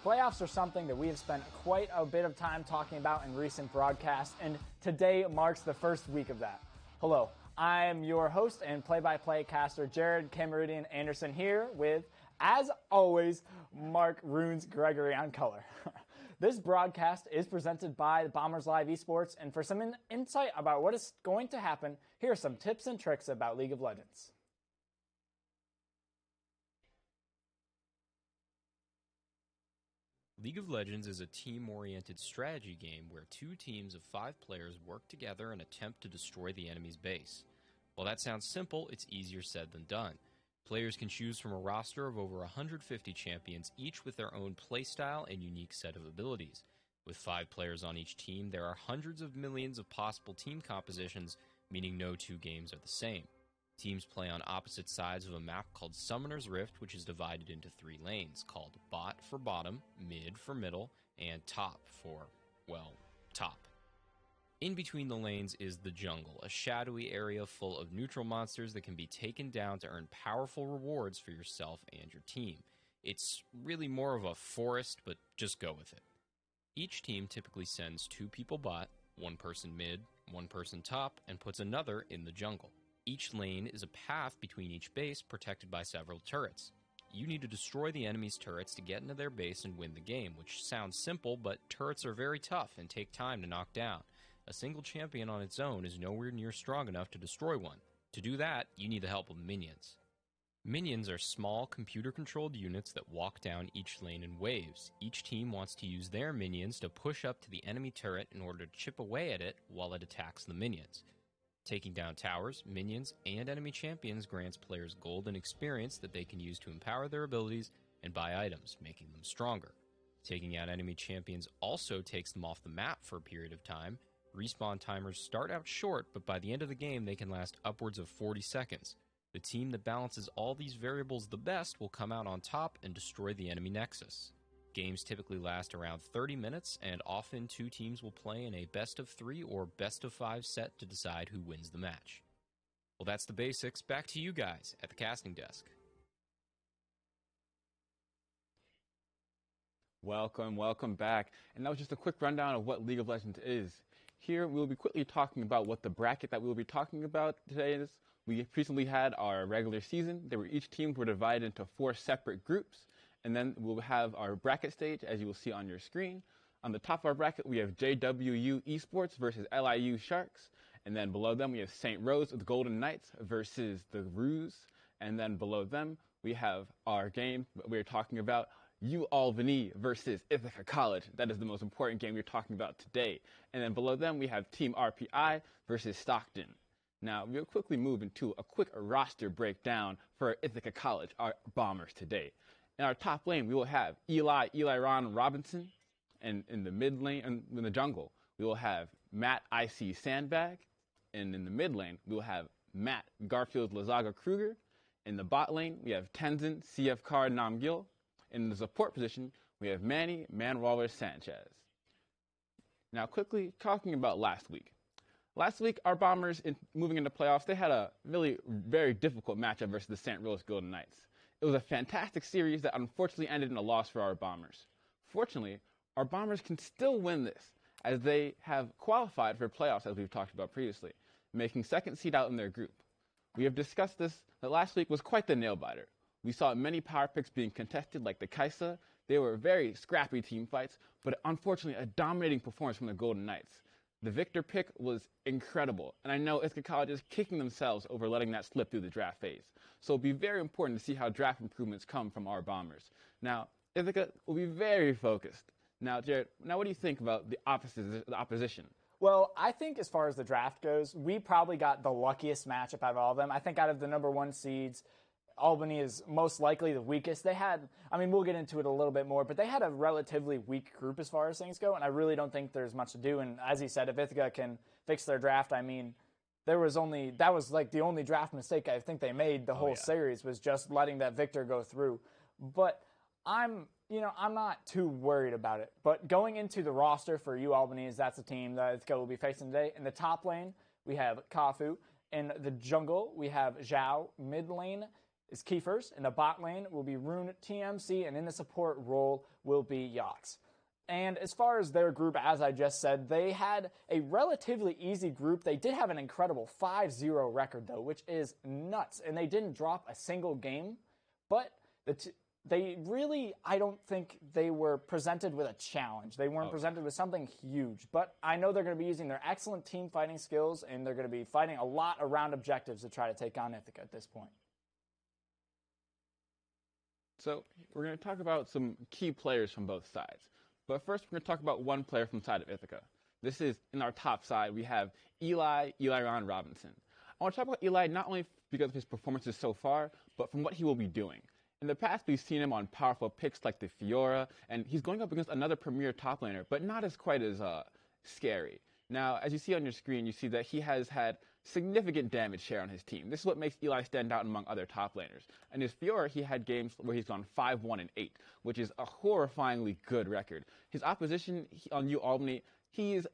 Playoffs are something that we have spent quite a bit of time talking about in recent broadcasts, and today marks the first week of that. Hello, I'm your host and play-by-play caster Jared Camerudian Anderson here with, as always, Mark Runes Gregory on color. This broadcast is presented by Bombers Live Esports, and for some insight about what is going to happen, here are some tips and tricks about League of Legends. League of Legends is a team-oriented strategy game where two teams of 5 players work together and attempt to destroy the enemy's base. While that sounds simple, it's easier said than done. Players can choose from a roster of over 150 champions, each with their own playstyle and unique set of abilities. With 5 players on each team, there are hundreds of millions of possible team compositions, meaning no two games are the same. Teams play on opposite sides of a map called Summoner's Rift, which is divided into 3 lanes, called Bot for bottom, Mid for middle, and Top for, well, top. In between the lanes is the jungle, a shadowy area full of neutral monsters that can be taken down to earn powerful rewards for yourself and your team. It's really more of a forest, but just go with it. Each team typically sends 2 people bot, 1 person mid, 1 person top, and puts another in the jungle. Each lane is a path between each base protected by several turrets. You need to destroy the enemy's turrets to get into their base and win the game, which sounds simple, but turrets are very tough and take time to knock down. A single champion on its own is nowhere near strong enough to destroy one. To do that, you need the help of minions. Minions are small, computer-controlled units that walk down each lane in waves. Each team wants to use their minions to push up to the enemy turret in order to chip away at it while it attacks the minions. Taking down towers, minions, and enemy champions grants players gold and experience that they can use to empower their abilities and buy items, making them stronger. Taking out enemy champions also takes them off the map for a period of time. Respawn timers start out short, but by the end of the game they can last upwards of 40 seconds. The team that balances all these variables the best will come out on top and destroy the enemy nexus. Games typically last around 30 minutes, and often 2 teams will play in a best-of-3 or best-of-5 set to decide who wins the match. Well, that's the basics. Back to you guys at the casting desk. Welcome back. And that was just a quick rundown of what League of Legends is. Here, we'll be quickly talking about what the bracket that we'll be talking about today is. We recently had our regular season. Each team were divided into 4 separate groups. And then we'll have our bracket stage, as you will see on your screen. On the top of our bracket, we have JWU Esports versus LIU Sharks. And then below them, we have St. Rose with Golden Knights versus the Ruse. And then below them, we have our game that we're talking about, U-ALBANY versus Ithaca College. That is the most important game we're talking about today. And then below them, we have Team RPI versus Stockton. Now, we'll quickly move into a quick roster breakdown for Ithaca College, our Bombers today. In our top lane, we will have Eli Ron Robinson, and in the mid lane, and in the jungle, we will have Matt IC Sandbag, and in the mid lane, we will have Matt Garfield Lazaga Kruger. In the bot lane, we have Tenzin CF Card Namgil. In the support position, we have Manny Manwaller Sanchez. Now, quickly talking about last week. Last week, our Bombers, moving into playoffs, they had a really very difficult matchup versus the St. Rose Golden Knights. It was a fantastic series that unfortunately ended in a loss for our Bombers. Fortunately, our Bombers can still win this, as they have qualified for playoffs, as we've talked about previously, making 2nd seed out in their group. We have discussed this, that last week was quite the nail-biter. We saw many power picks being contested, like the Kaisa. They were very scrappy team fights, but unfortunately a dominating performance from the Golden Knights. The Victor pick was incredible, and I know Ithaca College is kicking themselves over letting that slip through the draft phase. So it'll be very important to see how draft improvements come from our Bombers. Now, Ithaca will be very focused. Now, Jared, what do you think about the opposition? Well, I think as far as the draft goes, we probably got the luckiest matchup out of all of them. I think out of the number 1 seeds, Albany is most likely the weakest. They had, we'll get into it a little bit more, but they had a relatively weak group as far as things go, and I really don't think there's much to do. And as he said, if Ithaca can fix their draft, that was like the only draft mistake I think they made the whole series, was just letting that Victor go through. But I'm not too worried about it. But going into the roster for U-ALBANY, that's the team that Ithaca will be facing today. In the top lane, we have Kafu. In the jungle, we have Zhao. Mid lane, is Kiefers. In the bot lane will be Rune TMC, and in the support role will be Yachts. And as far as their group, as I just said, they had a relatively easy group. They did have an incredible 5-0 record, though, which is nuts. And they didn't drop a single game. But they really, I don't think they were presented with a challenge. They weren't presented with something huge. But I know they're going to be using their excellent team fighting skills, and they're going to be fighting a lot around objectives to try to take on Ithaca at this point. So we're going to talk about some key players from both sides. But first, we're going to talk about one player from the side of Ithaca. This is, in our top side, we have Eli Ron Robinson. I want to talk about Eli not only because of his performances so far, but from what he will be doing. In the past, we've seen him on powerful picks like the Fiora, and he's going up against another premier top laner, but not as quite as scary. Now, as you see on your screen, you see that he has had significant damage share on his team. This is what makes Eli stand out among other top laners. And his Fiora, he had games where he's gone 5-1-8, which is a horrifyingly good record. His opposition on U-ALBANY, he's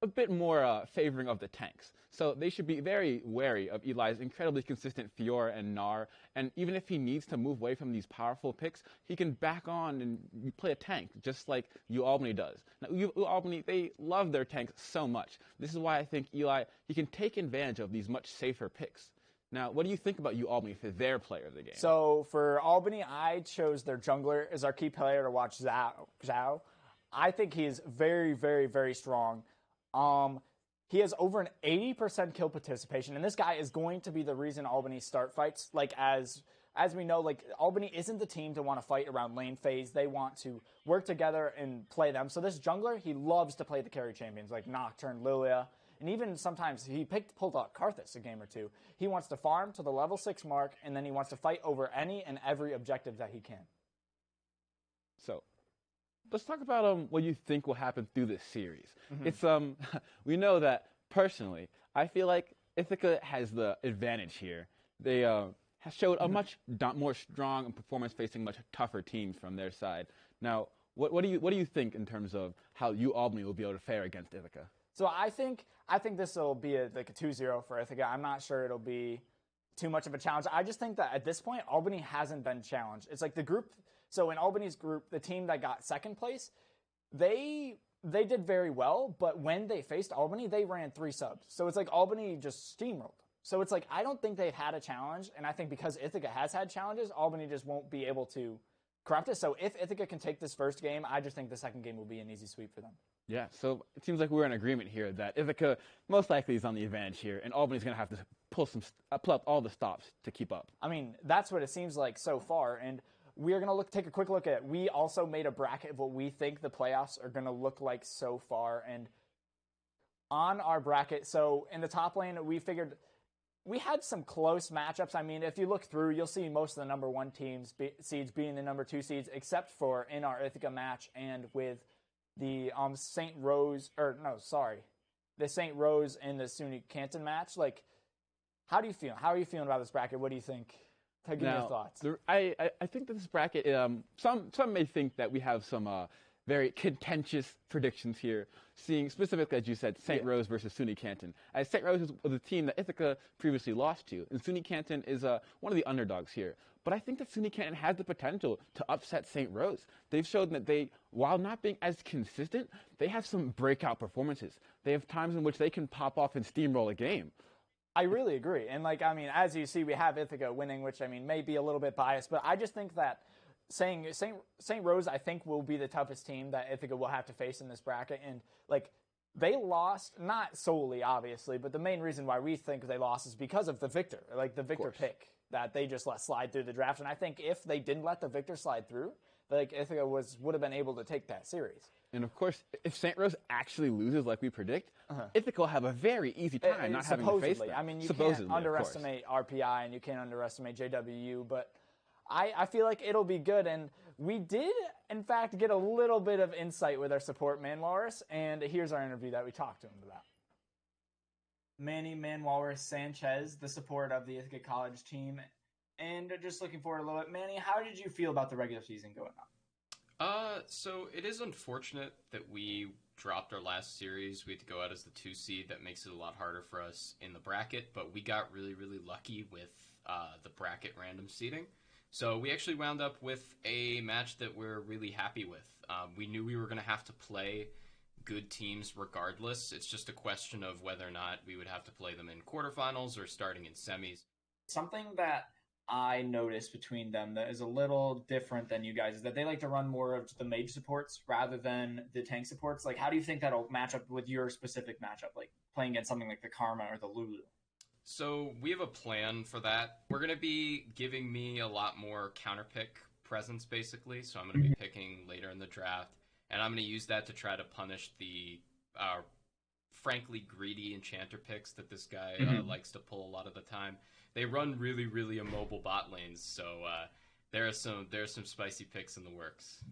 a bit more favoring of the tanks. So they should be very wary of Eli's incredibly consistent Fiora and Gnar. And even if he needs to move away from these powerful picks, he can back on and play a tank, just like U-ALBANY does. Now, U-ALBANY, they love their tanks so much. This is why I think Eli, he can take advantage of these much safer picks. Now, what do you think about U-ALBANY for their player of the game? So for Albany, I chose their jungler as our key player to watch, Zhao. I think he is very, very, very strong. He has over an 80% kill participation, and this guy is going to be the reason Albany start fights. Like, as we know, like, Albany isn't the team to want to fight around lane phase. They want to work together and play them. So this jungler, he loves to play the carry champions, like Nocturne, Lilia, and even sometimes he pulled out Karthus a game or two. He wants to farm to the level 6 mark, and then he wants to fight over any and every objective that he can. So, let's talk about what you think will happen through this series. It's we know that personally, I feel like Ithaca has the advantage here. They have showed a much more strong and performance-facing, much tougher team from their side. Now, what do you think in terms of how U-ALBANY will be able to fare against Ithaca? So I think this will be like a 2-0 for Ithaca. I'm not sure it'll be too much of a challenge. I just think that at this point, Albany hasn't been challenged. It's like the group. So in Albany's group, the team that got second place, they did very well, but when they faced Albany, they ran 3 subs. So it's like Albany just steamrolled. So it's like, I don't think they've had a challenge, and I think because Ithaca has had challenges, Albany just won't be able to corrupt it. So if Ithaca can take this first game, I just think the second game will be an easy sweep for them. Yeah, so it seems like we're in agreement here that Ithaca most likely is on the advantage here, and Albany's going to have to pull up all the stops to keep up. I mean, that's what it seems like so far, and we are going to take a quick look at it. We also made a bracket of what we think the playoffs are going to look like so far. And on our bracket, so in the top lane, we figured we had some close matchups. I mean, if you look through, you'll see most of the number 1 seeds being the number 2 seeds, except for in our Ithaca match and with the the St. Rose and the SUNY Canton match. Like, how do you feel? How are you feeling about this bracket? What do you think? Give me your thoughts. I think that this bracket, some may think that we have some very contentious predictions here, seeing specifically, as you said, St. Rose versus SUNY Canton. As St. Rose was a team that Ithaca previously lost to, and SUNY Canton is one of the underdogs here. But I think that SUNY Canton has the potential to upset St. Rose. They've shown that they, while not being as consistent, they have some breakout performances. They have times in which they can pop off and steamroll a game. I really agree. And, like, I mean, as you see, we have Ithaca winning, which, I mean, may be a little bit biased. But I just think that St. Rose, I think, will be the toughest team that Ithaca will have to face in this bracket. And, like, they lost, not solely, obviously, but the main reason why we think they lost is because of the Victor, like the Victor pick that they just let slide through the draft. And I think if they didn't let the Victor slide through, like, Ithaca would have been able to take that series. And, of course, if St. Rose actually loses like we predict, Ithaca will have a very easy time not having to face them. I mean, you can't underestimate RPI and you can't underestimate JWU, but I feel like it'll be good. And we did, in fact, get a little bit of insight with our support, Manwalrus, and here's our interview that we talked to him about. Manny Manwalrus Sanchez, the support of the Ithaca College team, and just looking forward a little bit. Manny, how did you feel about the regular season going on? So it is unfortunate that we dropped our last series. We had to go out as the 2 seed. That makes it a lot harder for us in the bracket, but we got really, really lucky with the bracket random seeding. So we actually wound up with a match that we're really happy with. We knew we were going to have to play good teams regardless. It's just a question of whether or not we would have to play them in quarterfinals or starting in semis. Something that I noticed between them that is a little different than you guys is that they like to run more of the mage supports rather than the tank supports. Like, how do you think that'll match up with your specific matchup, like playing against something like the Karma or the Lulu? So we have a plan for that. We're going to be giving me a lot more counterpick presence, basically. So I'm going to be picking later in the draft, and I'm going to use that to try to punish the frankly greedy enchanter picks that this guy likes to pull a lot of the time. They run really, really immobile bot lanes, so there are some spicy picks in the works.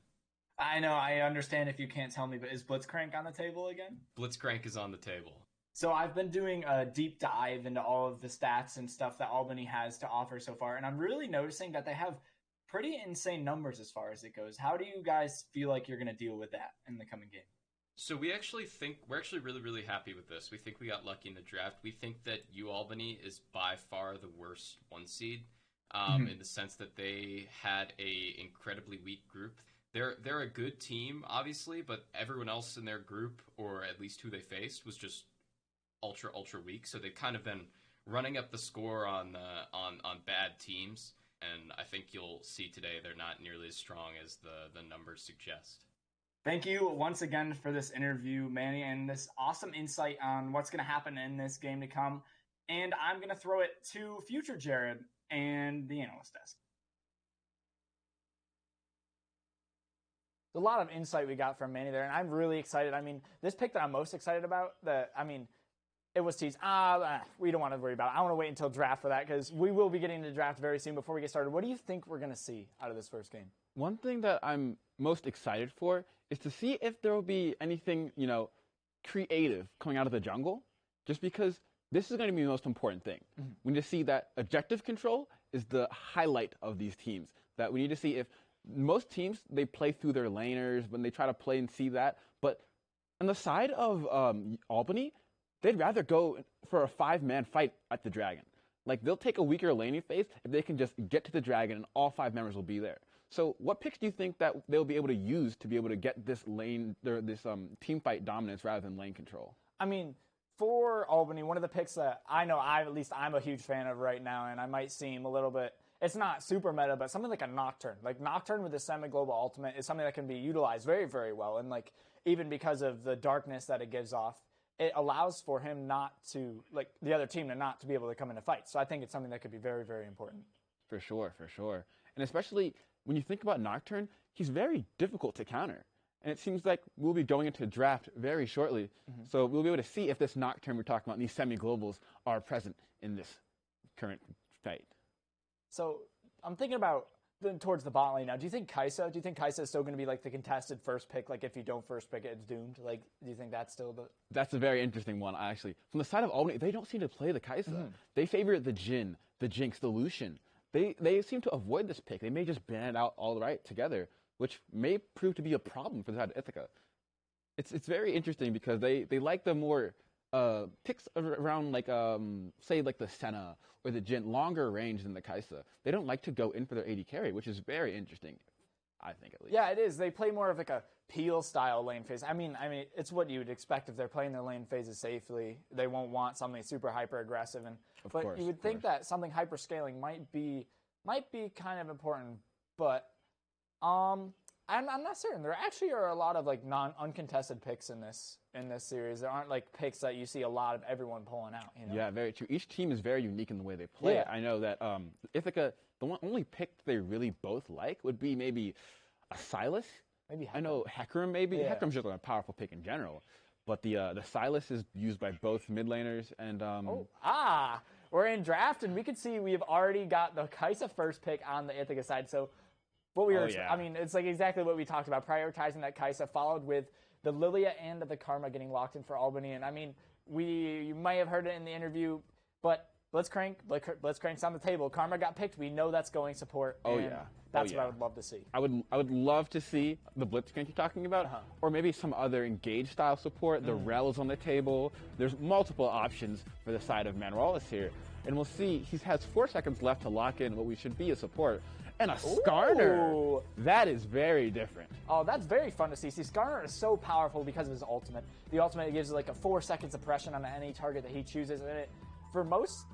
I know, I understand if you can't tell me, but is Blitzcrank on the table again? Blitzcrank is on the table. So I've been doing a deep dive into all of the stats and stuff that Albany has to offer so far, and I'm really noticing that they have pretty insane numbers as far as it goes. How do you guys feel like you're going to deal with that in the coming game? So we're actually really, really happy with this. We think we got lucky in the draft. We think that U-ALBANY is by far the worst 1 seed in the sense that they had a incredibly weak group. They're a good team, obviously, but everyone else in their group, or at least who they faced, was just ultra, ultra weak. So they've kind of been running up the score on bad teams, and I think you'll see today they're not nearly as strong as the numbers suggest. Thank you once again for this interview, Manny, and this awesome insight on what's going to happen in this game to come. And I'm going to throw it to future Jared and the analyst desk. A lot of insight we got from Manny there, and I'm really excited. I mean, this pick that I'm most excited about, it was teased. We don't want to worry about it. I want to wait until draft for that because we will be getting to draft very soon. Before we get started, what do you think we're going to see out of this first game? One thing that I'm most excited for is to see if there will be anything, creative coming out of the jungle, just because this is going to be the most important thing. We need to see that objective control is the highlight of these teams, that we need to see if most teams, they play through their laners when they try to play and see that, but on the side of Albany, they'd rather go for a 5-man fight at the Dragon. Like, they'll take a weaker laning phase if they can just get to the Dragon and all 5 members will be there. So what picks do you think that they'll be able to use to be able to get this team fight dominance rather than lane control? I mean, for Albany, one of the picks that I know I'm a huge fan of right now, and I might seem a little bit, it's not super meta, but something like a Nocturne. Like, Nocturne with the semi-global ultimate is something that can be utilized very, very well. And, even because of the darkness that it gives off, it allows for him not to, the other team to not to be able to come into fight. So I think it's something that could be very, very important. For sure. And especially when you think about Nocturne, he's very difficult to counter. And it seems like we'll be going into draft very shortly. So we'll be able to see if this Nocturne we're talking about, these semi-globals, are present in this current fight. So I'm thinking about towards the bot lane now. Do you think Kai'Sa is still going to be the contested first pick? Like, if you don't first pick it, it's doomed. Do you think that's still the... That's a very interesting one, actually. From the side of Albany, they don't seem to play the Kai'Sa. They favor the Jhin, the Jinx, the Lucian. They seem to avoid this pick. They may just ban it out all right together, which may prove to be a problem for the side of Ithaca. It's very interesting because they like the more picks around say the Senna or the Jhin, longer range than the Kai'Sa. They don't like to go in for their AD carry, which is very interesting, I think, at least. Yeah, it is. They play more of a Peel style lane phase. I mean, it's what you would expect if they're playing their lane phases safely. They won't want something super hyper aggressive, but you would think that something hyper scaling might be kind of important. But I'm not certain. There actually are a lot of uncontested picks in this series. There aren't picks that you see a lot of everyone pulling out. Yeah, very true. Each team is very unique in the way they play. Yeah. I know that Ithaca, the only pick they really both like would be maybe a Silas. Maybe Hecarim. I know Hecarim maybe. Yeah. Hecarim's just a powerful pick in general. But the Silas is used by both mid laners and we're in draft and we can see we've already got the Kai'Sa first pick on the Ithaca side. So what we were it's exactly what we talked about, prioritizing that Kai'Sa, followed with the Lilia and the Karma getting locked in for Albany. And you might have heard it in the interview, but Blitzcrank's on the table. Karma got picked. We know that's going support. Oh, and yeah. That's what I would love to see. I would love to see the Blitzcrank you're talking about, or maybe some other engage style support. The Rel's on the table. There's multiple options for the side of Manuelis here. And we'll see, he has 4 seconds left to lock in what we should be a support. And a Skarner. Ooh. That is very different. Oh, that's very fun to see. See, Skarner is so powerful because of his ultimate. The ultimate gives like a 4 second suppression on any target that he chooses. And for most,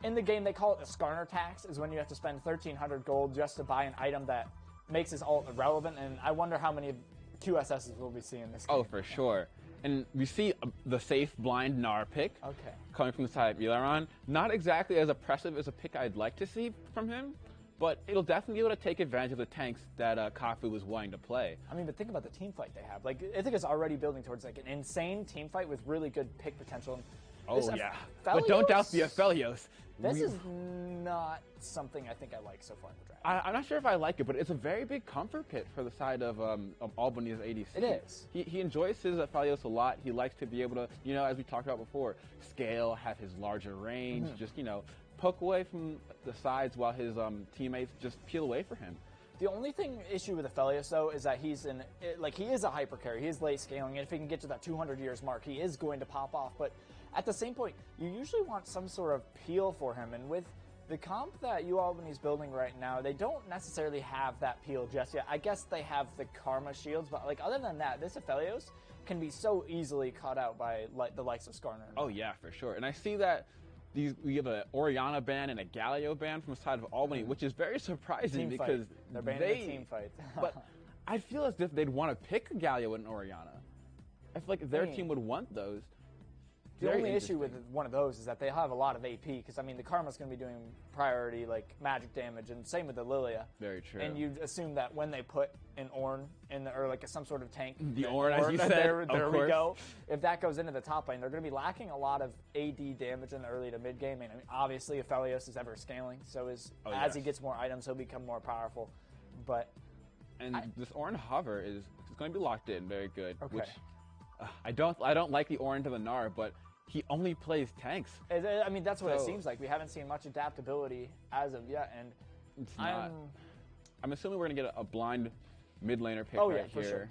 in the game they call it the Skarner tax, is when you have to spend 1,300 gold just to buy an item that makes his ult irrelevant. And I wonder how many QSSs we'll be seeing this game. Oh, for sure. And we see the safe blind Gnar pick coming from the side of Elaron. Not exactly as oppressive as a pick I'd like to see from him, but it'll definitely be able to take advantage of the tanks that Kafu was wanting to play. But think about the team fight they have. Like, Ithaca's already building towards like an insane team fight with really good pick potential. Oh, yeah. But don't doubt the Aphelios. This is not something I think I like so far in the draft. I'm not sure if I like it, but it's a very big comfort pit for the side of Albany's ADC. It is. He enjoys his Aphelios a lot. He likes to be able to, as we talked about before, scale, have his larger range, just, poke away from the sides while his teammates just peel away for him. The only issue with Aphelios, though, is that he is a hyper carry. He is late scaling, and if he can get to that 200 years mark, he is going to pop off. But at the same point, you usually want some sort of peel for him, and with the comp that U-Albany's building right now, they don't necessarily have that peel just yet. I guess they have the Karma shields, but other than that, this Aphelios can be so easily caught out by the likes of Skarner. Oh yeah, for sure. And I see that we have an Orianna ban and a Galio ban from the side of Albany, which is very surprising because they're banning the team fight. But I feel as if they'd want to pick Galio and Orianna. I feel like their team would want those. The only issue with one of those is that they have a lot of AP, because the Karma's going to be doing priority magic damage, and same with the Lilia. Very true. And you assume that when they put an Ornn in or some sort of tank, the Ornn, as you said, there we go. If that goes into the top lane, they're going to be lacking a lot of AD damage in the early to mid game. And obviously, Aphelios is ever scaling, so as he gets more items, he'll become more powerful. But this Ornn hover is going to be locked in, very good. Okay. Which I don't like the Ornn to the Gnar, but he only plays tanks. That's what it seems like. We haven't seen much adaptability as of yet, and it's not. I'm assuming we're going to get a blind mid laner pick right here. For sure.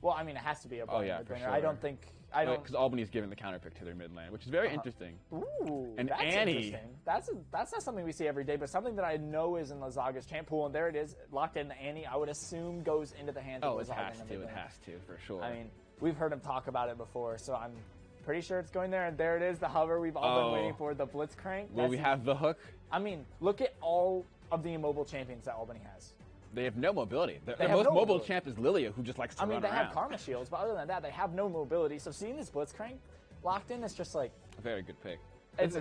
Well, it has to be a blind mid laner. Sure. I don't think. Because Albany's giving the counter pick to their mid lane, which is very interesting. Ooh, and that's Annie. Interesting. That's not something we see every day, but something that I know is in Lazaga's champ pool, and there it is, locked in. The Annie, I would assume, goes into the hands of Lazaga. It has to, for sure. We've heard him talk about it before, so I'm pretty sure it's going there. And there it is, the hover we've all been waiting for, the Blitzcrank. Will we have the hook? Look at all of the immobile champions that Albany has. They have no mobility. The most mobile champ is Lilia, who just likes to run around. They have Karma shields, but other than that, they have no mobility. So seeing this Blitzcrank locked in is just a very good pick. It's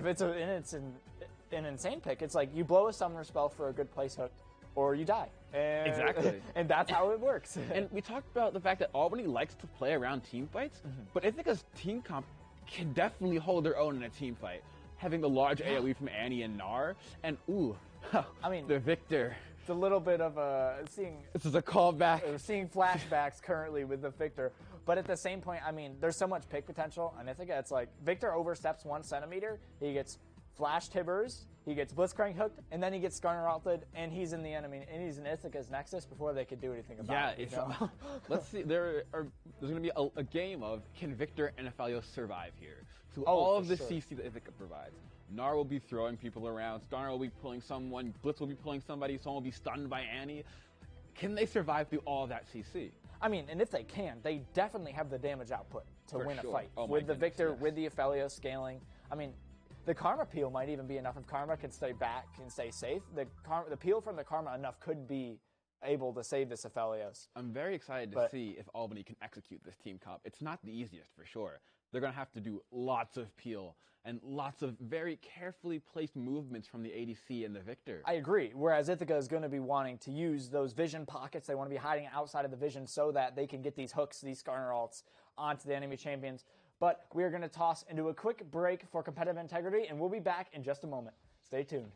an insane pick. It's like you blow a summoner spell for a good place hook, or you die. Exactly. And that's how it works. And we talked about the fact that Albany likes to play around team fights, but Ithaca's team comp can definitely hold their own in a team fight. Having the large AoE from Annie and Gnar, and the Victor. It's a little bit of seeing. This is a callback. We're seeing flashbacks currently with the Victor, but at the same point, there's so much pick potential, and Ithaca, it's like Victor oversteps 1 centimeter, he gets flash tibbers, he gets Blitzcrank hooked, and then he gets Skarner ulted, and he's in the enemy, and he's in Ithaca's Nexus before they could do anything about it. Let's see. There's going to be a game of can Victor and Aphelios survive here? So all of the CC that Ithaca provides. Gnar will be throwing people around. Skarner will be pulling someone. Blitz will be pulling somebody. Someone will be stunned by Annie. Can they survive through all that CC? And if they can, they definitely have the damage output to win a fight. With the Victor, with the Aphelios scaling. The Karma peel might even be enough. If Karma can stay back and stay safe, the peel from the Karma enough could be able to save this Aphelios. I'm very excited to see if Albany can execute this team comp. It's not the easiest, for sure. They're going to have to do lots of peel and lots of very carefully placed movements from the ADC and the Victor. I agree. Whereas Ithaca is going to be wanting to use those vision pockets. They want to be hiding outside of the vision so that they can get these hooks, these Skarner ults, onto the enemy champions. But we are going to toss into a quick break for competitive integrity, and we'll be back in just a moment. Stay tuned.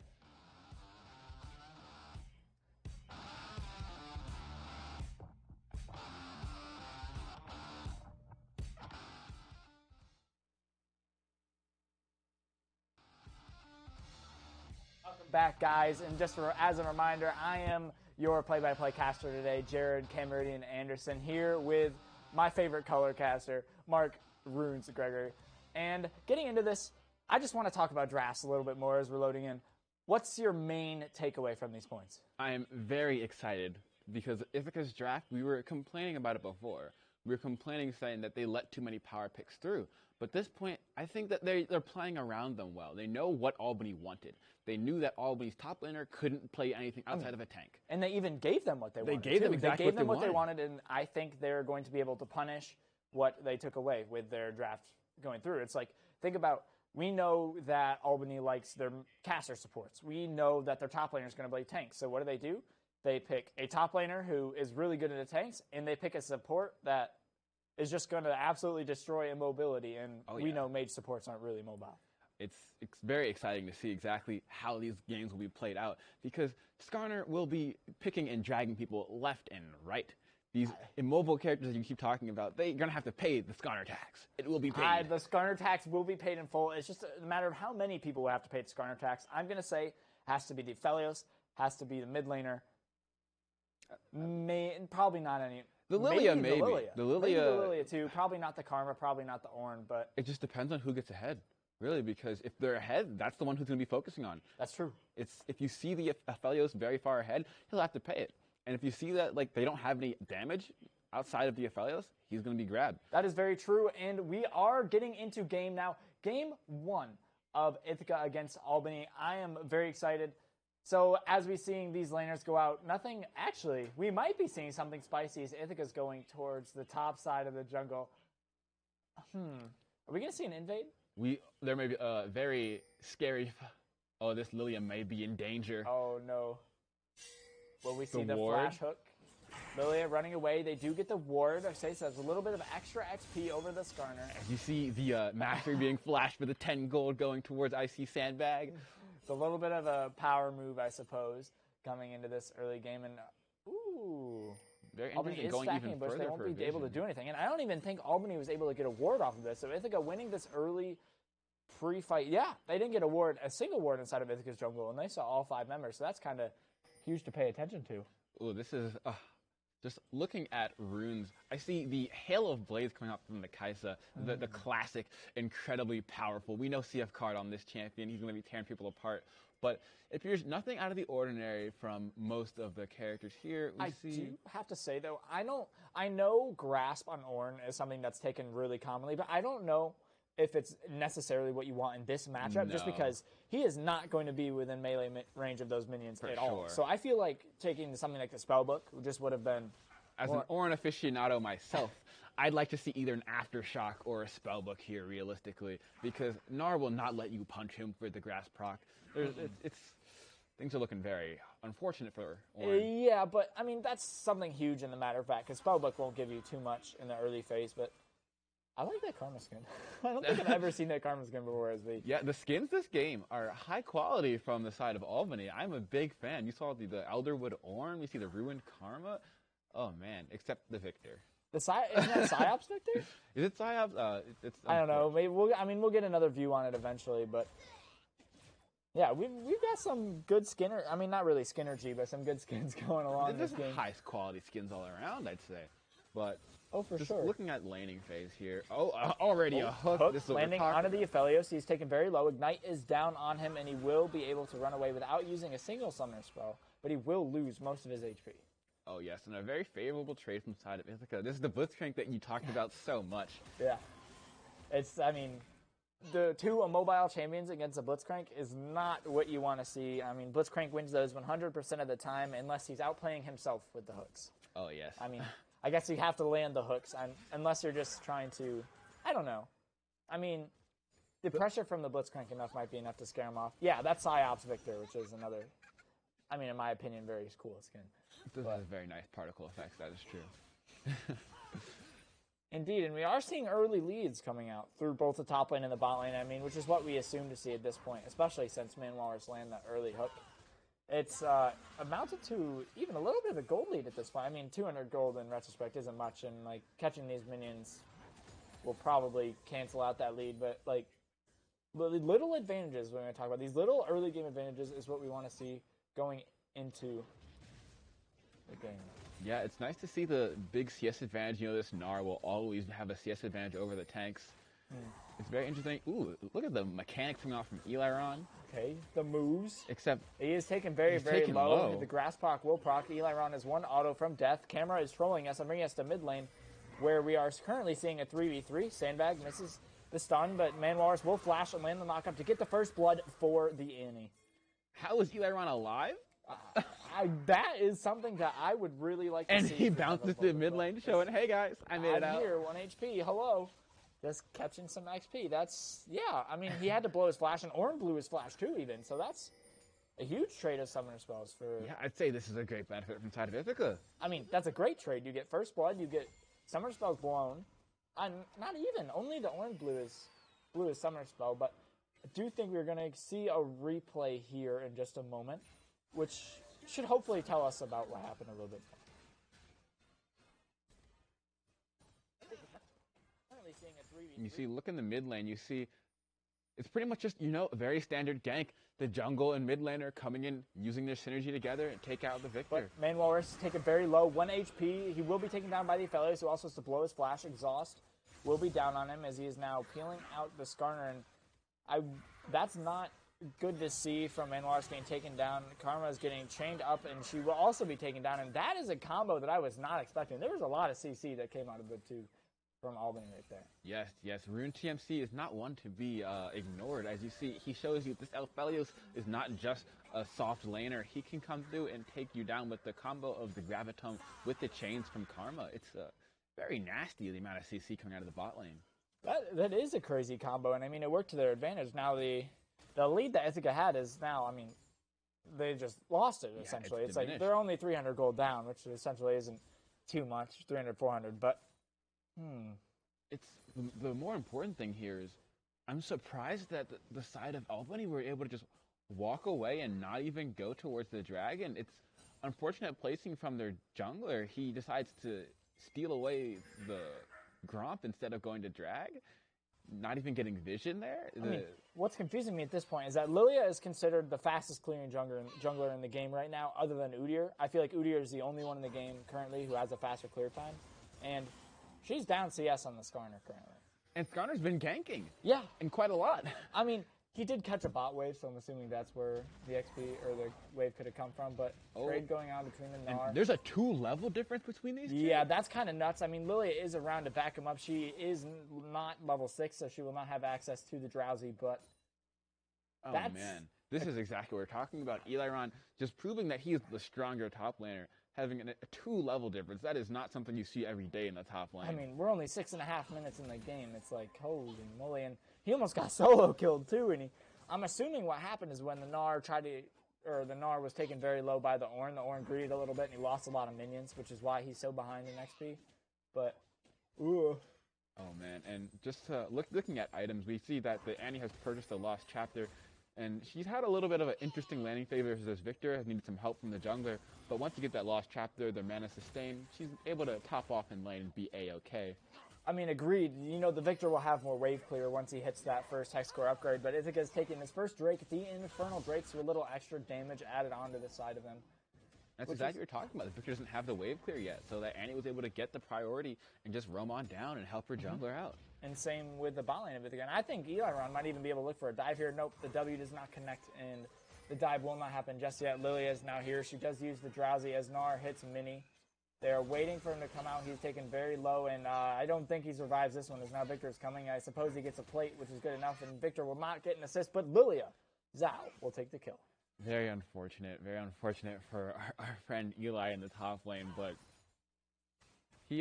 back, guys. And just as a reminder, I am your play-by-play caster today, Jared Cameridian Anderson, here with my favorite color caster, Mark Runes Gregory. And getting into this, I just want to talk about drafts a little bit more as we're loading in. What's your main takeaway from these points? I am very excited because Ithaca's draft, we were complaining about it before. We were complaining, saying that they let too many power picks through. But at this point, I think that they're playing around them well. They know what Albany wanted. They knew that Albany's top laner couldn't play anything outside of a tank. And they even gave them what they wanted. They gave them exactly what they wanted, and I think they're going to be able to punish what they took away with their draft going through. It's like, think about, we know that Albany likes their caster supports. We know that their top laner is going to play tanks. So what do? They pick a top laner who is really good at the tanks, and they pick a support that is just going to absolutely destroy immobility. And we know mage supports aren't really mobile. It's very exciting to see exactly how these games will be played out because Skarner will be picking and dragging people left and right. These immobile characters that you keep talking about, they're going to have to pay the Skarner tax. It will be paid. The Skarner tax will be paid in full. It's just a matter of how many people will have to pay the Skarner tax. I'm going to say has to be the Aphelios, has to be the mid laner. Probably not any. The Lilia, maybe. The Lilia too. Probably not the Karma, probably not the Ornn, but it just depends on who gets ahead, really, because if they're ahead, that's the one who's going to be focusing on. That's true. If you see the Aphelios very far ahead, he'll have to pay it. And if you see that they don't have any damage outside of the Aphelios, he's going to be grabbed. That is very true, and we are getting into game now. Game 1 of Ithaca against Albany. I am very excited. So as we're seeing these laners go out, we might be seeing something spicy as Ithaca's going towards the top side of the jungle. Are we going to see an invade? There may be a very scary, this Lilia may be in danger. Oh no. Will we see the flash hook? Lilia running away. They do get the ward. I say so. There's a little bit of extra XP over the Skarner. As you see the mastery being flashed for the 10 gold going towards IC Sandbag. It's a little bit of a power move, I suppose, coming into this early game. And, very Albany interesting is going stacking even Bush. further. They won't be able to do anything. And I don't even think Albany was able to get a ward off of this. So Ithaca winning this early pre-fight. Yeah, they didn't get a single ward inside of Ithaca's jungle, and they saw all 5 members. So that's kind of huge to pay attention to. Oh, this is... just looking at runes, I see the Hail of Blades coming out from the Kaisa, the classic, incredibly powerful. We know CF Card on this champion. He's going to be tearing people apart. But it appears nothing out of the ordinary from most of the characters here. I do have to say, though, I know Grasp on Ornn is something that's taken really commonly, but I don't know if it's necessarily what you want in this matchup, just because he is not going to be within melee range of those minions at all. So I feel like taking something like the Spellbook just would have been... As an Ornn aficionado myself, I'd like to see either an Aftershock or a Spellbook here, realistically, because Gnar will not let you punch him for the grass proc. Things are looking very unfortunate for Ornn. Yeah, but, I mean, that's something huge in the matter of fact, because Spellbook won't give you too much in the early phase, but I like that Karma skin. I don't think I've ever seen that Karma skin before. Yeah, the skins this game are high quality from the side of Albany. I'm a big fan. You saw the Elderwood Ornn, you see the Ruined Karma. Oh, man, except the Victor. Isn't that Psyops Victor? Is it Psyops? I don't know. Maybe we'll get another view on it eventually, but yeah, we've got some good Skinner. I mean, not really Skinnergy, but some good skins going along in this game. Highest quality skins all around, I'd say. But for just sure. Looking at laning phase here. Already a hook. This landing onto the Aphelios. He's taken very low. Ignite is down on him, and he will be able to run away without using a single summoner spell, but he will lose most of his HP. Oh, yes, and a very favorable trade from the side of Ithaca. This is the Blitzcrank that you talked about so much. Yeah. The 2 immobile champions against a Blitzcrank is not what you want to see. I mean, Blitzcrank wins those 100% of the time unless he's outplaying himself with the hooks. Oh, yes. I mean, I guess you have to land the hooks unless you're just trying to, I don't know. I mean, the pressure from the Blitzcrank might be enough to scare him off. Yeah, that's Psyops Victor, which is another, I mean, in my opinion, very cool skin. This has very nice particle effects, that is true. Indeed, and we are seeing early leads coming out through both the top lane and the bot lane, I mean, which is what we assume to see at this point, especially since Manwalrus land that early hook. It's amounted to even a little bit of a gold lead at this point. I mean, 200 gold in retrospect isn't much, and catching these minions will probably cancel out that lead, but the little advantages we're going to talk about. These little early game advantages is what we want to see going into the game. Yeah, it's nice to see the big CS advantage. You know, this Gnar will always have a CS advantage over the tanks. It's very interesting. Ooh, look at the mechanics coming off from Eliron. Okay, the moves. Except he is taken very low. The grass proc will proc. Eliron is one auto from death. Camera is trolling us and bringing us to mid lane, where we are currently seeing a 3v3. Sandbag misses the stun, but Manwalrus will flash and land the knockup to get the first blood for the Annie. How is Eliron alive? That is something that I would really like to see. And he bounces to mid lane, showing, hey guys, I made it out. I'm here, 1 HP, hello. Just catching some XP. That's, yeah, I mean, he had to blow his flash, and Orin blew his flash too, even. So that's a huge trade of summoner spells for... Yeah, I'd say this is a great benefit from side of Ithaca. I mean, that's a great trade. You get first blood, you get summoner spells blown. Not even. Only the Orin blew his summoner spell, but I do think we're going to see a replay here in just a moment, which should hopefully tell us about what happened a little bit. You see, look in the mid lane, you see, it's pretty much just, you know, a very standard gank. The jungle and mid laner coming in, using their synergy together and take out the victor. But Manwalrus is taken very low, 1 HP. He will be taken down by the Aphelios, who also has to blow his flash. Exhaust will be down on him as he is now peeling out the Skarner. And that's not good to see from Manwalrus being taken down. Karma is getting chained up, and she will also be taken down. And that is a combo that I was not expecting. There was a lot of CC that came out of it, too. From Albany right there. Yes, yes. Rune TMC is not one to be ignored. As you see, he shows you this Aphelios is not just a soft laner. He can come through and take you down with the combo of the Graviton with the chains from Karma. It's very nasty, the amount of CC coming out of the bot lane. That is a crazy combo, and I mean, it worked to their advantage. Now the lead that Ithaca had is now, I mean, they just lost it, essentially. It's like they're only 300 gold down, which essentially isn't too much, 300, 400, but... It's the more important thing here is I'm surprised that the side of Albany were able to just walk away and not even go towards the dragon. It's unfortunate placing from their jungler. He decides to steal away the Gromp instead of going to drag, not even getting vision there. I mean, what's confusing me at this point is that Lilia is considered the fastest clearing jungler in the game right now, other than Udyr. I feel like Udyr is the only one in the game currently who has a faster clear time, and she's down CS on the Skarner currently. And Skarner's been ganking. Yeah. And quite a lot. I mean, he did catch a bot wave, so I'm assuming that's where the XP or the wave could have come from, but trade going on between the Gnar. And there's a 2-level difference between these two? Yeah, that's kind of nuts. I mean, Lilia is around to back him up. She is not level 6, so she will not have access to the Drowsy, but man. This is exactly what we're talking about. Eliron just proving that he is the stronger top laner, having a 2-level difference. That is not something you see every day in the top lane. I mean, we're only 6.5 minutes in the game. It's like, holy moly. And he almost got solo killed, too. And I'm assuming what happened is when the Gnar the Gnar was taken very low by the Ornn greeted a little bit, and he lost a lot of minions, which is why he's so behind in XP. But, ooh. Oh, man. And just looking at items, we see that the Annie has purchased a Lost Chapter. And she's had a little bit of an interesting landing phase versus Victor, has needed some help from the jungler. But once you get that Lost Chapter, the mana sustain, she's able to top off in lane and be A-okay. I mean, agreed. You know, the Victor will have more wave clear once he hits that first hex core upgrade. But Ithaca's taking his first Drake, the Infernal Drake, so a little extra damage added onto the side of him. That's exactly what you're talking about. The Victor doesn't have the wave clear yet, so that Annie was able to get the priority and just roam on down and help her jungler out. And same with the bot lane of Ithaca. And I think Eliron might even be able to look for a dive here. Nope, the W does not connect, and the dive will not happen just yet. Lilia is now here. She does use the Drowsy as Gnar hits Mini. They're waiting for him to come out. He's taken very low, and I don't think he survives this one, as now Victor's coming. I suppose he gets a plate, which is good enough, and Victor will not get an assist, but Lilia, Zhao, will take the kill. Very unfortunate for our friend Eli in the top lane, but he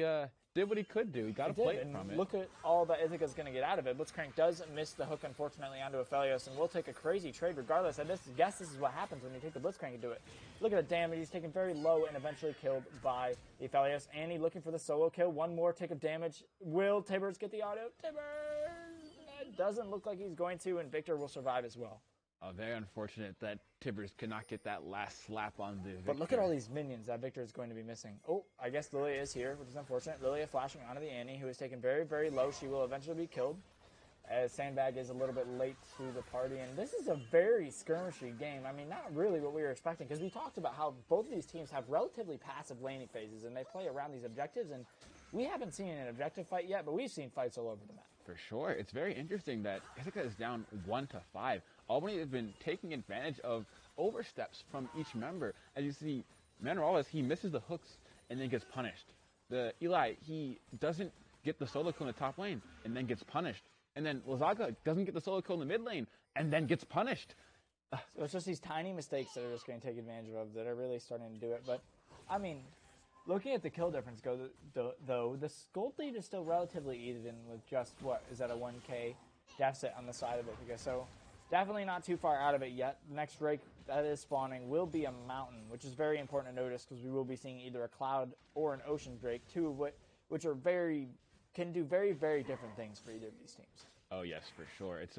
did what he could do. He got a plate from it. Look at all that Ithaca's going to get out of it. Blitzcrank does miss the hook, unfortunately, onto Aphelios, and we'll take a crazy trade regardless. I guess this is what happens when you take the Blitzcrank and do it. Look at the damage. He's taken very low and eventually killed by the Aphelios. Annie looking for the solo kill. One more tick of damage. Will Tibbers get the auto? Tibbers! It doesn't look like he's going to, and Victor will survive as well. Very unfortunate that Tibbers could not get that last slap on the Victor. But look at all these minions that Victor is going to be missing. Oh, I guess Lilia is here, which is unfortunate. Lilia flashing onto the Annie, who is taken very, very low. She will eventually be killed. as Sandbag is a little bit late to the party. And this is a very skirmishy game. I mean, not really what we were expecting, because we talked about how both of these teams have relatively passive laning phases, and they play around these objectives, and we haven't seen an objective fight yet, but we've seen fights all over the map. For sure. It's very interesting that Ithaca is down 1-5. Albany has been taking advantage of oversteps from each member. As you see, Manuel, he misses the hooks and then gets punished. The Eli, he doesn't get the solo kill in the top lane and then gets punished. And then Lazaga doesn't get the solo kill in the mid lane and then gets punished. So it's just these tiny mistakes that are just going to take advantage of that are really starting to do it. But, I mean, looking at the kill difference, though, the Gold lead is still relatively even with just, what, is that a 1K deficit on the side of it? So definitely not too far out of it yet. The next Drake that is spawning will be a Mountain, which is very important to notice because we will be seeing either a Cloud or an Ocean Drake, two of which are can do very, very different things for either of these teams. Oh, yes, for sure. It's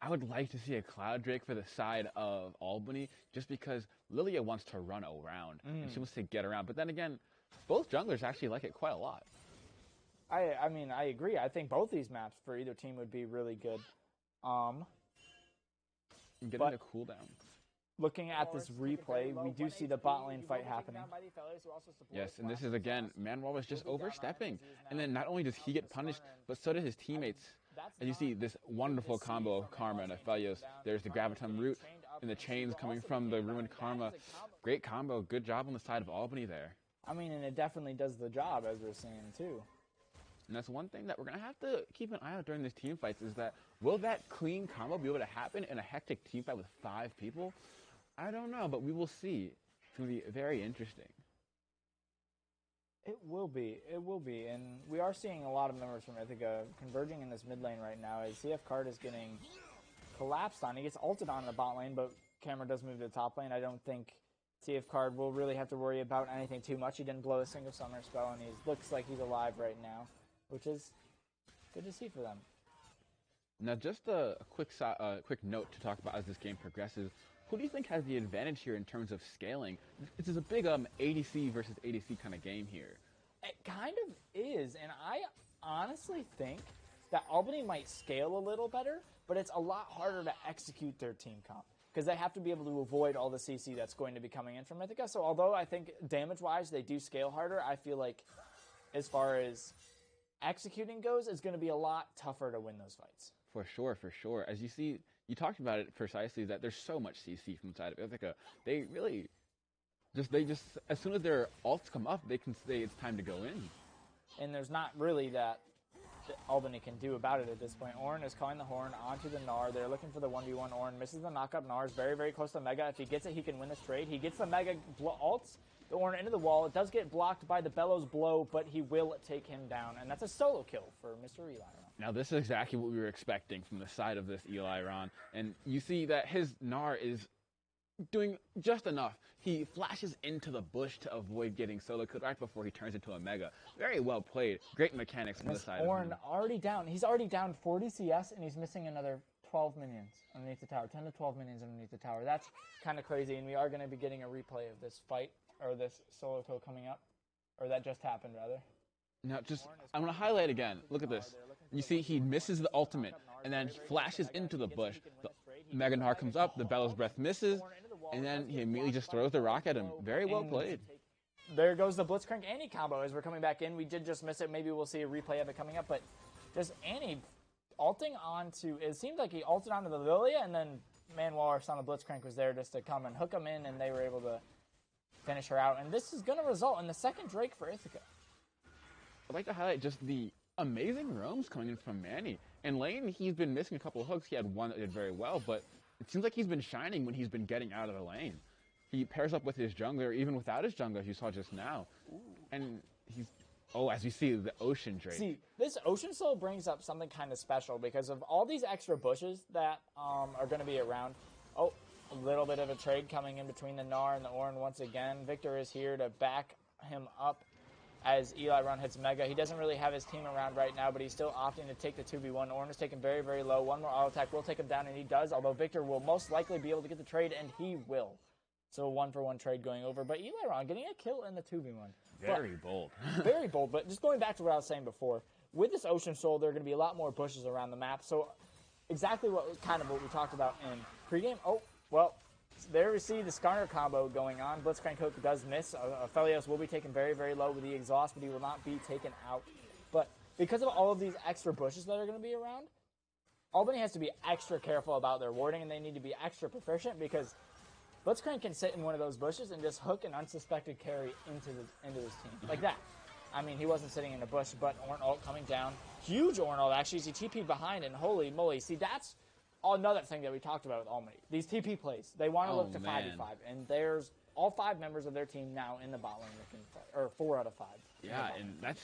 I would like to see a Cloud Drake for the side of Albany just because Lilia wants to run around and she wants to get around. But then again, both junglers actually like it quite a lot. I mean, I agree. I think both these maps for either team would be really good. Getting a cooldown. Looking at this replay, we do see the bot lane fight happening. Yes, and this is, again, Manuel was just overstepping. And then not only does he get punished, but so do his teammates. As you see, this wonderful combo of Karma and Aphelios. There's the Graviton root and the chains coming from the ruined Karma. Great combo. Good job on the side of Albany there. I mean, and it definitely does the job, as we're seeing, too. And that's one thing that we're going to have to keep an eye out during these team fights is that will that clean combo be able to happen in a hectic team fight with 5 people? I don't know, but we will see. It's going to be very interesting. It will be. It will be. And we are seeing a lot of members from Ithaca converging in this mid lane right now as CF Card is getting collapsed on. He gets ulted on in the bot lane, but Camera does move to the top lane. I don't think CF Card will really have to worry about anything too much. He didn't blow a single summer spell, and he looks like he's alive right now, which is good to see for them. Now, just a quick note to talk about as this game progresses. Who do you think has the advantage here in terms of scaling? This is a big ADC versus ADC kind of game here. It kind of is, and I honestly think that Albany might scale a little better, but it's a lot harder to execute their team comp because they have to be able to avoid all the CC that's going to be coming in from Ithaca. So although I think damage-wise they do scale harder, I feel like as far as executing goes, it's going to be a lot tougher to win those fights. For sure, for sure. As you see, you talked about it precisely that there's so much CC from the side of Ithaca. They really just as soon as their ults come up, they can say it's time to go in. And there's not really that Albany can do about it at this point. Ornn is calling the horn onto the Gnar. They're looking for the 1v1. Ornn misses the knockup. Gnar is very, very close to Mega. If he gets it, he can win this trade. He gets the Mega ults the Ornn into the wall. It does get blocked by the Bellows blow, but he will take him down. And that's a solo kill for Mr. Eli. Now, this is exactly what we were expecting from the side of this Eli Ron. And you see that his Gnar is doing just enough. He flashes into the bush to avoid getting solo killed right before he turns into a Mega. Very well played. Great mechanics from the side of him. Ornn already down. He's already down 40 CS, and he's missing another 12 minions underneath the tower. 10 to 12 minions underneath the tower. That's kind of crazy, and we are going to be getting a replay of this fight, or this solo kill coming up. Or that just happened, rather. Now, I'm going to highlight again. Look at this. You see, he misses the ultimate, and then he flashes into the bush. The Mega Gnar comes up, the Bellows Breath misses, and then he immediately just throws the rock at him. Very well played. There goes the Blitzcrank Annie combo as we're coming back in. We did just miss it. Maybe we'll see a replay of it coming up, but just Annie ulting onto, it seemed like he ulted onto the Lilia, and then Manuel or Son of Blitzcrank was there just to come and hook him in, and they were able to finish her out. And this is going to result in the second Drake for Ithaca. I'd like to highlight just the amazing roams coming in from Manny. In lane, he's been missing a couple of hooks. He had one that did very well, but it seems like he's been shining when he's been getting out of the lane. He pairs up with his jungler, even without his jungler, as you saw just now. Ooh. And he's, as you see, the Ocean Drake. See, this Ocean Soul brings up something kind of special because of all these extra bushes that are going to be around. Oh, a little bit of a trade coming in between the Gnar and the Ornn once again. Victor is here to back him up as Eli Run hits Mega. He doesn't really have his team around right now, but he's still opting to take the 2v1. Ornn is taken very, very low. One more auto attack will take him down, and he does, although Victor will most likely be able to get the trade, and he will. So a 1-for-1 trade going over. But Eli Ron getting a kill in the 2v1. Very bold. Very bold. But just going back to what I was saying before, with this Ocean Soul, there are going to be a lot more bushes around the map. So exactly what we talked about in pregame. Oh, well, there we see the Skarner combo going on. Blitzcrank Hook does miss. Aphelios will be taken very, very low with the exhaust, but he will not be taken out. But because of all of these extra bushes that are going to be around, Albany has to be extra careful about their warding, and they need to be extra proficient because Blitzcrank can sit in one of those bushes and just hook an unsuspected carry into his team. Like that. I mean, he wasn't sitting in a bush, but Orn ult coming down. Huge Orn ult, actually. He TP'd behind, and holy moly. See, that's another thing that we talked about with Albany. These TP plays. They want to look to 5v5, and there's all 5 members of their team now in the bot lane looking for, or 4 out of 5. Yeah, and that's,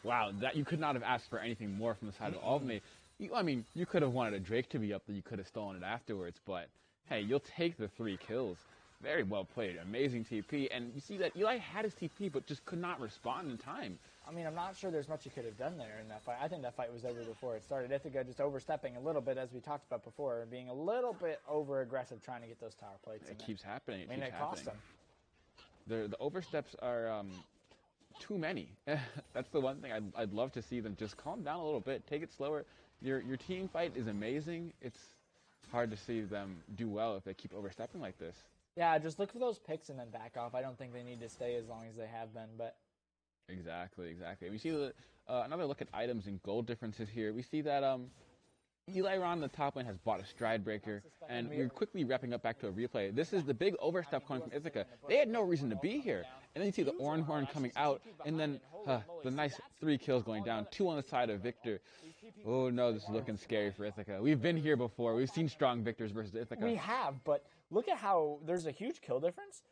wow, that you could not have asked for anything more from the side of Albany. You could have wanted a Drake to be up there. You could have stolen it afterwards, but hey, you'll take the 3 kills. Very well played. Amazing TP. And you see that Eli had his TP, but just could not respond in time. I mean, I'm not sure there's much he could have done there in that fight. I think that fight was over before it started. Ithaca just overstepping a little bit, as we talked about before, being a little bit over-aggressive trying to get those tower plates. It keeps happening. It cost them. The oversteps are too many. That's the one thing I'd love to see them just calm down a little bit, take it slower. Your team fight is amazing. It's hard to see them do well if they keep overstepping like this. Yeah, just look for those picks and then back off. I don't think they need to stay as long as they have been, but... Exactly. We see another look at items and gold differences here. We see that Eli Ron on the top lane has bought a Stride Breaker, and we're quickly wrapping up back to a replay. This is the big overstep coming from Ithaca. They had no reason to be here. And then you see the Orange Horn coming out, and then the nice 3 kills going down, 2 on the side of Victor. Oh no, this is looking scary for Ithaca. We've been here before. We've seen strong Victors versus Ithaca. We have, but look at how there's a huge kill difference,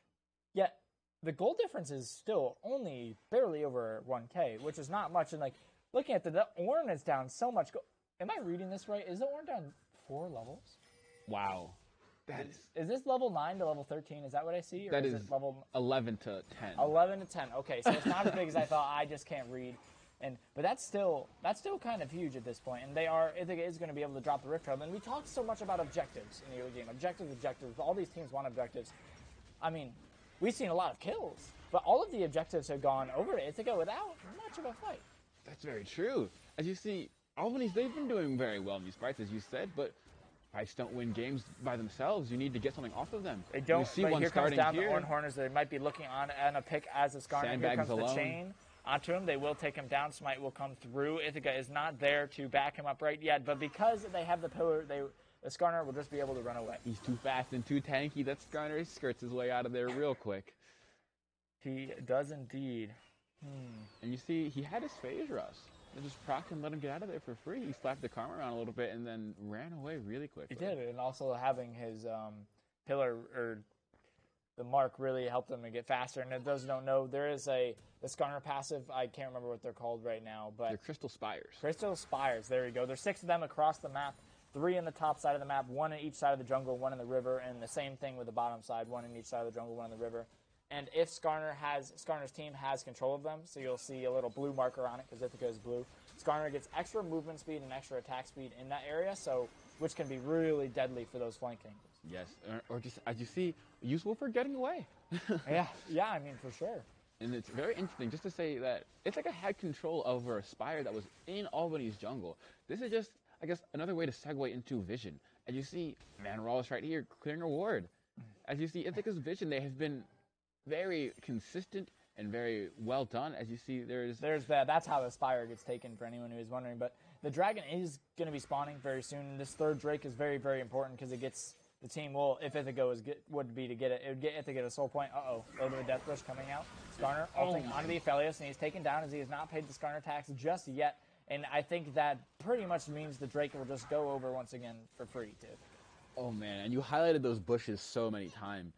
yet the gold difference is still only barely over 1K, which is not much. And like looking at the Ornn is down so much. Am I reading this right? Is the Ornn down 4 levels? Wow. Is this level 9 to level 13? Is that what I see? Or that is it level 11 to 10. 11 to 10. Okay, so it's not as big as I thought. I just can't read. But that's still kind of huge at this point. And Ithaca is going to be able to drop the Rift Hub. And we talked so much about objectives in the early game. Objectives. All these teams want objectives. I mean, we've seen a lot of kills, but all of the objectives have gone over to Ithaca without much of a fight. That's very true. As you see, Albany's, they've been doing very well in these fights, as you said, but fights don't win games by themselves. You need to get something off of them. They don't. You see but one here comes down here. the Ornn Horners. They might be looking on a pick as a Skarner. Here comes the chain onto him. They will take him down. Smite will come through. Ithaca is not there to back him up right yet, but because they have the pillar, the Skarner will just be able to run away. He's too fast and too tanky. That Skarner skirts his way out of there real quick. He does indeed. And you see, he had his phase rush. They just proc and let him get out of there for free. He slapped the karma around a little bit and then ran away really quickly. He did, and also having his pillar or the mark really helped him to get faster. And if those who don't know, there is the Skarner passive. I can't remember what they're called right now, but they're Crystal Spires. Crystal Spires. There you go. There's 6 of them across the map. 3 on the top side of the map, 1 on each side of the jungle, 1 in the river, and the same thing with the bottom side, 1 in each side of the jungle, 1 in the river. And if Skarner's team has control of them, so you'll see a little blue marker on it because Ithaca is blue. Skarner gets extra movement speed and extra attack speed in that area, which can be really deadly for those flanking. Yes, or just as you see, useful for getting away. yeah, I mean for sure. And it's very interesting just to say that Ithaca had control over a Spire that was in Albany's jungle. This is just, I guess, another way to segue into Vision. As you see, Man Rawless right here clearing a ward. As you see, Ithaca's Vision, they have been very consistent and very well done. As you see, there's that. That's how the Spire gets taken for anyone who is wondering. But the Dragon is going to be spawning very soon. This 3rd Drake is very, very important because it gets the team. Well, if Ithaca would be to get it, it would get Ithaca a soul point. A little bit of Death Rush coming out. Skarner ulting onto the Aphelios, and he's taken down as he has not paid the Skarner tax just yet. And I think that pretty much means the Drake will just go over once again for free too. Oh man, and you highlighted those bushes so many times.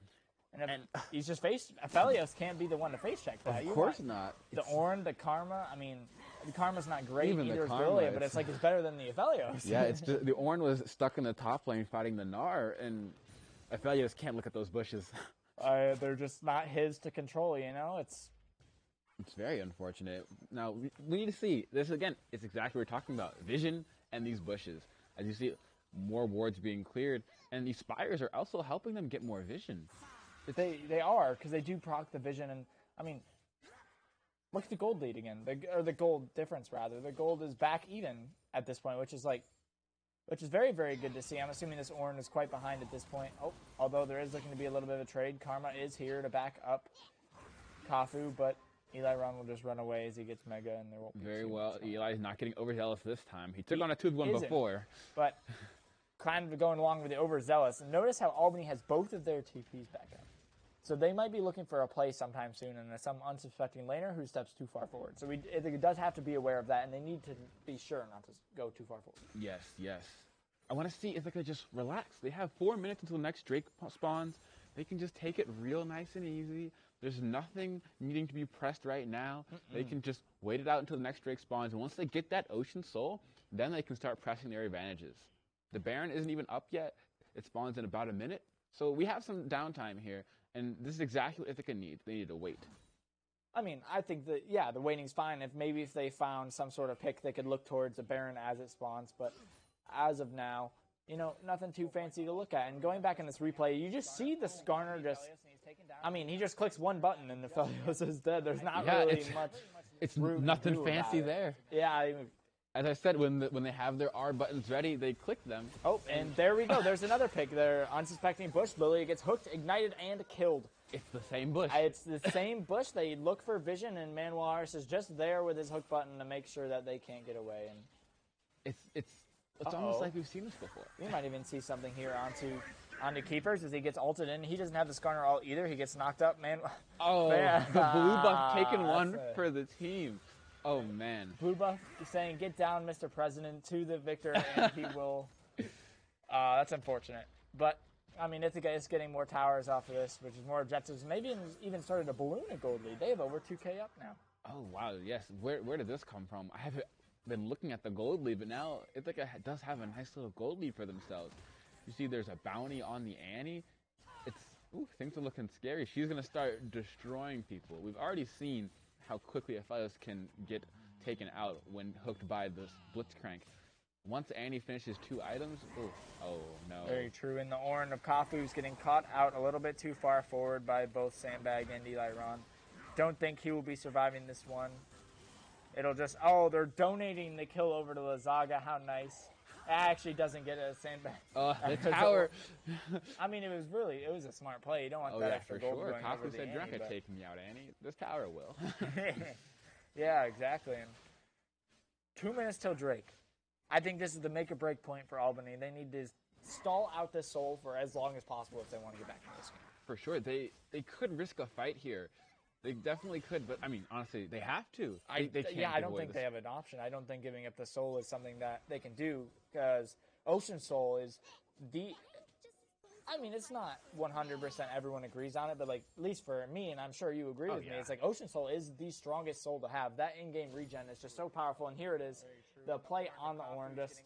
And he's just Aphelios can't be the one to face check that. Of course not. The Ornn, the Karma, I mean, the Karma's not great, even either the is Karma, Brilliant, but it's like it's better than the Aphelios. Yeah, it's just, the Ornn was stuck in the top lane fighting the Gnar, and Aphelios can't look at those bushes. They're just not his to control, you know? It's very unfortunate. Now, we need to see, this again, it's exactly what we're talking about, Vision and these bushes. As you see, more wards being cleared, and these Spires are also helping them get more Vision. They are, because they do proc the Vision, and I mean, Look at the gold lead again, or the gold difference rather. The gold is back even at this point, which is very, very good to see. I'm assuming this Ornn is quite behind at this point. Oh, although there is looking to be a little bit of a trade. Karma is here to back up Kafu, but Eli Ron will just run away as he gets Mega, and there won't be very well. Eli's not getting overzealous this time. He took on a 2v1 before. But kind of going along with the overzealous. And notice how Albany has both of their TPs back up. So they might be looking for a play sometime soon, and there's some unsuspecting laner who steps too far forward. So it does have to be aware of that, and they need to be sure not to go too far forward. Yes, yes. I want to see if they could just relax. They have 4 minutes until the next Drake spawns. They can just take it real nice and easy. There's nothing needing to be pressed right now. They can just wait it out until the next Drake spawns, and once they get that Ocean Soul, then they can start pressing their advantages. The Baron isn't even up yet. It spawns in about a minute. So we have some downtime here. And this is exactly what Ithaca needs. They need to wait. I mean, I think that, yeah, the waiting's fine. If they found some sort of pick, they could look towards the Baron as it spawns. But as of now, nothing too fancy to look at. And going back in this replay, you just see the Skarner just, he just clicks one button and the Felios is dead. There's not really much. It's nothing fancy there. Yeah, as I said, when they have their R buttons ready, they click them. Oh, and there we go. There's another pick. Their unsuspecting bush. Lilia gets hooked, ignited, and killed. It's the same bush. It's the same bush. They look for vision, and Manuaris is just there with his hook button to make sure that they can't get away. And it's almost like we've seen this before. We might even see something here onto Keepers as he gets ulted in. He doesn't have the Skarner ult either. He gets knocked up. The blue buff taking one for the team. Oh, man. Blue buff is saying, get down, Mr. President, to the victor, and he will. That's unfortunate. But, Ithaca is getting more towers off of this, which is more objectives. Maybe even started a balloon a gold lead. They have over 2K up now. Oh, wow, yes. Where did this come from? I haven't been looking at the gold lead, but now Ithaca does have a nice little gold lead for themselves. You see there's a bounty on the Annie. Things are looking scary. She's going to start destroying people. We've already seen how quickly Aphelios can get taken out when hooked by this Blitzcrank. Once Annie finishes 2 items, oh no. Very true. And the Ornn of Kafu's getting caught out a little bit too far forward by both Sandbag and Eli Ron. Don't think he will be surviving this one. It'll just, they're donating the kill over to Lazaga. How nice. It actually doesn't get a Sandbag. The tower. It was a smart play. You don't want that extra gold going over the Annie. Kafu said, "You're not taking me out, Annie. This tower will." Yeah, exactly. And 2 minutes till Drake. I think this is the make or break point for Albany. They need to stall out this soul for as long as possible if they want to get back in this game. For sure. They could risk a fight here. They definitely could, but honestly, they have to. They can't. I don't think they have an option. I don't think giving up the soul is something that they can do because Ocean Soul is it's not 100% everyone agrees on it, but at least for me, and I'm sure you agree with me, it's like Ocean Soul is the strongest soul to have. That in-game regen is just so powerful, and here it is. The play on the Ornn, just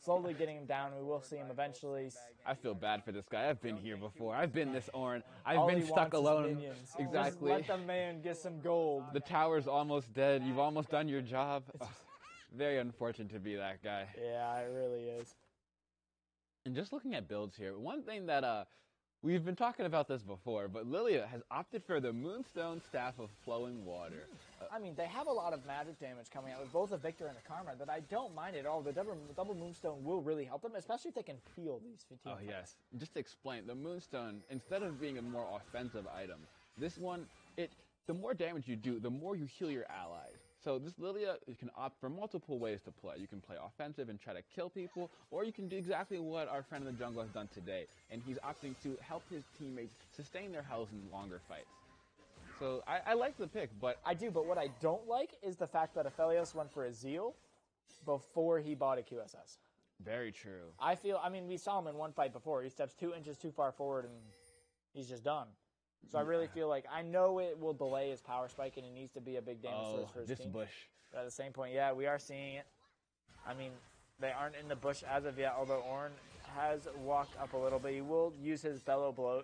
slowly getting him down. We will see him eventually. I feel bad for this guy. I've been here before. I've been this Ornn. I've been stuck alone. Exactly. Just let the man get some gold. The tower's almost dead. You've almost done your job. Very unfortunate to be that guy. Yeah, it really is. And just looking at builds here, one thing that we've been talking about this before, but Lilia has opted for the Moonstone Staff of Flowing Water. They have a lot of magic damage coming out with both a Victor and a Karma that I don't mind at all. The double Moonstone will really help them, especially if they can peel these 15 fights. Yes. Just to explain, the Moonstone, instead of being a more offensive item, this one, the more damage you do, the more you heal your allies. So this Lilia, you can opt for multiple ways to play. You can play offensive and try to kill people, or you can do exactly what our friend in the jungle has done today, and he's opting to help his teammates sustain their health in longer fights. So I like the pick, but what I don't like is the fact that Aphelios went for a Zeal before he bought a QSS. Very true. We saw him in one fight before. He steps 2 inches too far forward, and he's just done. So I really feel like, I know it will delay his power spike, and it needs to be a big damage source for his team. This bush. But at the same point, we are seeing it. They aren't in the bush as of yet, although Ornn has walked up a little bit. He will use his bellowing blows.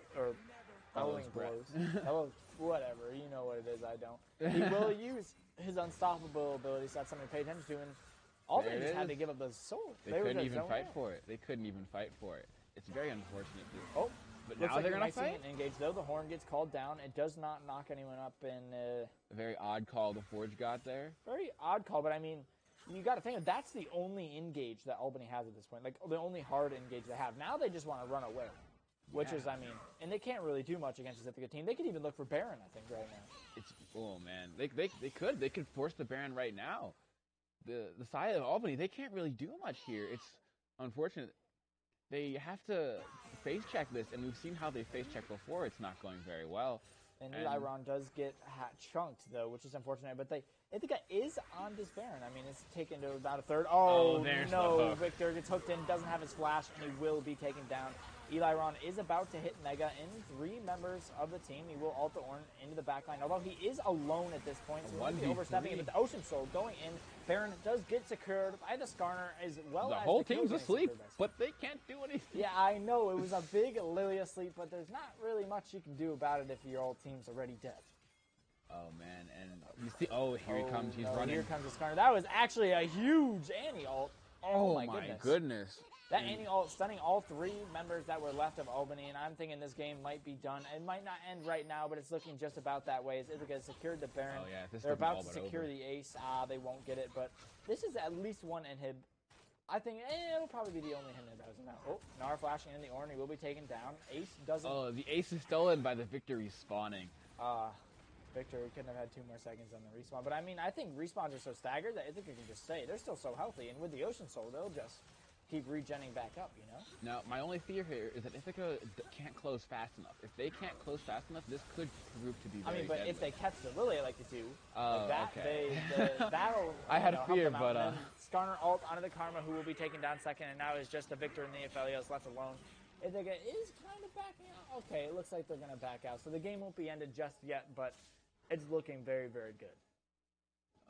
Whatever, you know what it is, I don't. He will use his unstoppable ability, so that's something to pay attention to. And Albany just had to give up the soul. They couldn't even fight for it. It's very unfortunate. But Looks now like they're we going might to see fight? an engage, though. The horn gets called down. It does not knock anyone up in... A very odd call the Forge got there. Very odd call, but I mean, you got to think that's the only engage that Albany has at this point. Like, the only hard engage they have. Now they just want to run away, which is, I mean, and they can't really do much against this Ithaca team. They could even look for Baron, I think, right now. Oh, man. They could force the Baron right now. The side of Albany, they can't really do much here. It's unfortunate. They have to face check this, and we've seen how they face check before. It's not going very well. And Iron does get chunked, though, which is unfortunate. But Ithaca is on this Baron. I mean, it's taken to about a third. Oh, there's the no. hook. Victor gets hooked in, doesn't have his flash, and he will be taken down. Eliron is about to hit Mega in 3 members of the team. He will ult the Ornn into the backline, although he is alone at this point. So he might be overstepping it, but the Ocean Soul going in. Baron does get secured by the Skarner as well The as whole the kill team's getting asleep, secured by Skarner. but they can't do anything. Yeah, I know. It was a big Lily asleep, but there's not really much you can do about it if your old team's already dead. Oh, man. And you see, here he comes. He's running. Here comes the Skarner. That was actually a huge Annie ult. Oh, my goodness. That Annie ult stunning all 3 members that were left of Albany, and I'm thinking this game might be done. It might not end right now, but it's looking just about that way as Ithaca has secured the Baron. Oh, yeah. They're about to secure the ace. They won't get it, but this is at least one inhib. I think it'll probably be the only inhib that was in that. Oh, Nara flashing in the Ornn. He will be taken down. Ace doesn't. Oh, the ace is stolen by the Victory spawning. Victor couldn't have had 2 more seconds on the respawn. But I mean, I think respawns are so staggered that Ithaca can just stay. They're still so healthy, and with the Ocean Soul, they'll just keep regenning back up, you know? Now, my only fear here is that Ithaca can't close fast enough. If they can't close fast enough, this could prove to be very but deadly. if they catch the Lily like they do, okay. that'll I had a fear, help them out. but... And then Skarner ult onto the Karma, who will be taken down second, and now is just the Victor and the Aphelios left alone. Ithaca is kind of backing out. Okay, it looks like they're going to back out. So the game won't be ended just yet, but it's looking very, very good.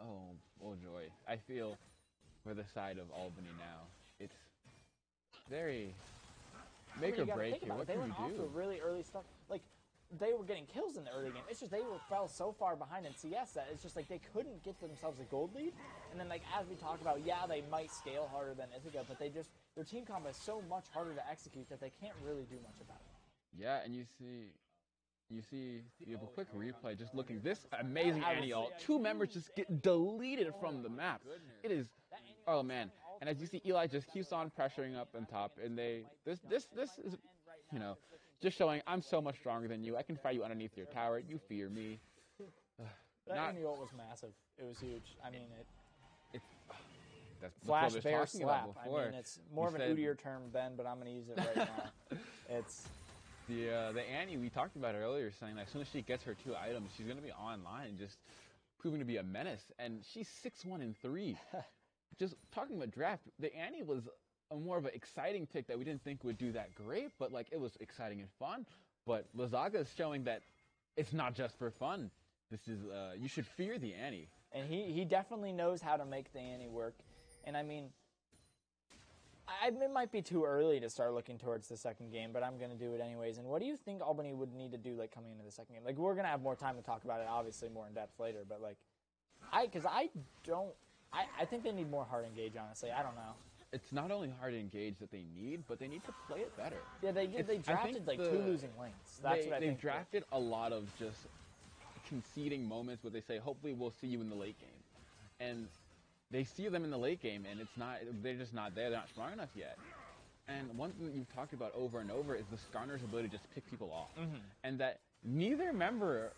Oh joy. I feel for the side of Albany now. It's very make or break here. What they can went you off do? to a really early start. Like, they were getting kills in the early game. It's just fell so far behind in CS that it's just like they couldn't get themselves a gold lead. And then, like, as we talked about, yeah, they might scale harder than Ithaca, but their team combo is so much harder to execute that they can't really do much about it. Yeah, and you have a quick replay just looking. This amazing Annie ult. 2 members just get deleted from the map. It is, oh man. And as you see, Eli just keeps on pressuring up on top, and this is, just showing I'm so much stronger than you. I can fight you underneath your tower. You fear me. That Annie ult was massive. It was huge. I mean, that's flash what bear talking slap. about before. I mean, it's more of an Udyr term, Ben, but I'm going to use it right now. It's the Annie we talked about earlier, saying that as soon as she gets her 2 items, she's going to be online, just proving to be a menace. And she's 6-1 and 3. Just talking about draft, the Annie was more of an exciting pick that we didn't think would do that great, but like it was exciting and fun. But Lazaga is showing that it's not just for fun. This is you should fear the Annie. And he definitely knows how to make the Annie work. And I mean, it might be too early to start looking towards the second game, but I'm going to do it anyways. And what do you think Albany would need to do, like, coming into the second game? Like, we're going to have more time to talk about it, obviously, more in depth later. But, like, I think they need more hard engage, honestly. I don't know. It's not only hard engage that they need, but they need to play it better. Yeah, they drafted, like, 2 losing lanes. That's what I think. They've drafted a lot of just conceding moments where they say, hopefully we'll see you in the late game. And they see them in the late game, and they're just not there. They're not strong enough yet. And one thing that you've talked about over and over is the Skarner's ability to just pick people off. Mm-hmm. And that neither member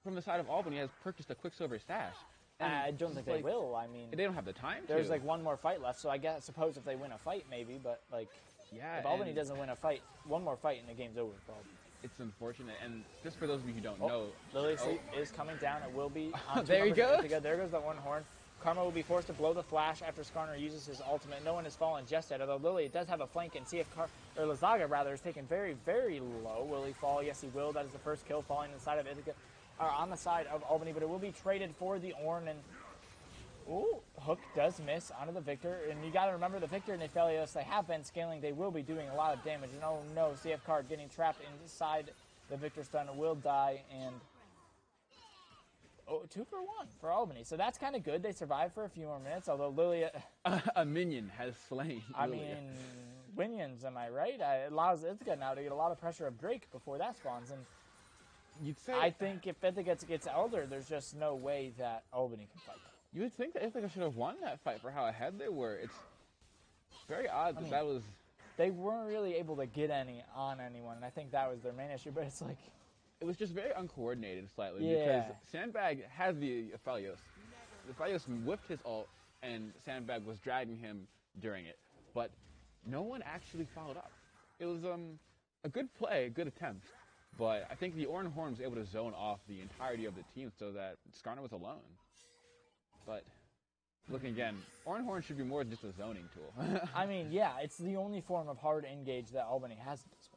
from the side of Albany has purchased a Quicksilver stash. And I don't think they will. I mean, they don't have the time There's to. like 1 more fight left, so I suppose if they win a fight, maybe. But, like, yeah, if Albany doesn't win a fight, 1 more fight and the game's over for Albany. It's unfortunate. And just for those of you who don't know. Lily Sleep is coming down. It will be on there you go. There goes that 1 horn. Karma will be forced to blow the flash after Skarner uses his ultimate. No one has fallen just yet, although Lily does have a flank, and see if Lazaga, rather, is taken very, very low. Will he fall? Yes, he will. That is the first kill falling inside of Ithaca, or on the side of Albany, but it will be traded for the Ornn, and hook does miss onto the Victor, and you got to remember the Victor and the Aphelios, they have been scaling. They will be doing a lot of damage, and oh no, CF card getting trapped inside the Victor stun will die, and 2 for 1 for Albany. So that's kind of good. They survived for a few more minutes, although Lilia... a minion has slain I Lilia. mean, Winions, am I right? It allows Ithaca now to get a lot of pressure of Drake before that spawns. And You'd say I think if Ithaca gets Elder, there's just no way that Albany can fight that. You would think that Ithaca should have won that fight for how ahead they were. It's very odd that was. They weren't really able to get any on anyone, and I think that was their main issue. But it's like It was just very uncoordinated slightly Yeah. because Sandbag had the Aphelios. The Aphelios whipped his ult, and Sandbag was dragging him during it. But no one actually followed up. It was a good play, a good attempt. But I think the Orange Horn was able to zone off the entirety of the team so that Skarner was alone. But looking again, Orange Horn should be more than just a zoning tool. I mean, yeah, it's the only form of hard engage that Albany has at this point.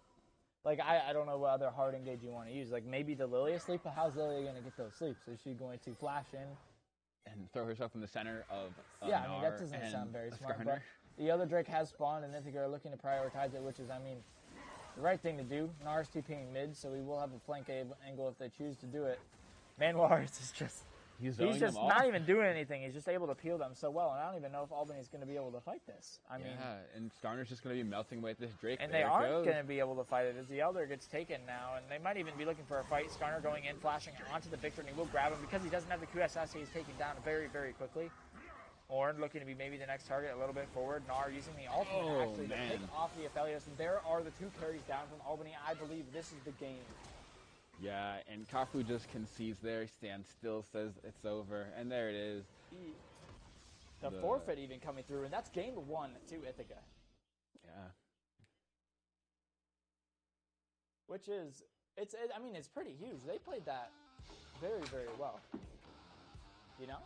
Like, I don't know what other hard engage you want to use. Like, maybe the Lilia sleep, but how's Lilia going to get those sleeps? Is she going to flash in? And throw herself in the center of Yeah, I mean, that Nar doesn't and sound very smart. Skarner. But the other Drake has spawned, and Ithaca are looking to prioritize it, which is, I mean, the right thing to do. Nar's TPing mid, so we will have a flank angle if they choose to do it. Manwars is just... He's He's just them not all. even doing anything. He's just able to peel them so well, and I don't even know if Albany's going to be able to fight this. I mean, Yeah, and Skarner's just going to be melting away at this Drake. and There they it aren't goes. going to be able to fight it as the Elder gets taken now, and they might even be looking for a fight. Skarner going in, flashing onto the Victor, and he will grab him because he doesn't have the QSS. He's taken down very, very quickly. Orn looking to be maybe the next target a little bit forward. Nar using the ultimate Oh, actually to man. pick off the Aphelios, and there are the two carries down from Albany. I believe this is the game. Yeah, and Kafu just concedes there, stands still, says it's over, and there it is. The forfeit even coming through, and that's game one to Ithaca. Yeah. Which is, I mean, it's pretty huge. They played that very, very well. You know?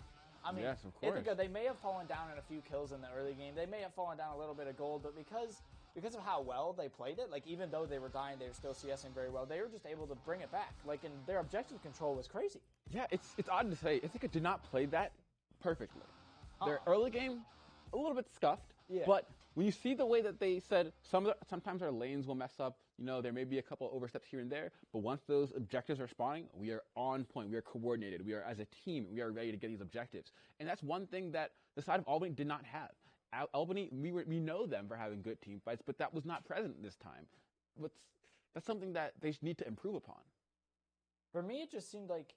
I mean, Yes, of course. Ithaca, they may have fallen down in a few kills in the early game. They may have fallen down a little bit of gold, but because of how well they played it, like, even though they were dying, they were still CSing very well. They were just able to bring it back. Like, and their objective control was crazy. Yeah, it's odd to say. Ithaca did not play that perfectly. Their early game, a little bit scuffed, Yeah. but when you see the way that they said sometimes our lanes will mess up, you know, there may be a couple oversteps here and there, but once those objectives are spawning, we are on point, we are coordinated, we are as a team, we are ready to get these objectives. And that's one thing that the side of Albany did not have. Albany, we know them for having good team fights, but that was not present this time. That's something that they need to improve upon. For me, it just seemed like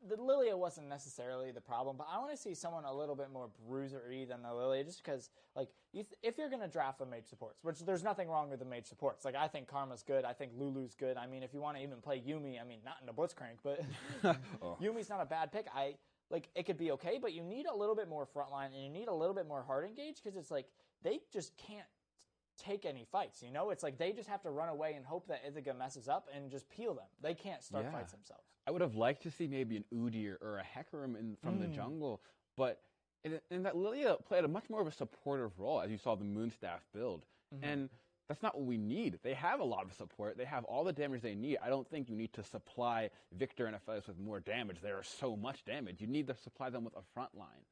the Lilia wasn't necessarily the problem, but I want to see someone a little bit more bruiser-y than the Lilia, just because, like, if you're going to draft a mage supports, which there's nothing wrong with the mage supports. Like, I think Karma's good. I think Lulu's good. I mean, if you want to even play Yumi, I mean, not in the Blitzcrank, but Yumi's not a bad pick. Like, it could be okay, but you need a little bit more frontline, and you need a little bit more hard engage, because it's like, they just can't take any fights, you know? It's like they just have to run away and hope that Ithaca messes up and just peel them. They can't start fights themselves. I would have liked to see maybe an Udyr or a Hecarim from the jungle, but in that Lilia played a much more of a supportive role, as you saw the Moonstaff build. And that's not what we need. They have a lot of support. They have all the damage they need. I don't think you need to supply Victor and Aphelios with more damage. There is so much damage. You need to supply them with a front line.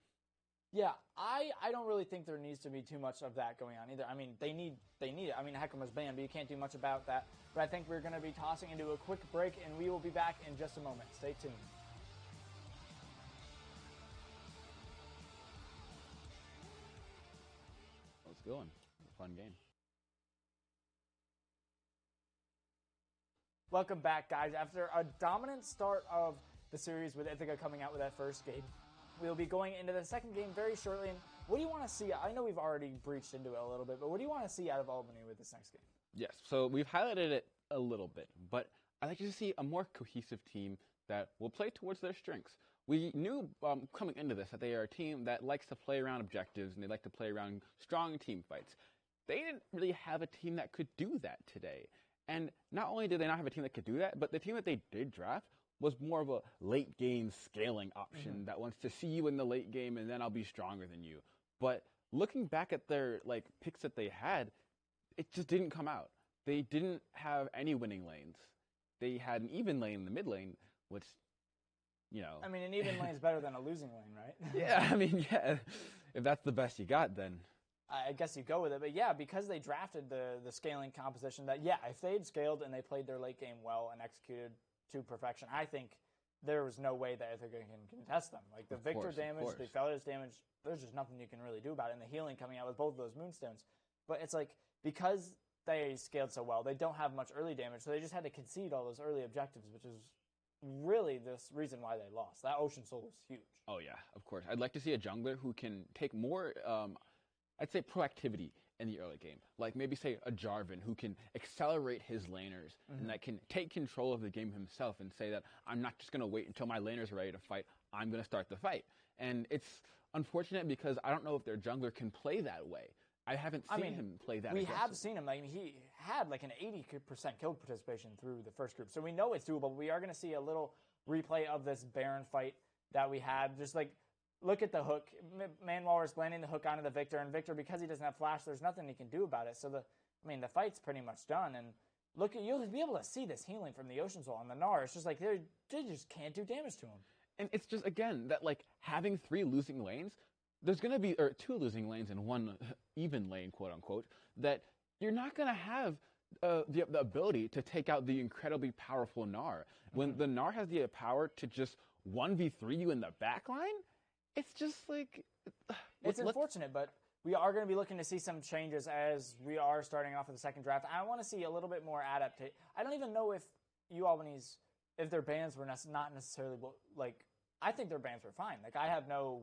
Yeah, I don't really think there needs to be too much of that going on either. I mean, they need it. I mean, Hecarim was banned, but you can't do much about that. But I think we're going to be tossing into a quick break, and we will be back in just a moment. Stay tuned. Let's go on. Fun game. Welcome back, guys. After a dominant start of the series with Ithaca coming out with that first game, we'll be going into the second game very shortly. And what do you want to see? I know we've already breached into it a little bit, but what do you want to see out of Albany with this next game? Yes, so we've highlighted it a little bit, but I'd like to see a more cohesive team that will play towards their strengths. We knew coming into this that they are a team that likes to play around objectives and they like to play around strong team fights. They didn't really have a team that could do that today. And not only did they not have a team that could do that, but the team that they did draft was more of a late game scaling option that wants to see you in the late game and then I'll be stronger than you. But looking back at their picks that they had, it just didn't come out. They didn't have any winning lanes. They had an even lane in the mid lane, which, you know. I mean, an even lane is better than a losing lane, right? Yeah, I mean, yeah. If that's the best you got, then. I guess you go with it. But yeah, because they drafted the scaling composition, that, yeah, if they had scaled and they played their late game well and executed to perfection, I think there was no way that Ithaca can contest them. Like, the Victor damage, the Aphelios damage, there's just nothing you can really do about it. And the healing coming out with both of those Moonstones. But it's like, because they scaled so well, they don't have much early damage, so they just had to concede all those early objectives, which is really this reason why they lost. That Ocean Soul was huge. Oh yeah, of course. I'd like to see a jungler who can take more, I'd say, proactivity in the early game. Like maybe say a Jarvan who can accelerate his laners and that can take control of the game himself and say that I'm not just going to wait until my laners are ready to fight. I'm going to start the fight. And it's unfortunate because I don't know if their jungler can play that way. I haven't seen him play that. We have seen him. Like he had like an 80% kill participation through the first group, so we know it's doable. But we are going to see a little replay of this Baron fight that we had. Just like look at the hook. Manwaller's landing the hook onto the Victor, and Victor, because he doesn't have flash, there's nothing he can do about it. So the fight's pretty much done. And look, you'll be able to see this healing from the Ocean Soul on the Gnar. It's just like they just can't do damage to him. And it's just again that like having 3 losing lanes. There's going to be 2 losing lanes and 1 even lane, quote unquote, that you're not going to have the ability to take out the incredibly powerful Gnar. When the Gnar has the power to just 1v3 you in the backline, it's just like... It's unfortunate, but we are going to be looking to see some changes as we are starting off with the second draft. I want to see a little bit more adaptation. I don't even know if U-Albany's, if their bans were not necessarily, like, I think their bans were fine. Like, I have no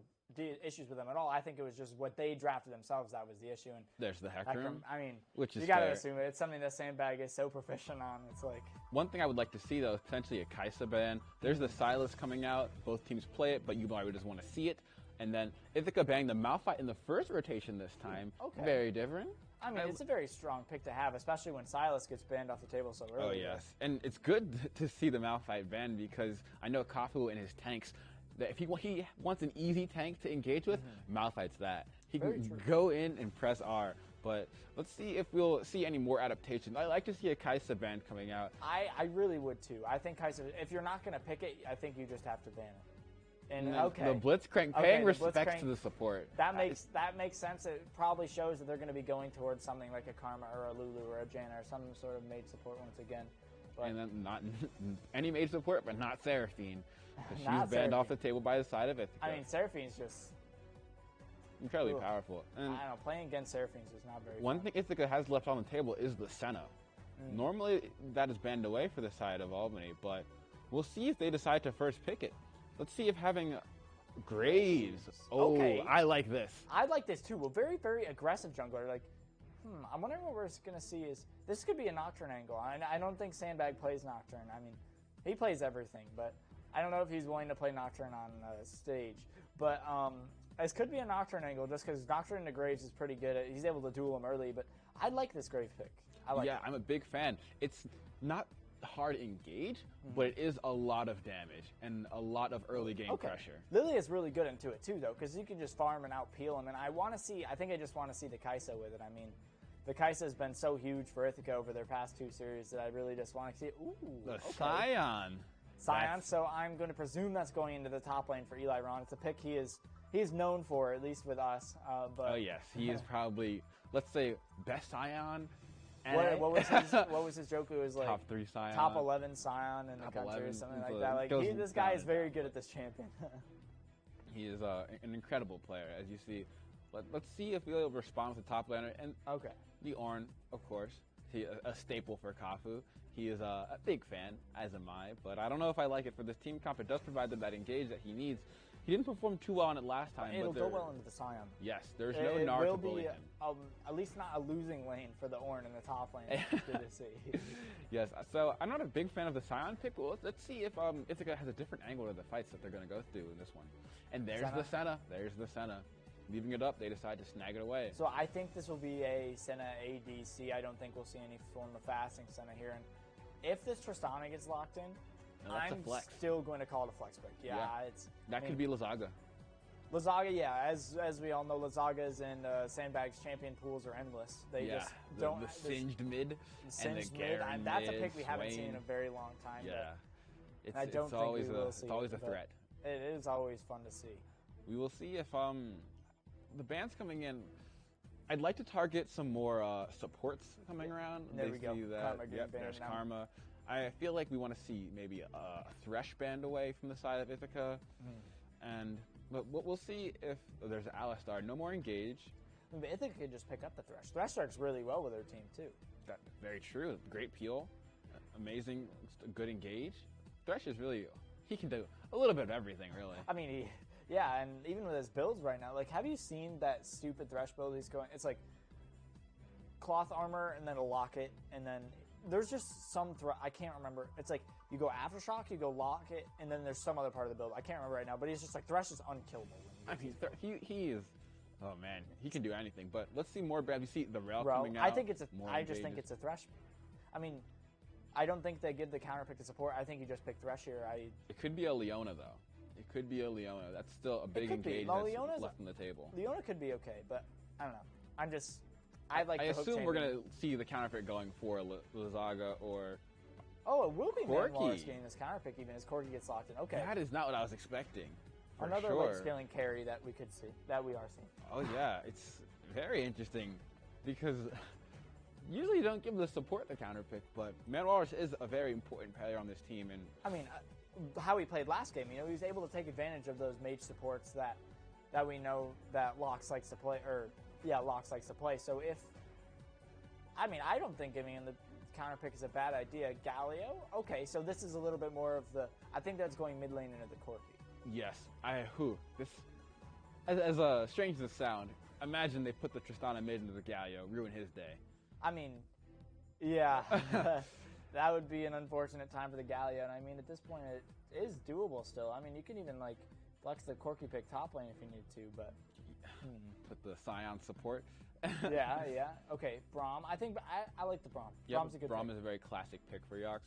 issues with them at all. I think it was just what they drafted themselves that was the issue. And there's the hack room. I mean, which is you got to assume it. It's something that Sandbag is so proficient on. It's like one thing I would like to see though is potentially a Kai'Sa ban. There's the Sylas coming out. Both teams play it, but U-Albany just want to see it. And then Ithaca bang the Malphite in the first rotation this time. Okay. Very different. I mean, it's a very strong pick to have, especially when Sylas gets banned off the table so early. Oh yes, and it's good to see the Malphite banned because I know Kafu and his tanks. If he wants an easy tank to engage with, Malphite's that. He can go in and press R. But let's see if we'll see any more adaptations. I like to see a Kai'Sa ban coming out. I really would too. I think Kai'Sa, if you're not going to pick it, I think you just have to ban it. And the Blitzcrank, paying respects to the support. That makes sense. It probably shows that they're going to be going towards something like a Karma or a Lulu or a Janna or some sort of mage support once again. But and then not any mage support, but not Seraphine. She's banned off the table by the side of Ithaca. I mean, Seraphine's just incredibly powerful. And I don't know, playing against Seraphine's is not very One fun. thing Ithaca has left on the table is the Senna. Normally, that is banned away for the side of Albany, but we'll see if they decide to first pick it. Let's see if having Graves. Oh, okay. I like this. I like this too. Well, very, very aggressive jungler. Like, I'm wondering what we're going to see is this could be a Nocturne angle. I don't think Sandbag plays Nocturne. I mean, he plays everything, but I don't know if he's willing to play Nocturne on stage. But this could be a Nocturne angle just because Nocturne into Graves is pretty good. He's able to duel him early, but I like this Graves pick. I like it. I'm a big fan. It's not hard to engage, but it is a lot of damage and a lot of early game pressure. Lily is really good into it too, though, because you can just farm and out peel him. And I think I just want to see the Kai'Sa with it. I mean, the Kai'Sa has been so huge for Ithaca over their past 2 series that I really just want to see it. Scion. So I'm going to presume that's going into the top lane for Eli Ron. It's a pick he is known for, at least with us. But oh yes, he is probably, let's say, best Scion. What was his joke? It was like top 3 Scion, top 11 Scion in the country or something like that. Like this guy is very good at this champion. He is an incredible player, as you see. Let's see if we'll respond with the top laner. And the Ornn, of course, he a staple for Kafu. He is a big fan, as am I, but I don't know if I like it for this team comp. It does provide them that engage that he needs. He didn't perform too well on it last time. It'll go well into the Scion. Yes, there's no Gnar to bully him. At least not a losing lane for the Ornn in the top lane. It's good to see. Yes, so I'm not a big fan of the Scion pick, but let's see if Ithaca has a different angle to the fights that they're going to go through in this one. And there's the Senna. There's the Senna. Leaving it up, they decide to snag it away. So I think this will be a Senna ADC. I don't think we'll see any form of fasting Senna here. And if this Tristana gets locked in, I'm still going to call it a flex pick. That could be Lazaga. Lazaga, as we all know, Lazaga's and Sandbag's champion pools are endless. They just don't. The singed mid and the Garen that's a pick we haven't seen in a very long time. Yeah, it's always a threat. It is always fun to see. We will see if the bans coming in. I'd like to target some more supports coming around. There we go. There's Karma. I feel like we want to see maybe a Thresh band away from the side of Ithaca. But we'll see if there's Alistar. No more engage. I mean, Ithaca could just pick up the Thresh. Thresh works really well with their team, too. That's very true. Great peel. Amazing, good engage. Thresh is really, he can do a little bit of everything, really. I mean, yeah, and even with his builds right now, like, have you seen that stupid Thresh build he's going? It's like cloth armor and then a locket, and then there's just some I can't remember. It's like you go Aftershock, you go locket, and then there's some other part of the build. I can't remember right now, but he's just like Thresh is unkillable. I mean, he is. Oh man, he can do anything. But let's see more. Brad, you see the rail coming out. I think it's a. I just think it's a Thresh. I mean, I don't think they give the counter pick to support. I think you just pick Thresh here. It could be a Leona though. It could be a Leona. That's still a big engage that's left on the table. Leona could be okay, but I don't know. I assume we're gonna see the counter pick going for Lizaga or. Oh, it will be Corki. Manwallace getting this counter pick even as Corki gets locked in. Okay. That is not what I was expecting. Another late scaling carry that we could see, that we are seeing. Oh yeah, it's very interesting because usually you don't give the support the counter pick, but Manwallace is a very important player on this team. And I mean, how he played last game, he was able to take advantage of those mage supports that we know that Lox likes to play, Lox likes to play. So I don't think giving him the counter pick is a bad idea. Galio, okay, so this is a little bit more of I think that's going mid lane into the Corki. Yes, as strange as it sound, imagine they put the Tristana mid into the Galio, ruin his day. I mean, yeah, that would be an unfortunate time for the Galio, and I mean, at this point, it is doable still. I mean, you can even, flex the Corki pick top lane if you need to, but... Put the Scion support. yeah. Okay, Braum. I think I like the Braum. Yep, Braum's a good Braum pick. is a very classic pick for Yox.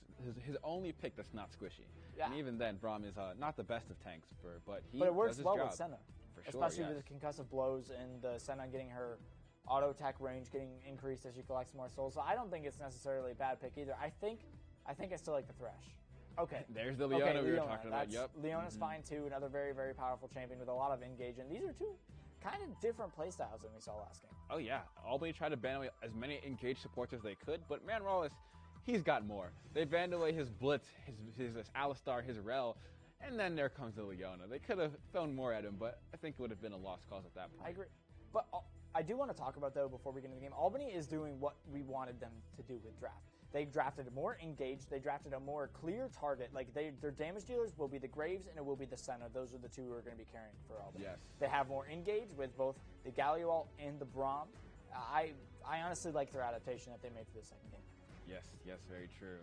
His only pick that's not squishy. Yeah. And even then, Braum is not the best of tanks, but it works does his well job. with Senna. For sure, Especially with the concussive blows and the Senna getting her auto attack range getting increased as she collects more souls. So I don't think it's necessarily a bad pick either. I think I still like the Thresh. Okay. There's the Leona we were talking about. Yep. Leona's fine too. Another very, very powerful champion with a lot of engage. And these are two kind of different playstyles than we saw last game. Oh yeah. Albany tried to ban away as many engaged supports as they could, but Manwallace, he's got more. They banned away his Blitz, his Alistar, his Rel, and then there comes the Leona. They could have thrown more at him, but I think it would have been a lost cause at that point. I agree. But I do want to talk about, though, before we get into the game, Albany is doing what we wanted them to do with draft. They drafted more engaged. They drafted a more clear target. Their damage dealers will be the Graves and it will be the Senna. Those are the two who are going to be carrying for Albany. Yes. They have more engaged with both the Galio and the Braum. I honestly like their adaptation that they made for the second game. Yes, very true.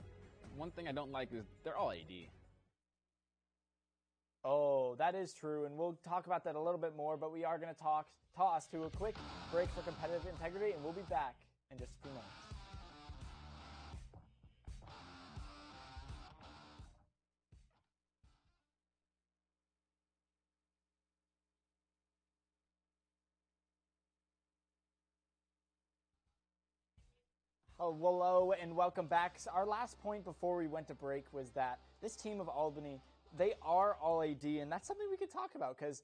One thing I don't like is they're all AD. Oh, that is true, and we'll talk about that a little bit more, but we are going to toss to a quick break for competitive integrity, and we'll be back in just a few moments. Hello and welcome back. Our last point before we went to break was that this team of Albany, they are all AD, and that's something we could talk about because,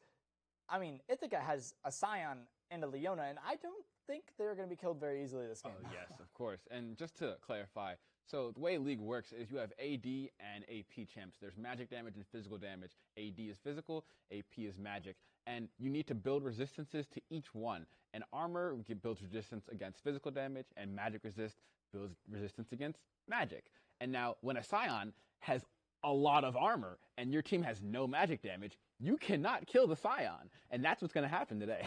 I mean, Ithaca has a Scion and a Leona, and I don't think they're going to be killed very easily this game. Oh, yes, of course. And just to clarify, so the way League works is you have AD and AP champs. There's magic damage and physical damage. AD is physical, AP is magic. And you need to build resistances to each one. And armor builds resistance against physical damage, and magic builds resistance against magic. And now, when a Scion has a lot of armor and your team has no magic damage, you cannot kill the Scion. And that's what's going to happen today.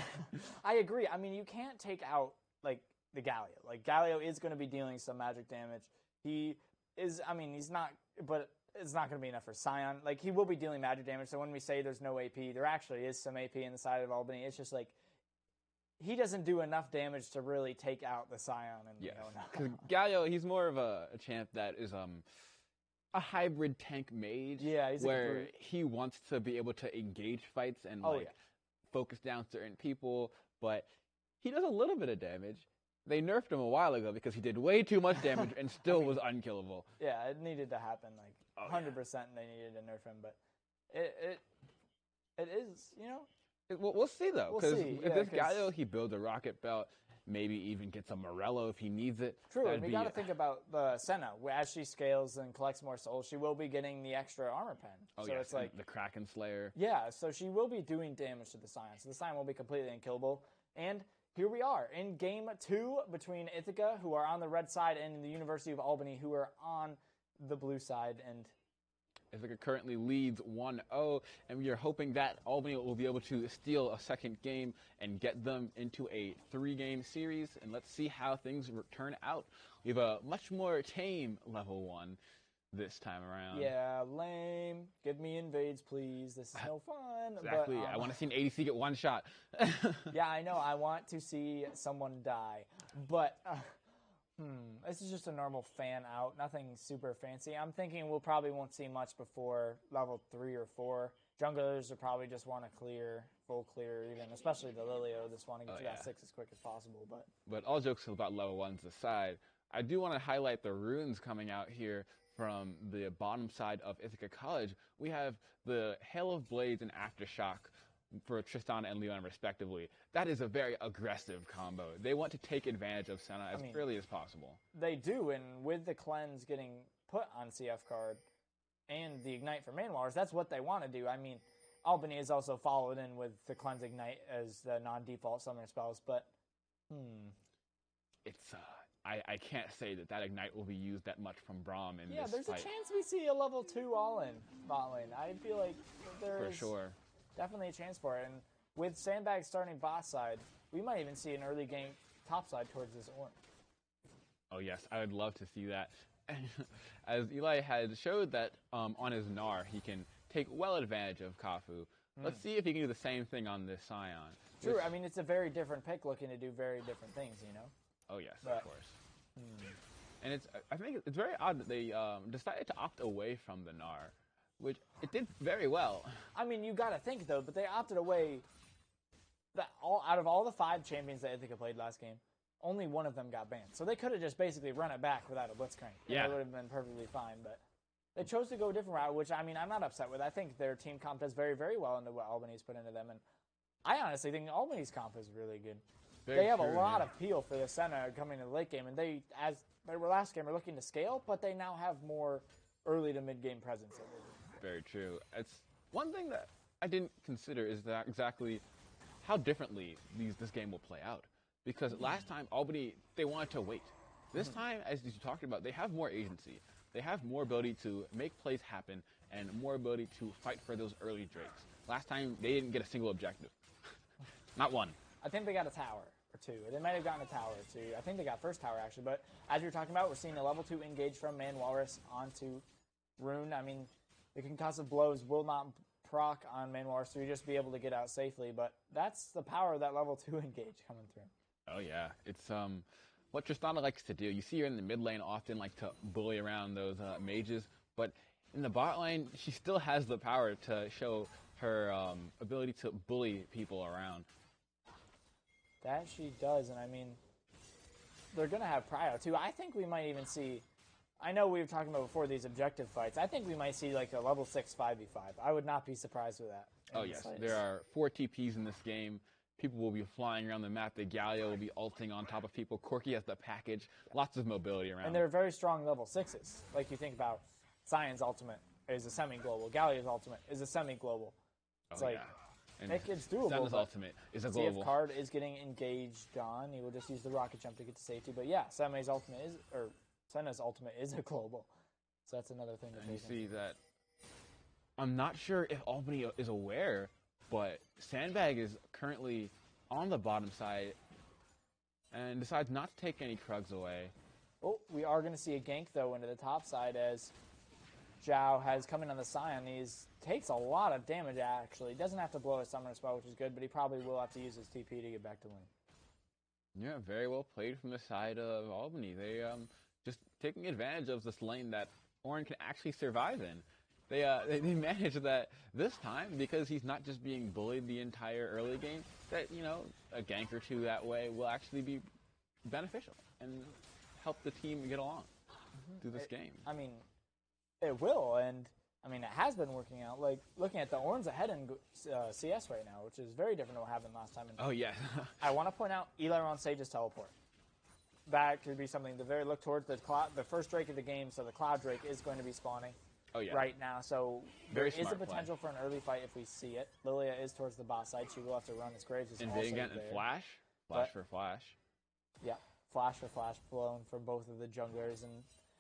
I agree. I mean, you can't take out, the Galio. Galio is going to be dealing some magic damage. He's not, but it's not going to be enough for Scion. He will be dealing magic damage, so when we say there's no AP, there actually is some AP in the side of Albany. It's just he doesn't do enough damage to really take out the Scion. Yes, because Galio, he's more of a champ that is a hybrid tank mage. Yeah, he's where he wants to be able to engage fights and focus down certain people, but he does a little bit of damage. They nerfed him a while ago because he did way too much damage and still was unkillable. Yeah, it needed to happen. 100% they needed to nerf him, but it is, We'll see, though, because if this Galio, he builds a rocket belt, maybe even gets a Morello if he needs it. True, and we got to think about the Senna. As she scales and collects more souls, she will be getting the extra armor pen. Oh, so yes, it's the Kraken Slayer. Yeah, so she will be doing damage to the Scion. So the Scion will be completely unkillable. And here we are in game 2 between Ithaca, who are on the red side, and the University of Albany, who are on the blue side. And Ithaca currently leads 1-0, and we are hoping that Albany will be able to steal a second game and get them into a 3-game series. And let's see how things turn out. We have a much more tame level 1 this time around. Yeah, lame. Give me invades, please. This is no fun. Exactly. But, I want to see an ADC get one shot. yeah, I know. I want to see someone die. But this is just a normal fan out. Nothing super fancy. I'm thinking we'll probably won't see much before level 3 or 4. Junglers will probably just want to clear, full clear even, especially the Lilio. Just want to get to that 6 as quick as possible. But all jokes about level 1s aside, I do want to highlight the runes coming out here from the bottom side of Ithaca College. We have the Hail of Blades and Aftershock for Tristan and Leon respectively. That is a very aggressive combo. They want to take advantage of Senna as early as possible. They do, and with the cleanse getting put on CF card and the Ignite for Manwalers, that's what they want to do. I mean, Albany has also followed in with the cleanse Ignite as the non-default summoner spells, but it's I can't say that Ignite will be used that much from Braum in this fight. Yeah, there's a chance we see a level 2 all-in bot lane. I feel like there's definitely a chance for it. And with Sandbag starting bot side, we might even see an early game top side towards this Ornn. Oh yes, I would love to see that. As Eli had showed that on his Gnar, he can take well advantage of Kafu. Let's see if he can do the same thing on this Scion. True, I mean, it's a very different pick looking to do very different things, you know? Oh yes, of course. And I think it's very odd that they decided to opt away from the Gnar, which it did very well. I mean, you got to think though, but they opted away. Out of all the 5 champions that Ithaca played last game, only one of them got banned. So they could have just basically run it back without a blitzcrank. Yeah, it would have been perfectly fine. But they chose to go a different route, which I mean, I'm not upset with. I think their team comp does very, very well into what Albany's put into them, and I honestly think Albany's comp is really good. They have a lot of appeal for the Senna coming to the late game, and they, as they were last game, are looking to scale, but they now have more early to mid game presence. Very true. It's one thing that I didn't consider is that exactly how differently this game will play out. Because last time Albany, they wanted to wait. This time, as you talked about, they have more agency. They have more ability to make plays happen and more ability to fight for those early drakes. Last time, they didn't get a single objective. Not one. I think they got a tower or 2. They might have gotten a tower or 2. I think they got first tower, actually. But as you're talking about, we're seeing a level 2 engage from Manwalrus onto Rune. I mean, the concussive blows will not proc on Manwalrus, so you just be able to get out safely. But that's the power of that level 2 engage coming through. Oh, yeah. It's what Tristana likes to do. You see her in the mid lane often like to bully around those mages. But in the bot lane, she still has the power to show her ability to bully people around. That she does, and I mean, they're going to have Prio too. I think we might even see, I know we were talking about before these objective fights, I think we might see like a level 6 5v5. I would not be surprised with that. Oh yes, there are 4 TPs in this game. People will be flying around the map. The Galio will be ulting on top of people. Corki has the package. Lots of mobility around. And they're very strong level 6s. Like you think about Sion's ultimate is a semi-global. Galio's ultimate is a semi-global. It's like, and it's doable. Senna's ultimate is a global. CF card is getting engaged on. He will just use the rocket jump to get to safety. But yeah, Senna's ultimate is a global. So that's another thing to take. You see that. I'm not sure if Albany is aware, but Sandbag is currently on the bottom side and decides not to take any Krugs away. Oh, we are going to see a gank though into the top side as Zhao has come in on the Sion. He takes a lot of damage actually. He doesn't have to blow his summoner spell, which is good, but he probably will have to use his TP to get back to lane. Yeah, very well played from the side of Albany. They just taking advantage of this lane that Ornn can actually survive in. They managed that this time because he's not just being bullied the entire early game. That, you know, a gank or 2 that way will actually be beneficial and help the team get along through this game. I mean, it will, and I mean, it has been working out. Like, looking at the Ornn's ahead in CS right now, which is very different than what happened last time. Oh, yeah. I want to point out Eli on Sage's teleport. That could be something to very look towards. The first Drake of the game, so the Cloud Drake is going to be spawning right now. So there is a potential for an early fight if we see it. Lilia is towards the bot side. She will have to run as Graves is Invade again and Flash? Flash for flash. Yeah, flash for flash blown from both of the junglers, and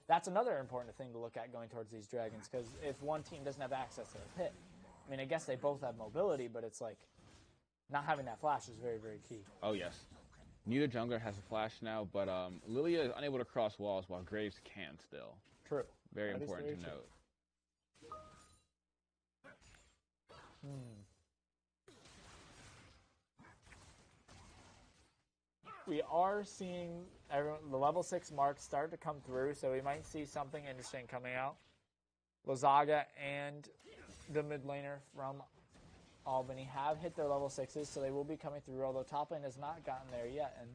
that's another important thing to look at going towards these dragons, because if one team doesn't have access to a pit, I mean, I guess they both have mobility, but it's like not having that flash is very, very key. Oh, yes. Neither jungler has a flash now, but Lilia is unable to cross walls while Graves can still. True. Very important to note. We are seeing the level 6 marks start to come through, so we might see something interesting coming out. Lazaga and the mid laner from Albany have hit their level 6s, so they will be coming through, although top lane has not gotten there yet. And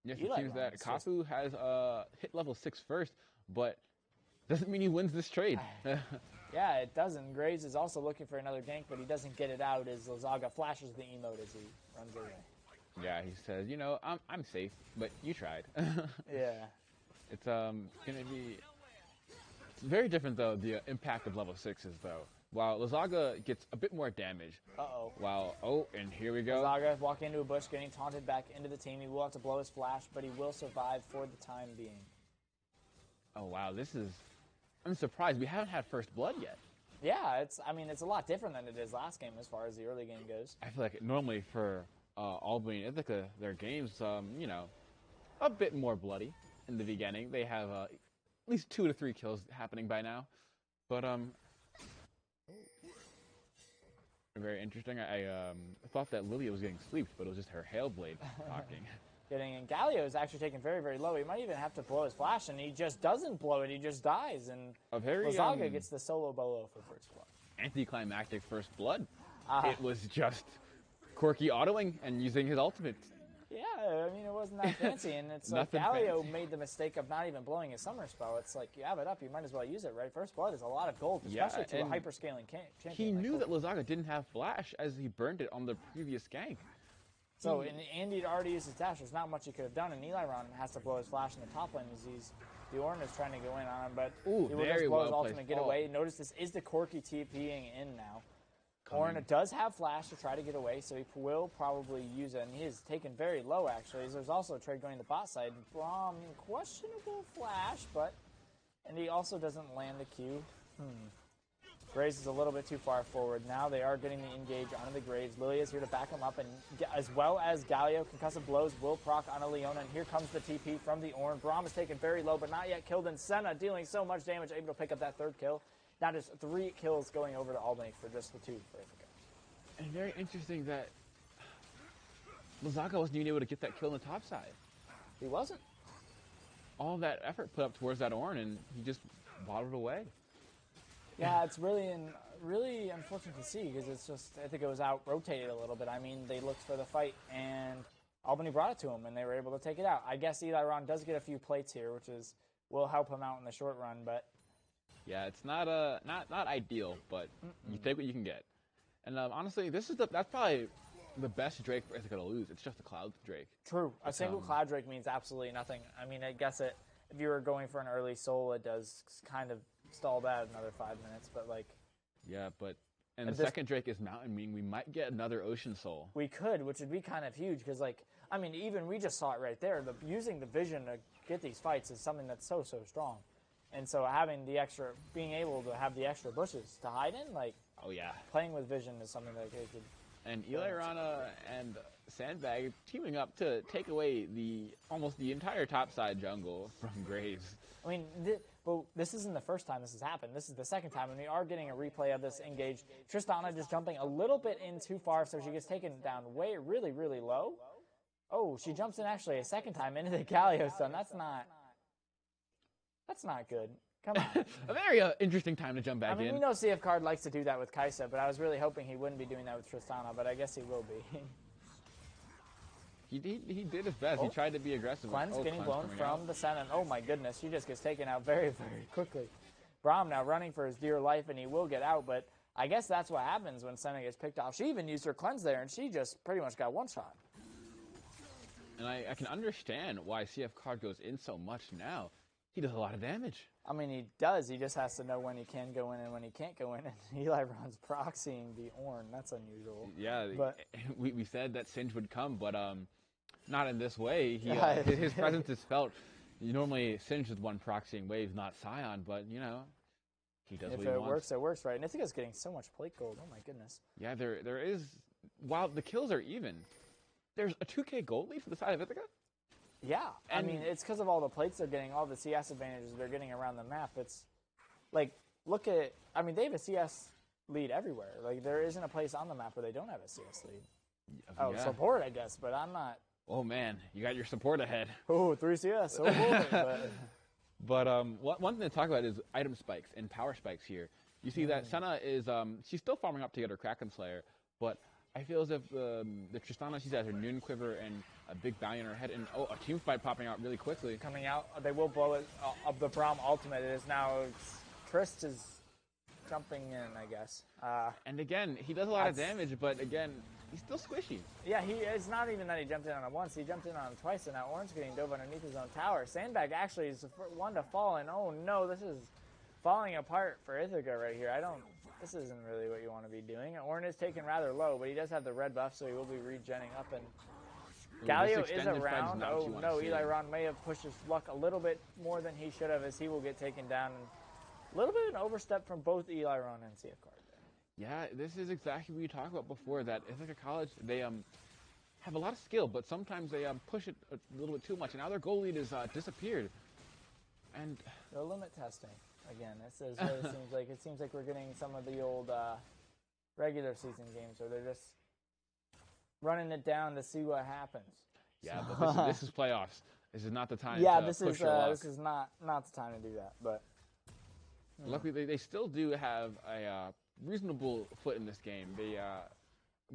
yes, it seems that Kafu has hit level 6 first, but doesn't mean he wins this trade. Yeah, it doesn't. Graves is also looking for another gank, but he doesn't get it out as Lazaga flashes the emote as he runs away. Yeah, he says, you know, I'm safe, but you tried. Yeah. It's gonna be. It's very different though. The impact of level 6s though. While Lazaga gets a bit more damage. And here we go. Lazaga walking into a bush, getting taunted back into the team. He will have to blow his flash, but he will survive for the time being. Oh wow, I'm surprised we haven't had first blood yet. Yeah, it's a lot different than it is last game as far as the early game goes. I feel like normally for Albany and Ithaca, their games, you know, a bit more bloody in the beginning. They have at least 2 to 3 kills happening by now, but very interesting. I thought that Lilia was getting sleeped, but it was just her Hailblade talking. And Galio is actually taken very, very low. He might even have to blow his flash, and he just doesn't blow it. He just dies, and Lazaga gets the solo bolo for first blood. Anticlimactic first blood. It was just Corky autoing and using his ultimate. Yeah, I mean, it wasn't that fancy, and it's like Galio made the mistake of not even blowing his summer spell. It's like, you have it up, you might as well use it, right? First blood is a lot of gold, especially to a hyper-scaling champion. He knew that Lazaga didn't have flash as he burned it on the previous gank. So, and Andy had already used his dash. There's not much he could have done, and Eliron has to blow his flash in the top lane as the Ornn is trying to go in on him, but he will just blow his ultimate get away. Notice this is the Corky TPing in now. Ornn does have flash to try to get away, so he will probably use it, and he is taken very low, actually. There's also a trade going to the bot side. Braum, questionable flash, and he also doesn't land the Q. Graves is a little bit too far forward. Now they are getting the engage onto the Graves. Lilia is here to back him up, and as well as Galio, concussive blows will proc on a Leona, and here comes the TP from the Ornn. Braum is taken very low, but not yet killed, and Senna dealing so much damage, able to pick up that 3rd kill. Now just 3 kills going over to Albany for just the 2 for Ithaca. And very interesting that Lazaga wasn't even able to get that kill on the top side. He wasn't. All that effort put up towards that Ornn, and he just bottled away. Yeah, it's really unfortunate to see, because it's just, I think it was out-rotated a little bit. I mean, they looked for the fight, and Albany brought it to him, and they were able to take it out. I guess Eliron does get a few plates here, which will help him out in the short run, but... Yeah, it's not ideal, but you take what you can get. And honestly, that's probably the best Drake for Ithaca to lose. It's just a Cloud Drake. True. A single Cloud Drake means absolutely nothing. I mean, I guess if you were going for an early soul, it does kind of stall that another 5 minutes, but like... Yeah, and the second Drake is Mountain, meaning we might get another Ocean Soul. We could, which would be kind of huge, because like, I mean, even we just saw it right there. Using the vision to get these fights is something that's so, so strong. And so being able to have the extra bushes to hide in, like, oh yeah, playing with vision is something that they could. And Eliron and Sandbag teaming up to take away almost the entire topside jungle from Graves. I mean, this isn't the first time this has happened. This is the second time, and we are getting a replay of this engage. Tristana just jumping a little bit in too far, so she gets taken down really, really low. Oh, she jumps in actually a second time into the Galio stun. That's not good. Come on. A very interesting time to jump back in. I mean, we know CF Card likes to do that with Kaisa, but I was really hoping he wouldn't be doing that with Tristana, but I guess he will be. He did his best. He tried to be aggressive. Cleanse getting blown from the Senna. Oh my goodness, she just gets taken out very, very quickly. Braum now running for his dear life, and he will get out, but I guess that's what happens when Senna gets picked off. She even used her Cleanse there, and she just pretty much got one shot. And I can understand why CF Card goes in so much now. He does a lot of damage. I mean, he does. He just has to know when he can go in and when he can't go in. And Eliron's proxying the Ornn. That's unusual. Yeah, but we said that Singe would come, but not in this way. His presence is felt. You normally Singe with one proxying waves, not Scion, but he does what he wants. If it works, it works, right? And Ithaca's getting so much plate gold. Oh my goodness. Yeah, there is. While the kills are even, there's a 2K gold lead for the side of Ithaca. Yeah, and I mean it's because of all the plates they're getting, all the CS advantages they're getting around the map. It's like they have a CS lead everywhere. Like there isn't a place on the map where they don't have a CS lead. Support, I guess, but I'm not. Oh man, you got your support ahead. Oh, 3 CS. Oh boy. But one thing to talk about is item spikes and power spikes here. You see that Senna is she's still farming up to get her Kraken Slayer, but I feel as if the Tristana, she's at her Noon Quiver and a big bounty on her head, and a team fight popping out really quickly. Coming out, they will blow it up the Braum ultimate. It is now Trist is jumping in, I guess. And again, he does a lot of damage, but again, he's still squishy. Yeah, it's not even that he jumped in on him once. He jumped in on him twice, and now Orange getting dove underneath his own tower. Sandbag actually is the one to fall, and oh no, this is falling apart for Ithaca right here. This isn't really what you want to be doing. Orange is taken rather low, but he does have the red buff, so he will be regenning up. And Galio is around. Oh no, Eli Ron may have pushed his luck a little bit more than he should have, as he will get taken down. A little bit of an overstep from both Eli Ron and CF Card. Yeah, this is exactly what you talked about before, that Ithaca College, they have a lot of skill, but sometimes they push it a little bit too much, and now their goal lead has disappeared. And they're limit testing again. It really seems like we're getting some of the old regular season games where they're just running it down to see what happens. Yeah, but this is playoffs. This is not the time. This is not the time to do that. But luckily, they still do have a reasonable foot in this game. They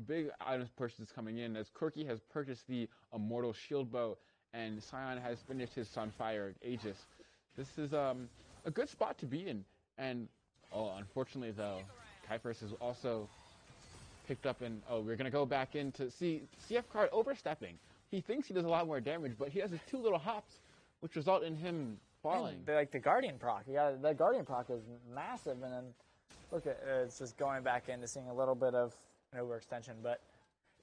big items purchases coming in, as Corky has purchased the Immortal Shield Bow, and Scion has finished his Sunfire Aegis. This is a good spot to be in. And unfortunately though, Kuipers is also picked up, and we're gonna go back in to see CF Card overstepping. He thinks he does a lot more damage, but he has his 2 little hops, which result in him falling. Like the Guardian proc. The Guardian proc is massive, and then look at it's just going back into seeing a little bit of an overextension. But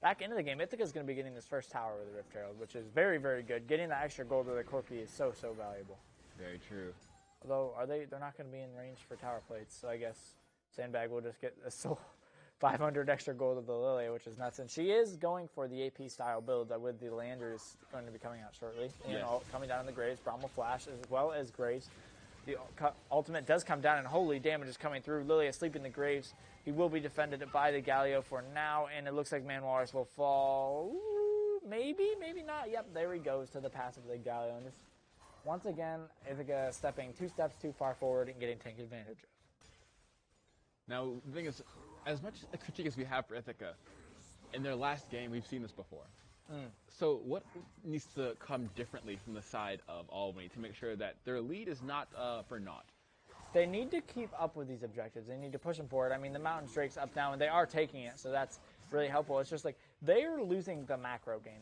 back into the game, Ithaca is going to be getting this first tower with the Rift Herald, which is very, very good. Getting the extra gold with the Corky is so valuable. Very true. Although they're not going to be in range for tower plates, so I guess Sandbag will just get a 500 extra gold of the Lilia, which is nuts. And she is going for the AP style build with the Landers going to be coming out shortly. Yes. Coming down in the Graves, Braum will flash as well as Graves. The ultimate does come down, and holy damage is coming through. Lilia sleeping the Graves. He will be defended by the Galio for now, and it looks like Manwalrus will fall. Ooh, maybe not. Yep, there he goes to the passive of the Galio. And just once again, Ithaca stepping 2 steps too far forward and getting tank advantage of. Now, the thing is, as much critique as we have for Ithaca, in their last game, we've seen this before. So what needs to come differently from the side of Albany to make sure that their lead is not for naught? They need to keep up with these objectives. They need to push them forward. I mean, the Mountain Drake's up now, and they are taking it, so that's really helpful. It's just like they're losing the macro game.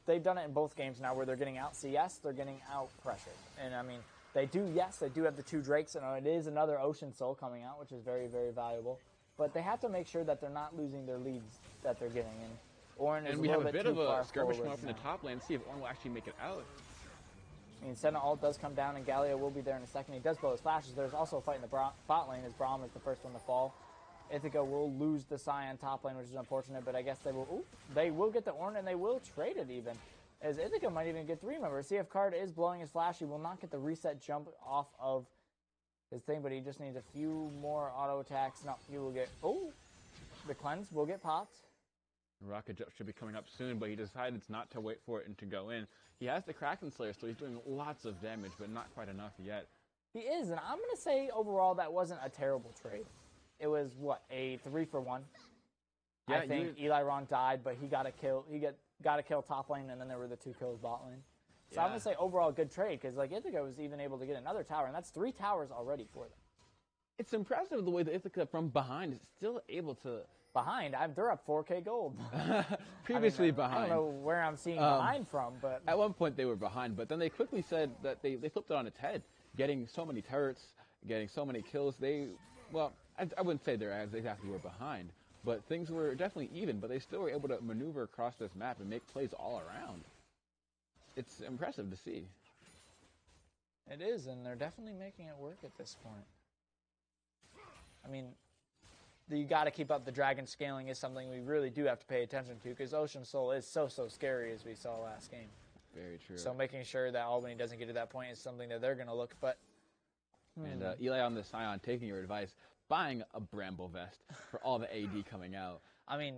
They've done it in both games now where they're getting out CS, they're getting out pressured. And, I mean, they do have the 2 Drakes, and it is another Ocean Soul coming out, which is very, very valuable. But they have to make sure that they're not losing their leads that they're getting. And Orin is we a have little a bit too of a far skirmish coming forward up in the top lane. See if Orin will actually make it out. I mean, Senna ult does come down, and Galio will be there in a second. He does blow his flashes. There's also a fight in the bot lane as Braum is the first one to fall. Ithaca will lose the Scion top lane, which is unfortunate, but I guess they will get the Orin, and they will trade it even. As Ithaca might even get 3 members. CF Card is blowing his flash. He will not get the reset jump off of his thing, but he just needs a few more auto attacks. No, he will get... the cleanse will get popped. Rocket Jump should be coming up soon, but he decided not to wait for it and to go in. He has the Kraken Slayer, so he's doing lots of damage, but not quite enough yet. He is, and I'm going to say overall that wasn't a terrible trade. It was, a 3-for-1? Yeah, I think Eli Ron died, but he got a kill. He got a kill top lane, and then there were the 2 kills bot lane. So I'm going to say overall good trade, because Ithaca was even able to get another tower, and that's 3 towers already for them. It's impressive the way that Ithaca from behind is still able to... Behind? They're up 4K gold. Previously behind. I don't know where I'm seeing behind from, but... At one point they were behind, but then they quickly said that they flipped it on its head, getting so many turrets, getting so many kills. I wouldn't say they exactly were behind, but things were definitely even, but they still were able to maneuver across this map and make plays all around. It's impressive to see. It is, and they're definitely making it work at this point. I mean, you got to keep up. The dragon scaling is something we really do have to pay attention to, because Ocean Soul is so scary, as we saw last game. Very true. So making sure that Albany doesn't get to that point is something that they're going to look. But and Eli on the Scion, taking your advice, buying a Bramble vest for all the AD coming out. I mean,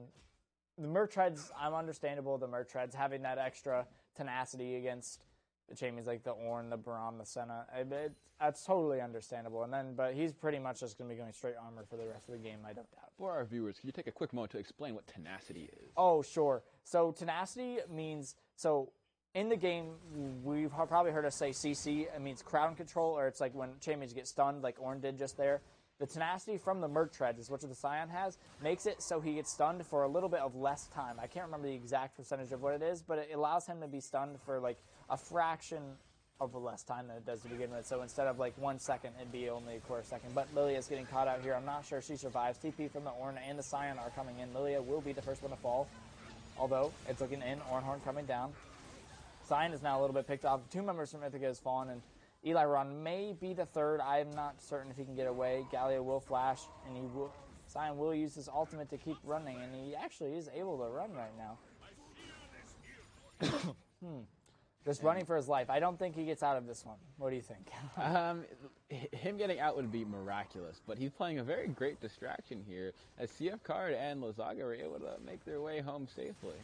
the Murtreads, I'm understandable. The Murtreads having that extra tenacity against the champions like the Ornn, the Braum, the Senna. That's totally understandable. But he's pretty much just going to be going straight armor for the rest of the game, I don't doubt. For our viewers, can you take a quick moment to explain what tenacity is? Oh, sure. So tenacity means, in the game, we've probably heard us say CC. It means crowd control, or it's like when champions get stunned, like Ornn did just there. The tenacity from the Murtreads, is what the Scion has, makes it so he gets stunned for a little bit of less time. I can't remember the exact percentage of what it is, but it allows him to be stunned for like a fraction of less time than it does to begin with. So instead of like 1 second, it'd be only a quarter second. But Lilia's getting caught out here. I'm not sure she survives. TP from the Ornn and the Scion are coming in. Lilia will be the first one to fall, although it's looking in. Ornhorn coming down. Scion is now a little bit picked off. 2 members from Ithaca has fallen, and Eli Ron may be the third. I'm not certain if he can get away. Gallia will flash, and Scion will use his ultimate to keep running, and he actually is able to run right now. Just running for his life. I don't think he gets out of this one. What do you think? Him getting out would be miraculous, but he's playing a very great distraction here, as CF Card and Lozaga were able to make their way home safely.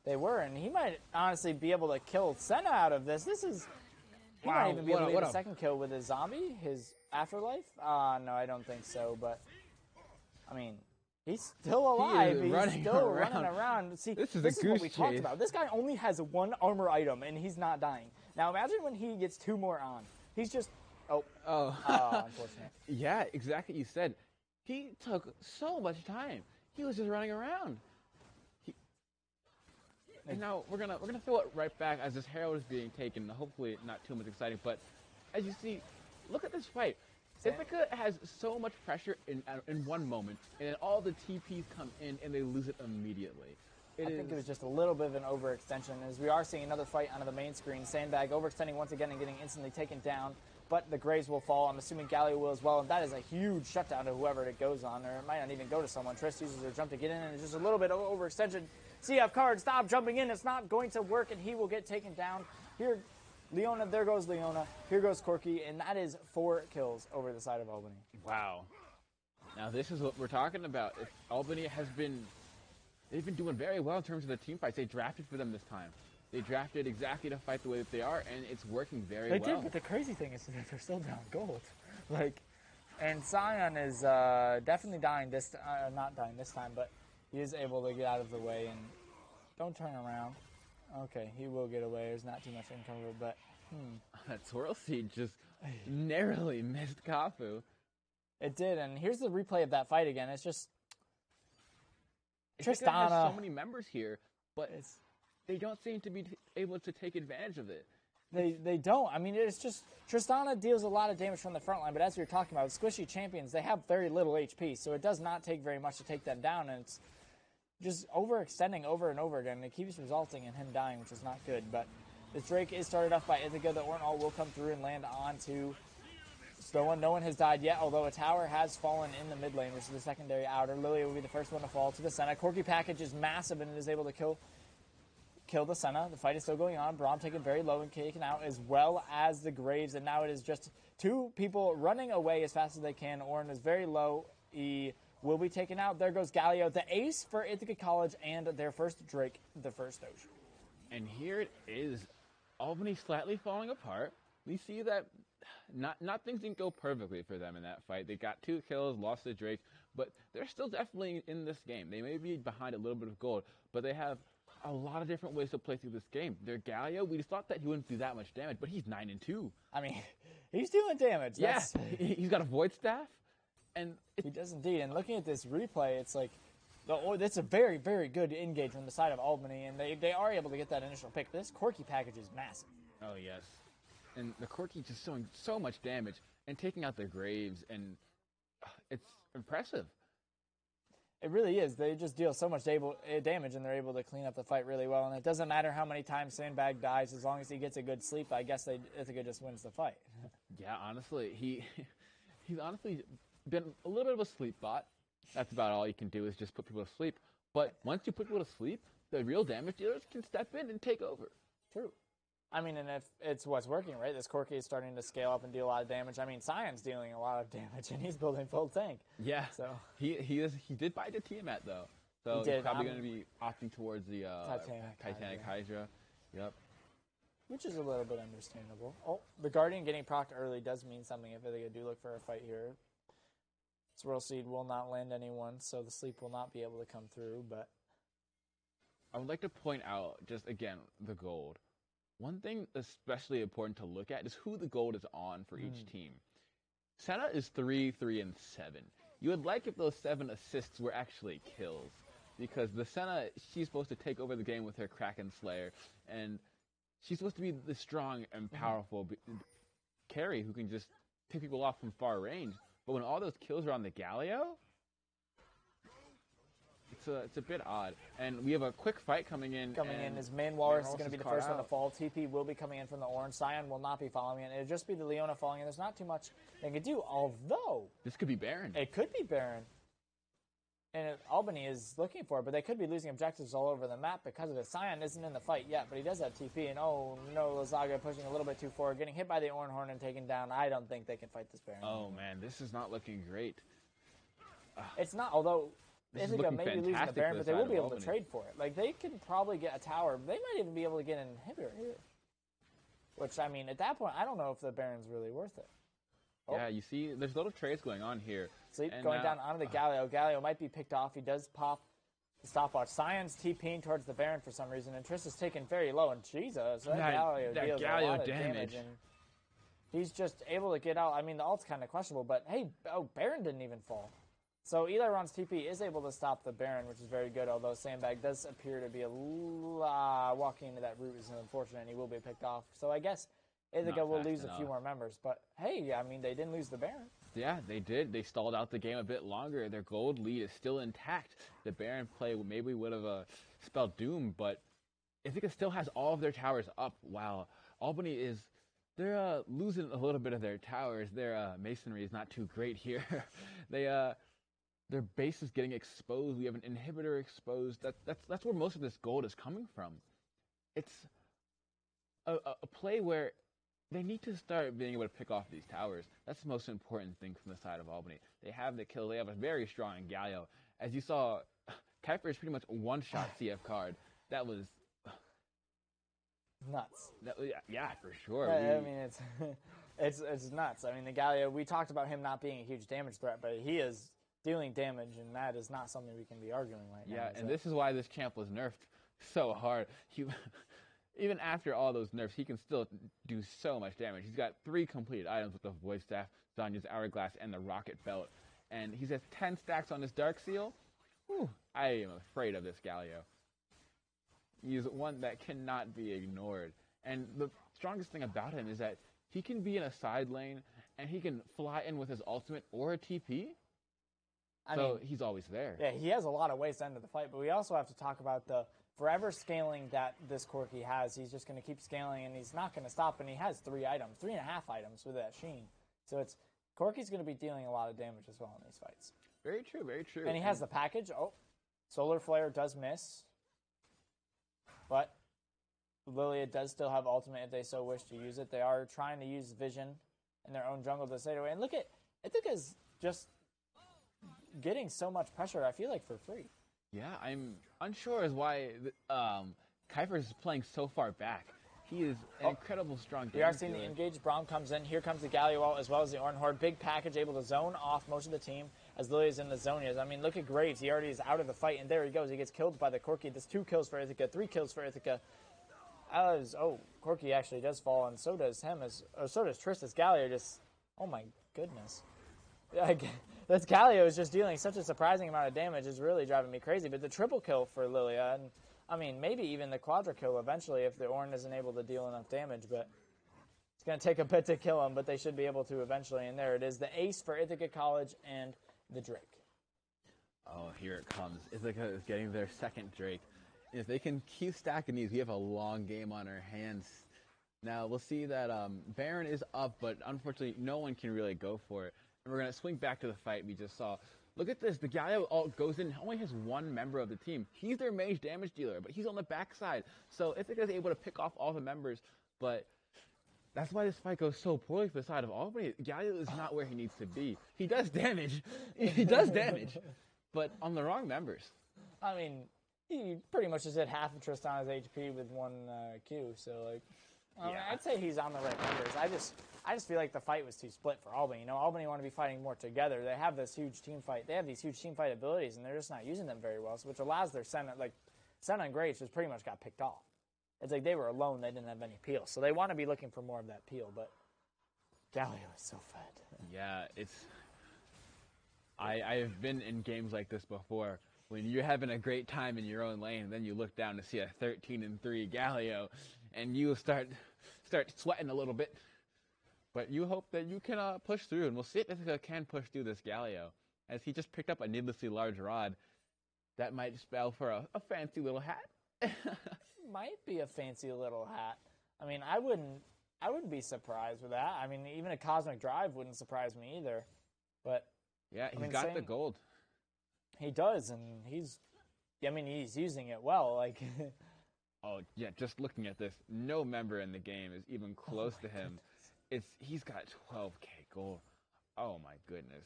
They were, and he might honestly be able to kill Senna out of this. He might even be able to get a second kill with his zombie, his afterlife. No, I don't think so, but I mean, he's still alive. He's still running around. See, this is what we talked about. This guy only has 1 armor item, and he's not dying. Now imagine when he gets 2 more on. He's just unfortunate. Yeah, exactly. You said he took so much time. He was just running around. And now we're gonna throw it right back as this Herald is being taken. Hopefully not too much exciting, but as you see, look at this fight. Ithaca has so much pressure in one moment, and then all the TPs come in and they lose it immediately. I think it was just a little bit of an overextension, as we are seeing another fight onto the main screen. Sandbag overextending once again and getting instantly taken down, but the Graves will fall. I'm assuming Gallia will as well, and that is a huge shutdown to whoever it goes on, or it might not even go to someone. Triss uses her jump to get in, and it's just a little bit of overextension. CF Card, stop jumping in. It's not going to work, and he will get taken down. Here, Leona, there goes Leona. Here goes Corky, and that is 4 kills over the side of Albany. Wow. Now this is what we're talking about. Albany they've been doing very well in terms of the team fights. They drafted for them this time. They drafted exactly to fight the way that they are, and it's working very well. They did, but the crazy thing is that they're still down gold. And Scion is definitely dying not dying this time, but he is able to get out of the way, and don't turn around. Okay, he will get away. There's not too much income, but that Swirl Seed just narrowly missed Kafu. It did, and here's the replay of that fight again. It's just Tristana has so many members here, but they don't seem to be able to take advantage of it. They don't. I mean, it's just Tristana deals a lot of damage from the front line, but as we were talking about, squishy champions, they have very little HP, so it does not take very much to take them down, and it's just overextending over and over again. It keeps resulting in him dying, which is not good. But this Drake is started off by Ithaca. The Ornn all will come through and land onto Stoa. No one has died yet, although a tower has fallen in the mid lane, which is the secondary outer. Lilia will be the first one to fall to the Senna. Corky package is massive and it is able to kill the Senna. The fight is still going on. Braum taken very low and taken out, as well as the Graves, and now it is just 2 people running away as fast as they can. Ornn is very low. He will be taken out. There goes Galio, the ace for Ithaca College, and their first Drake, the first Doge. And here it is. Albany slightly falling apart. We see that not things didn't go perfectly for them in that fight. They got 2 kills, lost to Drake, but they're still definitely in this game. They may be behind a little bit of gold, but they have a lot of different ways to play through this game. Their Galio, we just thought that he wouldn't do that much damage, but he's 9-2. I mean, he's doing damage. Yeah, he's got a Void Staff. And he does indeed. And looking at this replay, it's like, it's a very, very good engage from the side of Albany, and they are able to get that initial pick. This Corky package is massive. Oh, yes. And the Corky just showing so much damage and taking out the Graves, and it's impressive. It really is. They just deal so much damage, and they're able to clean up the fight really well. And it doesn't matter how many times Sandbag dies, as long as he gets a good sleep. I guess Ithaca just wins the fight. Yeah, honestly, he's honestly been a little bit of a sleep bot. That's about all you can do is just put people to sleep. But once you put people to sleep, the real damage dealers can step in and take over. True. I mean, and if it's what's working, right? This Corki is starting to scale up and deal a lot of damage. I mean, Cyan's dealing a lot of damage, and he's building full tank. Yeah. So he did buy the Tiamat though, so he's probably going to be opting towards the Titanic Hydra. Yep. Which is a little bit understandable. Oh, the Guardian getting procced early does mean something if they do look for a fight here. Swirl Seed will not land anyone, so the sleep will not be able to come through, but I would like to point out, just again, the gold. One thing especially important to look at is who the gold is on for each team. Senna is 3, 3, and 7. You would like if those 7 assists were actually kills, because the Senna, she's supposed to take over the game with her Kraken Slayer, and she's supposed to be the strong and powerful carry who can just pick people off from far range. But when all those kills are on the Galio, it's a bit odd. And we have a quick fight coming in. His main Walrus is going to be the first one to fall. TP will be coming in from the orange. Cyan will not be following in. It'll just be the Leona falling in. There's not too much they can do, although this could be Baron. It could be Baron. And Albany is looking for it, but they could be losing objectives all over the map because of it. Cyan isn't in the fight yet, but he does have TP. And oh no, Lazaga pushing a little bit too forward, getting hit by the Ornhorn and taken down. I don't think they can fight this Baron. Oh man, this is not looking great. It's not, although Ithaca may be losing the Baron, but they will be able to trade for it. Like, they can probably get a tower. They might even be able to get an inhibitor here. Which, I mean, at that point, I don't know if the Baron's really worth it. Oh. Yeah, you see, there's a lot of trades going on here. Sleep going down onto the Galio. Galio might be picked off. He does pop the stopwatch. Cyan's TPing towards the Baron for some reason, and Triss is taken very low. And Jesus, that Galio deals a lot of damage. And he's just able to get out. I mean, the ult's kind of questionable, but hey, Baron didn't even fall. So Eliron's TP is able to stop the Baron, which is very good, although Sandbag does appear to be walking into that route is unfortunate, and he will be picked off. So I guess Ithaca will lose a few more members. But hey, I mean, they didn't lose the Baron. Yeah, they did. They stalled out the game a bit longer. Their gold lead is still intact. The Baron play maybe would have spelled doom, but Ithaca still has all of their towers up, while Albany is... They're losing a little bit of their towers. Their masonry is not too great here. Their base is getting exposed. We have an inhibitor exposed. That's where most of this gold is coming from. It's a play where they need to start being able to pick off these towers. That's the most important thing from the side of Albany. They have the kill. They have a very strong Galio. As you saw, Kuiper is pretty much a one-shot CF card. That was nuts. Yeah, for sure. Yeah, I mean, it's nuts. I mean, the Galio, we talked about him not being a huge damage threat, but he is dealing damage, and that is not something we can be arguing right now. Yeah, and this is why this champ was nerfed so hard. Even after all those nerfs, he can still do so much damage. He's got 3 completed items with the Void Staff, Zanya's Hourglass, and the Rocket Belt. And he has 10 stacks on his Dark Seal. Whew, I am afraid of this Galio. He's one that cannot be ignored. And the strongest thing about him is that he can be in a side lane, and he can fly in with his ultimate or a TP. I mean, he's always there. Yeah, he has a lot of ways to end the fight, but we also have to talk about the forever scaling that this Corki has. He's just going to keep scaling, and he's not going to stop, and he has 3 items, 3.5 items with that Sheen. So Corki's going to be dealing a lot of damage as well in these fights. Very true, very true. And he has the package. Oh, Solar Flare does miss. But Lilia does still have ultimate if they so wish to use it. They are trying to use Vision in their own jungle to stay away. And look at Ithaca's just getting so much pressure, I feel like, for free. Yeah, I'm unsure as why Kuiper is playing so far back. He is an incredible strong We are seeing the engaged Braum comes in. Here comes the Galio as well as the Ornhorde. Big package able to zone off most of the team as Lilia's in the zone. I mean, look at Graves. He already is out of the fight, and there he goes. He gets killed by the Corki. That's 2 kills for Ithaca, 3 kills for Ithaca. Corki actually does fall, and so does so does Triss. Galio just, oh my goodness. This Galio is just dealing such a surprising amount of damage. It's really driving me crazy. But the triple kill for Lilia, and I mean, maybe even the quadra kill eventually if the Ornn isn't able to deal enough damage. But it's going to take a bit to kill him, but they should be able to eventually. And there it is, the ace for Ithaca College and the Drake. Oh, here it comes. Ithaca is getting their second Drake. If they can keep stacking these, we have a long game on our hands. Now, we'll see that Baron is up, but unfortunately, no one can really go for it. And we're going to swing back to the fight we just saw. Look at this. The Galio goes in, only has one member of the team. He's their mage damage dealer, but he's on the backside. So Ithaca is able to pick off all the members, but that's why this fight goes so poorly for the side of Albany. Galio is not where he needs to be. He does damage. He does damage, but on the wrong members. I mean, he pretty much just did half of Tristan's HP with one Q, so like, I'd say he's on the right numbers. I just feel like the fight was too split for Albany. You know, Albany want to be fighting more together. They have this huge team fight. They have these huge team fight abilities, and they're just not using them very well, so which allows their Senna, like, Senna and Graves just pretty much got picked off. It's like they were alone. They didn't have any peel, so they want to be looking for more of that peel, but Galio is so fed. Yeah, it's... I've been in games like this before. When you're having a great time in your own lane, and then you look down to see a 13-3 Galio, and you start sweating a little bit. But you hope that you can push through, and we'll see if Ithaca can push through this Galio. As he just picked up a needlessly large rod, that might spell for a fancy little hat. Might be a fancy little hat. I mean, I wouldn't be surprised with that. I mean, even a Cosmic Drive wouldn't surprise me either. But yeah, he's got the gold. He does, and he's using it well. Like, oh yeah, just looking at this, no member in the game is even close to him. He's got 12k gold. Oh my goodness.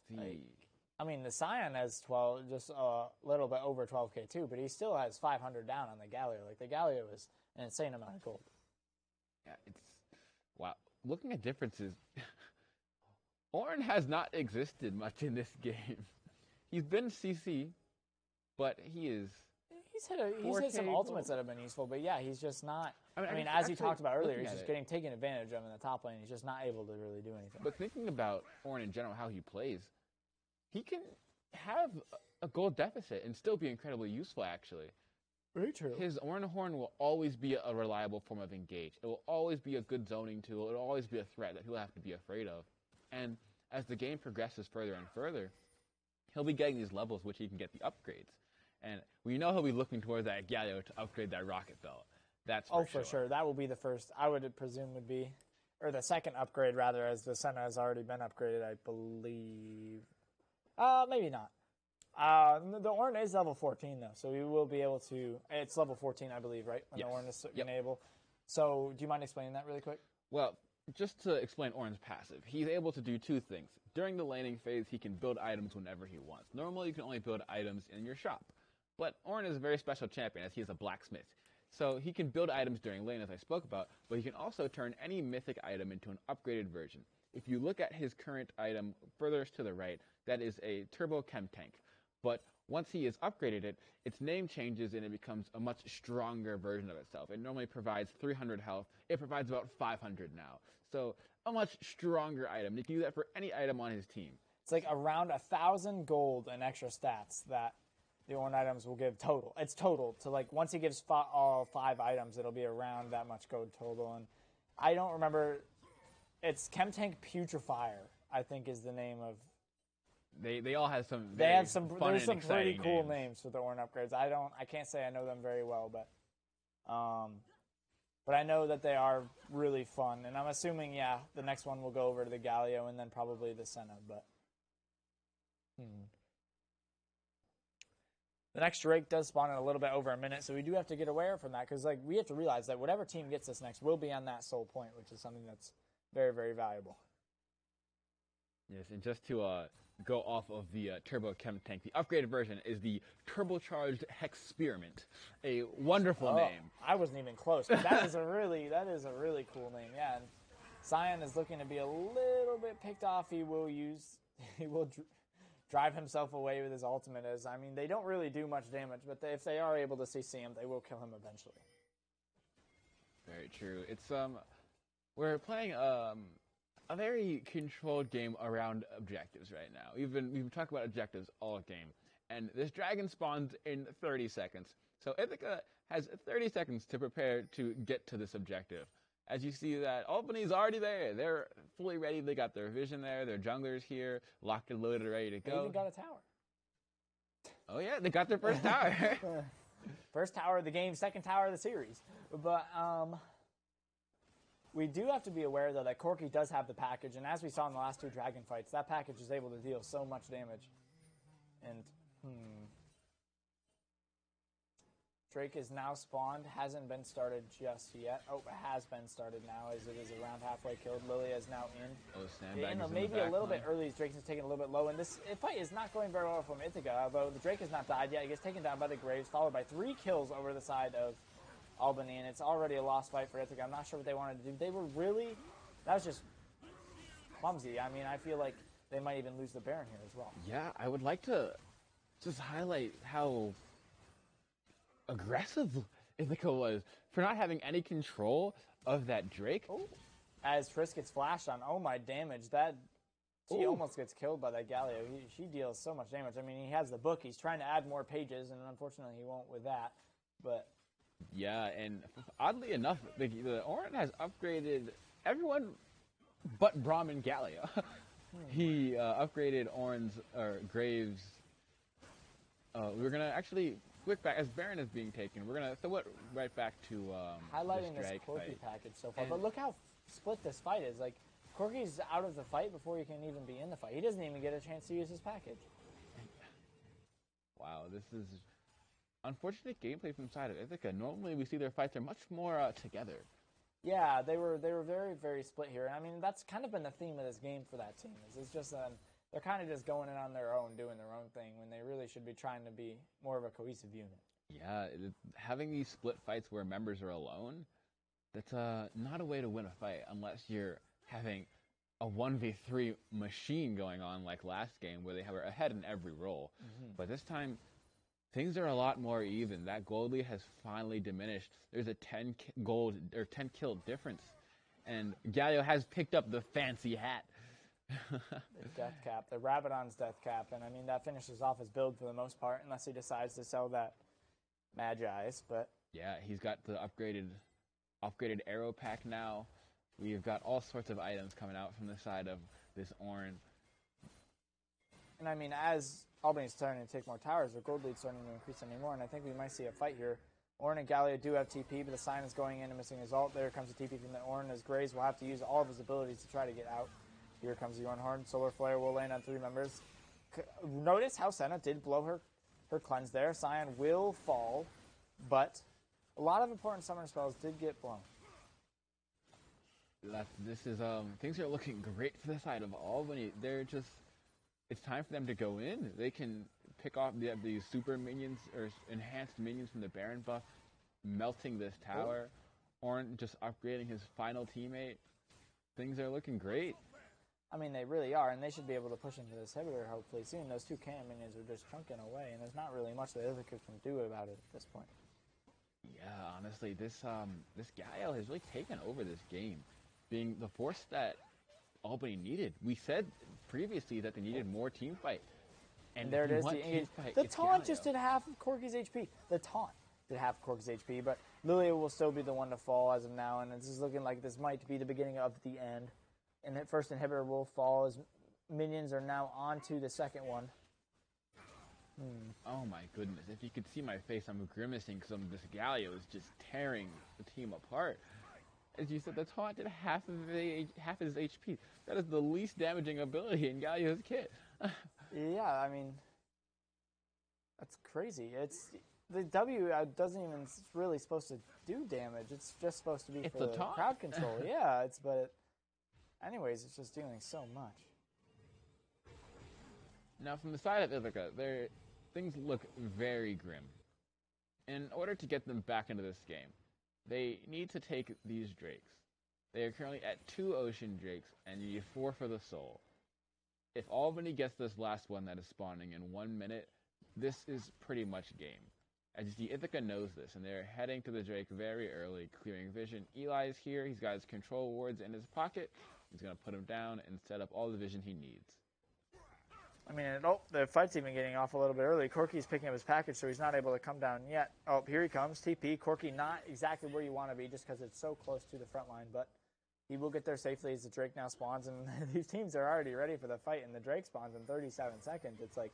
I mean, the Scion has 12, just a little bit over 12k too, but he still has 500 down on the Galio. Like, the Galio is an insane amount of gold. Yeah, wow. Looking at differences, Ornn has not existed much in this game. He's been CC, but he's had some ultimates that have been useful, but yeah, he's just not. I mean, as you talked about earlier, he's just getting taken advantage of in the top lane. He's just not able to really do anything. But thinking about Ornn in general, how he plays, he can have a gold deficit and still be incredibly useful, actually. Very true. His Ornn Horn will always be a reliable form of engage. It will always be a good zoning tool. It will always be a threat that he'll have to be afraid of. And as the game progresses further and further, he'll be getting these levels which he can get the upgrades. And we know he'll be looking towards that Galio to upgrade that rocket belt. That's for sure. That will be the first, I would presume would be, or the second upgrade rather, as the Senna has already been upgraded, I believe. Maybe not. The Ornn is level 14 though, so we will be able to, it's level 14 I believe, right? When yes. the Ornn is enable. So do you mind explaining that really quick? Well, just to explain Ornn's passive, he's able to do two things. During the laning phase, he can build items whenever he wants. Normally, you can only build items in your shop. But Ornn is a very special champion, as he is a blacksmith. So he can build items during lane, as I spoke about, but he can also turn any mythic item into an upgraded version. If you look at his current item furthest to the right, that is a Turbo Chem Tank. But once he has upgraded it, its name changes and it becomes a much stronger version of itself. It normally provides 300 health. It provides about 500 now. So a much stronger item. You can do that for any item on his team. It's like around 1,000 gold and extra stats that the Ornn items will give total. It's total. To like once he gives all 5 items, it'll be around that much gold total. And I don't remember. It's Chemtank Putrefier, I think, is the name of. They all have some. They have some. Fun There's and some pretty cool names for the Ornn upgrades. I can't say I know them very well, but I know that they are really fun. And I'm assuming, yeah, the next one will go over to the Galio and then probably the Senna. But the next Drake does spawn in a little bit over a minute, so we do have to get aware from that because like we have to realize that whatever team gets this next will be on that soul point, which is something that's very, very valuable. Yes, and just to go off of the Turbo Chem Tank, the upgraded version is the Turbocharged Hexperiment, a wonderful name. I wasn't even close. But that is a really cool name. Yeah, and Scion is looking to be a little bit picked off. He will drive himself away with his ultimate. They don't really do much damage, but if they are able to CC him, they will kill him eventually. Very true. It's we're playing a very controlled game around objectives right now. We've been talking about objectives all game, and this dragon spawns in 30 seconds. So Ithaca has 30 seconds to prepare to get to this objective. As you see that Albany's already there. They're fully ready. They got their vision there. Their junglers here, locked and loaded, ready to go. They even got a tower. Oh, yeah, they got their first tower. First tower of the game, second tower of the series. But we do have to be aware, though, that Corki does have the package. And as we saw in the last two Dragon fights, that package is able to deal so much damage. And, Drake is now spawned, hasn't been started just yet. Oh, it has been started now, as it is around halfway killed. Lilia is now in. Oh, Sandbag is in maybe the a little back bit early as Drake is taking a little bit low. And this fight is not going very well from Ithaca, although the Drake has not died yet. He gets taken down by the Graves, followed by 3 kills over the side of Albany, and it's already a lost fight for Ithaca. I'm not sure what they wanted to do. They were really, that was just clumsy. I mean, I feel like they might even lose the Baron here as well. Yeah, I would like to just highlight how aggressive Ithaca was for not having any control of that Drake. Oh. As Frisk gets flashed on, oh my damage, she almost gets killed by that Galio. She deals so much damage. I mean, he has the book. He's trying to add more pages, and unfortunately he won't with that. But yeah, and oddly enough, the Orin has upgraded everyone but Braum and Galio. He upgraded Orin's Graves. We're gonna actually quick back as Baron is being taken. We're gonna throw it right back to highlighting this Drake Corki fight. package so far. But look how split this fight is. Like, Corki's out of the fight before he can even be in the fight. He doesn't even get a chance to use his package. Wow, this is unfortunate gameplay from the side of Ithaca. Normally we see their fights are much more together. Yeah, they were very, very split here. And I mean, that's kind of been the theme of this game for that team. It's just they're kind of just going in on their own, doing their own thing, when they really should be trying to be more of a cohesive unit. Yeah, having these split fights where members are alone, that's not a way to win a fight unless you're having a 1v3 machine going on like last game where they were ahead in every role. But this time, things are a lot more even. That gold lead has finally diminished. There's a 10 kill difference, and Galio has picked up the fancy hat. The death cap, the Rabadon's death cap, and I mean that finishes off his build for the most part, unless he decides to sell that Magi's. But yeah, he's got the upgraded arrow pack now. We've got all sorts of items coming out from the side of this Orin. And I mean, as Albany's starting to take more towers, their gold lead's starting to increase anymore, and I think we might see a fight here. Orin and Galio do have TP, but the Sign is going in and missing his ult. There comes a TP from the Orin as Graves will have to use all of his abilities to try to get out. Here comes the Horn. Solar Flare will land on 3 members. Notice how Senna did blow her cleanse there. Scion will fall, but a lot of important summoner spells did get blown. This is things are looking great for the side of Albany. It's time for them to go in. They can pick off these super minions or enhanced minions from the Baron buff, melting this tower. Orin just upgrading his final teammate. Things are looking great. I mean, they really are, and they should be able to push into this inhibitor hopefully soon. Those 2 cannon minions are just chunking away, and there's not really much that Ithaca can do about it at this point. Yeah, honestly, this Galio has really taken over this game, being the force that Albany needed. We said previously that they needed more team fight. And there it is. The taunt just did half of Corki's HP. The taunt did half of Corki's HP, but Lilia will still be the one to fall as of now, and this is looking like this might be the beginning of the end. And that first inhibitor will fall as minions are now on to the second one. Oh my goodness. If you could see my face, I'm grimacing because this Galio is just tearing the team apart. As you said, the taunt did half his HP. That is the least damaging ability in Galio's kit. Yeah, I mean, that's crazy. The W doesn't even really supposed to do damage. It's just supposed to be for the crowd control. Yeah, anyways, it's just doing so much. Now, from the side of Ithaca, things look very grim. In order to get them back into this game, they need to take these Drakes. They are currently at 2 Ocean Drakes, and you need 4 for the Soul. If Albany gets this last one that is spawning in 1 minute, this is pretty much game. As you see, Ithaca knows this, and they're heading to the Drake very early, clearing vision. Eli is here. He's got his control wards in his pocket. He's going to put him down and set up all the vision he needs. I mean, the fight's even getting off a little bit early. Corki's picking up his package, so he's not able to come down yet. Oh, here he comes. TP. Corki not exactly where you want to be just because it's so close to the front line, but he will get there safely as the Drake now spawns, and these teams are already ready for the fight, and the Drake spawns in 37 seconds. It's like,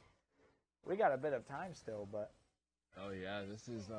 We got a bit of time still, but... Oh, yeah, this is...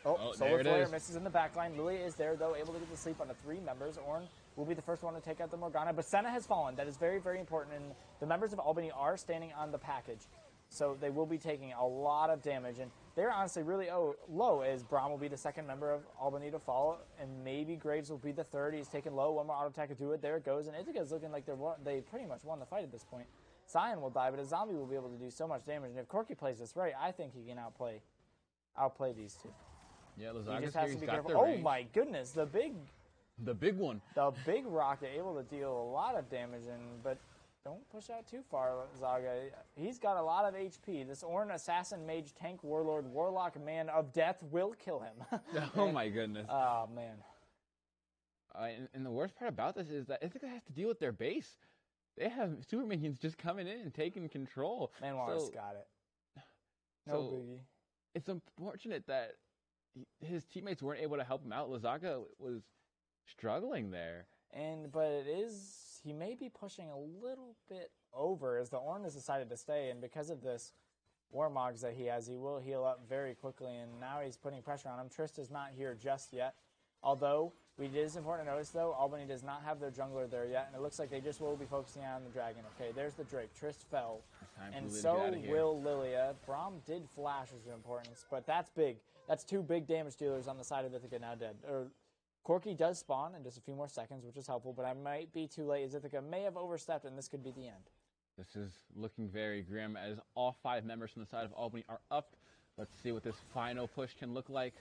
Solar Flare misses in the backline. Lilia is there, though, able to get to sleep on the 3 members. Ornn will be the first one to take out the Morgana, but Senna has fallen. That is very, very important, and the members of Albany are standing on the package, so they will be taking a lot of damage, and they're honestly really low, as Braum will be the second member of Albany to fall, and maybe Graves will be the third. He's taken low. One more auto attack to do it. There it goes, and Ithaca's looking like they pretty much won the fight at this point. Sion will die, but a zombie will be able to do so much damage, and if Corky plays this right, I think he can outplay these two. Yeah, he just has to be careful. Oh my goodness, the big one. The big rocket able to deal a lot of damage, but don't push out too far, Zaga. He's got a lot of HP. This Ornn assassin, mage, tank, warlord, warlock, man of death will kill him. Oh my goodness. Oh man. And the worst part about this is that Ithaca has to deal with their base. They have super minions just coming in and taking control. Manwar's got it. No biggie. It's unfortunate that his teammates weren't able to help him out. Lazaga was struggling there. But he may be pushing a little bit over as the Ornn has decided to stay, and because of this Warmogs that he has, he will heal up very quickly, and now he's putting pressure on him. Trist is not here just yet, although it is important to notice, though, Albany does not have their jungler there yet, and it looks like they just will be focusing on the dragon. Okay, there's the Drake. Trist fell, and so will Lilia. Braum did flash his importance, but that's big. That's 2 big damage dealers on the side of Ithaca now dead. Corky does spawn in just a few more seconds, which is helpful, but I might be too late as Ithaca may have overstepped, and this could be the end. This is looking very grim as all 5 members from the side of Albany are up. Let's see what this final push can look like.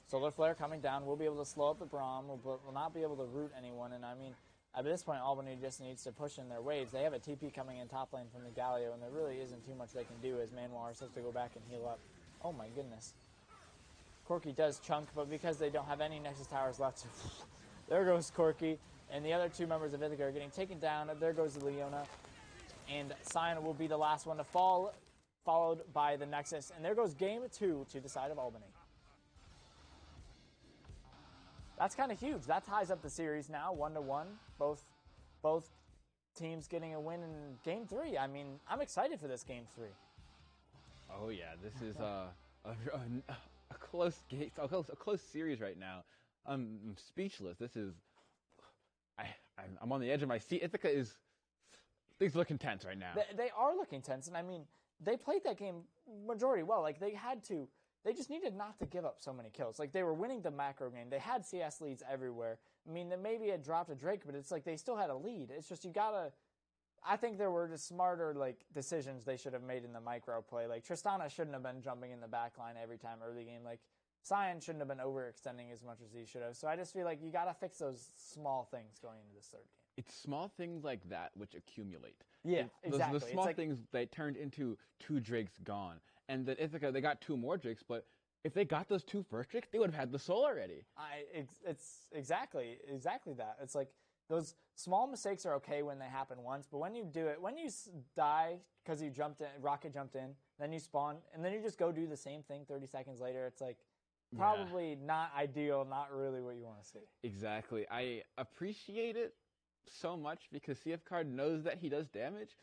Solar Flare coming down. We'll be able to slow up the Braum, but will not be able to root anyone, and I mean, at this point, Albany just needs to push in their waves. They have a TP coming in top lane from the Galio, and there really isn't too much they can do as Manwar has to go back and heal up. Oh my goodness. Corky does chunk, but because they don't have any Nexus Towers left, there goes Corky. And the other 2 members of Ithaca are getting taken down. There goes Leona. And Sion will be the last one to fall, followed by the Nexus. And there goes game 2 to the side of Albany. That's kind of huge. That ties up the series now, 1-1. Both teams getting a win in game 3. I mean, I'm excited for this game 3. Oh yeah, this is a close game, a close series right now. I'm speechless. This is, I'm on the edge of my seat. Ithaca things look intense right now. They are looking tense, and I mean, they played that game majority well. Like they just needed not to give up so many kills. Like they were winning the macro game. They had CS leads everywhere. I mean, they maybe had dropped a Drake, but it's like they still had a lead. It's just I think there were just smarter decisions they should have made in the micro play. Like Tristana shouldn't have been jumping in the back line every time early game. Like Sion shouldn't have been overextending as much as he should have. So I just feel like you got to fix those small things going into this third game. It's small things like that which accumulate. Yeah, exactly. The small things they turned into 2 Drakes gone. And then Ithaca, they got 2 more Drakes, but if they got those 2 first Drakes, they would have had the soul already. It's exactly that. It's like those small mistakes are okay when they happen once, but when you do it, when you die because you rocket jumped in, then you spawn, and then you just go do the same thing 30 seconds later, it's like probably not ideal, not really what you want to see. Exactly. I appreciate it so much because CF Card knows that he does damage.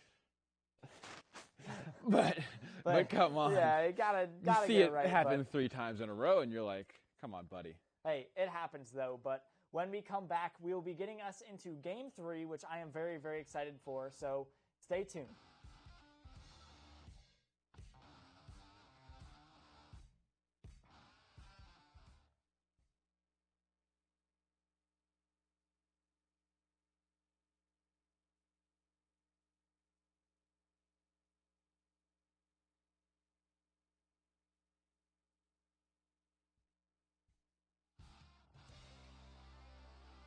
but come on. Yeah, you gotta you see get it right. It happen 3 times in a row, and you're like, come on, buddy. Hey, it happens though, but when we come back, we'll be getting us into Game 3, which I am very, very excited for, so stay tuned.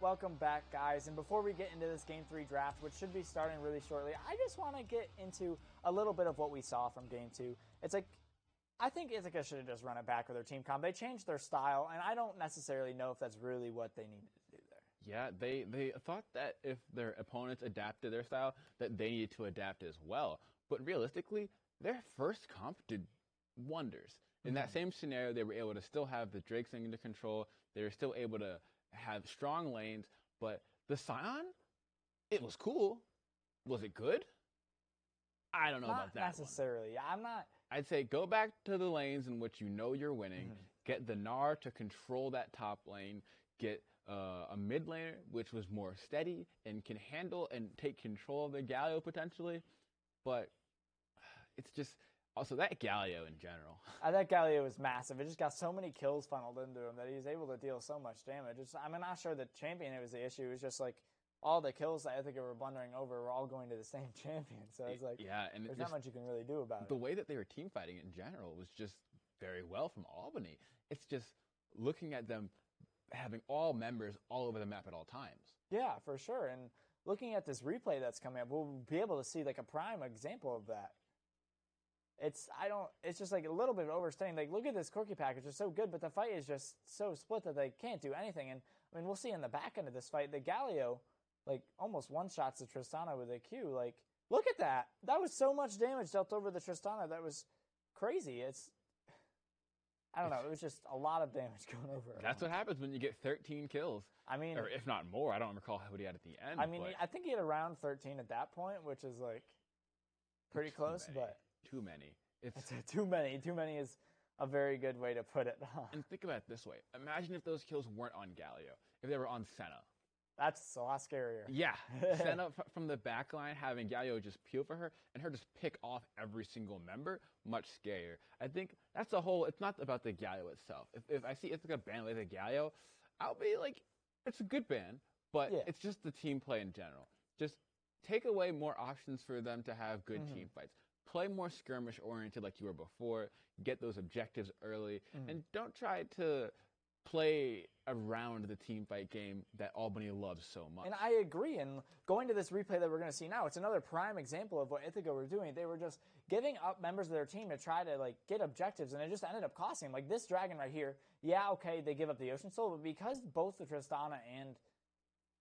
Welcome back, guys. And before we get into this Game 3 draft, which should be starting really shortly, I just want to get into a little bit of what we saw from Game 2. It's like, I think Ithaca should have just run it back with their team comp. They changed their style, and I don't necessarily know if that's really what they needed to do there. Yeah, they thought that if their opponents adapted their style, that they needed to adapt as well. But realistically, their first comp did wonders. In that same scenario, they were able to still have the Drakes under control. They were still able to have strong lanes, but the Sion, it was cool. Was it good? I don't know Not about that necessarily. I'm not. I'd say go back to the lanes in which you know you're winning. Get the Gnar to control that top lane. Get a mid laner which was more steady and can handle and take control of the Galio potentially. But it's just also that Galio in general. That Galio was massive. It just got so many kills funneled into him that he was able to deal so much damage. I'm not sure the champion it was the issue. It was just like all the kills that Ithaca were blundering over were all going to the same champion. So it's like, and there's not much you can really do about it. The way that they were team fighting in general was just very well from Albany. It's just looking at them having all members all over the map at all times. Yeah, for sure. And looking at this replay that's coming up, we'll be able to see like a prime example of that. It's just like a little bit overstating. Like, look at this Corki package. It's so good, but the fight is just so split that they can't do anything. And I mean, we'll see in the back end of this fight, the Galio, like, almost one-shots the Tristana with a Q. Like, look at that. That was so much damage dealt over the Tristana. That was crazy. I don't know. It was just a lot of damage going over. That's what happens when you get 13 kills. I mean, or if not more. I don't recall what he had at the end. I mean, I think he had around 13 at that point, which is like pretty close. But too many. It's too many. Too many is a very good way to put it. And think about it this way. Imagine if those kills weren't on Galio. If they were on Senna. That's a lot scarier. Yeah. Senna from the back line, having Galio just peel for her, and her just pick off every single member, much scarier. I think that's the whole, it's not about the Galio itself. If I see Ithaca ban with a Galio, I'll be like, it's a good ban, but it's just the team play in general. Just take away more options for them to have good team fights. Play more skirmish-oriented like you were before. Get those objectives early. And don't try to play around the team fight game that Albany loves so much. And I agree. And going to this replay that we're going to see now, it's another prime example of what Ithaca were doing. They were just giving up members of their team to try to like get objectives, and it just ended up costing them. Like this dragon right here, yeah, okay, they give up the Ocean Soul, but because both the Tristana and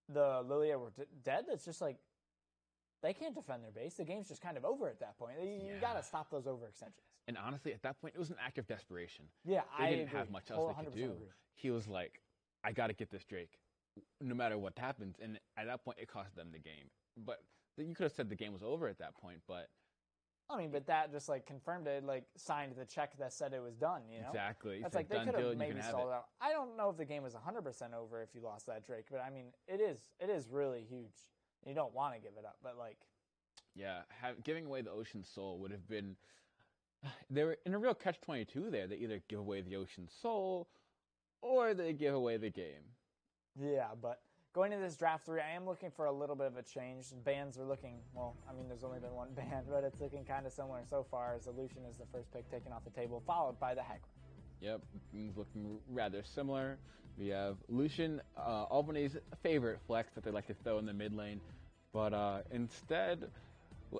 the Lilia were dead, it's just like they can't defend their base. The game's just kind of over at that point. You got to stop those overextensions. And honestly, at that point, it was an act of desperation. Yeah, they didn't agree. have much else they could do. Agree. He was like, I got to get this Drake, no matter what happens. And at that point, it cost them the game. But you could have said the game was over at that point. But I mean, but that just like confirmed it, like signed the check that said it was done. You know, exactly. That's like they could have maybe stalled it out. I don't know if the game was 100% over if you lost that Drake, but I mean, it is really huge. You don't want to give it up, but like. Yeah, giving away the Ocean Soul would have been. They were in a real catch-22 there. They either give away the Ocean Soul, or they give away the game. Yeah, but going into this draft 3, I am looking for a little bit of a change. Bans are looking, well, I mean, there's only been one ban, but it's looking kind of similar so far, as Lucian is the first pick taken off the table, followed by the Hagrid. Yep, things looking rather similar. We have Lucian, Albany's favorite flex that they like to throw in the mid lane, but instead,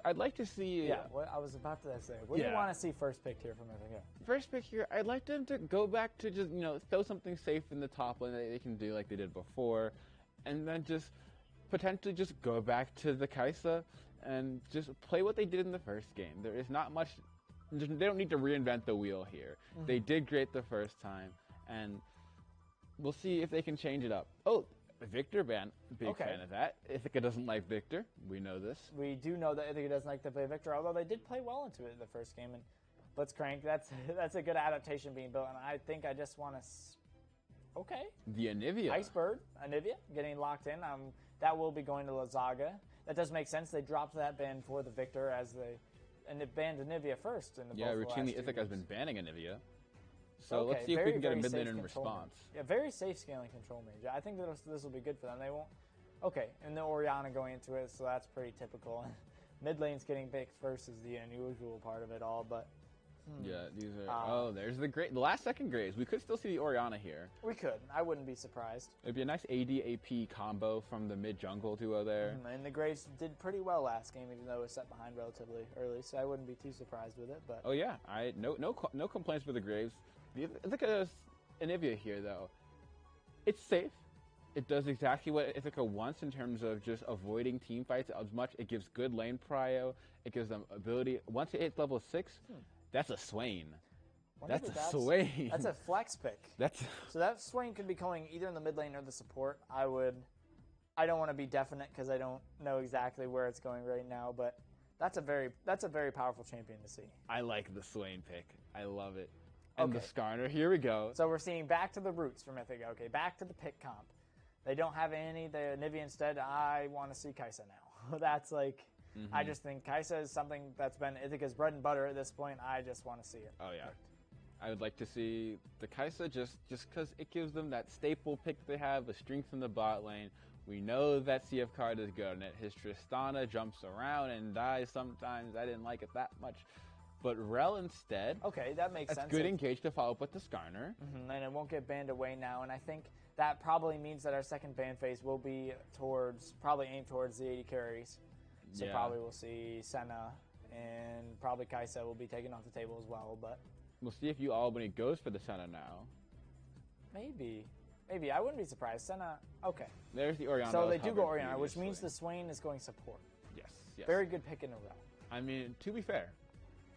I'd like to see. Yeah, what I was about to say. What do you want to see first pick here from Ithaca? First pick here, I'd like them to go back to just, throw something safe in the top lane that they can do like they did before, and then just potentially just go back to the Kaisa and just play what they did in the first game. There is not much. They don't need to reinvent the wheel here. They did great the first time, and we'll see if they can change it up. Oh, Victor ban, big fan of that. Ithaca doesn't like Victor. We know this. We do know that Ithaca doesn't like to play Victor, although they did play well into it in the first game. And Blitzcrank, that's a good adaptation being built, and I think I just want to. The Anivia. Icebird, Anivia, getting locked in. That will be going to Lazaga. That does make sense. They dropped that ban for the Victor and it banned Anivia first. Routinely Ithaca has been banning Anivia. So let's see if we can get a mid lane in response. Yeah, very safe scaling control mage. I think this will be good for them. They won't. Okay, and the Orianna going into it, so that's pretty typical. Mid lane's getting picked first is the unusual part of it all, but. Yeah, these are. There's the last second Graves. We could still see the Orianna here. We could. I wouldn't be surprised. It'd be a nice AD AP combo from the mid jungle duo there. And the Graves did pretty well last game, even though it was set behind relatively early. So I wouldn't be too surprised with it. But no complaints for the Graves. Look at Anivia here, though. It's safe. It does exactly what Ithaca wants in terms of just avoiding team fights as much. It gives good lane prio. It gives them ability. Once it hits level 6, that's a Swain. That's a Swain. That's a flex pick. So that Swain could be going either in the mid lane or the support. I don't want to be definite because I don't know exactly where it's going right now, but That's a very powerful champion to see. I like the Swain pick. I love it. And Okay. the Skarner, here we go. So we're seeing back to the roots from Ithaca. Okay, back to the pick comp. They don't have any. The Nivea instead. I want to see Kaisa now. That's like, I just think Kaisa is something that's been Ithaca's bread and butter at this point. I just want to see it. Oh, yeah. I would like to see the Kaisa just because it gives them that staple pick that they have, the strength in the bot lane. We know that CF card is good on it. His Tristana jumps around and dies sometimes. I didn't like it that much. But Rel instead. Okay, that makes sense. That's good engage to follow up with the Skarner. And it won't get banned away now. And I think that probably means that our second ban phase will be probably aimed towards the 80 carries. So probably we'll see Senna and probably Kaisa will be taken off the table as well. But we'll see if U-ALBANY goes for the Senna now. Maybe. I wouldn't be surprised. Senna, okay. There's the Orianna. So they do go Orianna, which means the Swain is going support. Yes. Very good pick in a row. I mean, to be fair,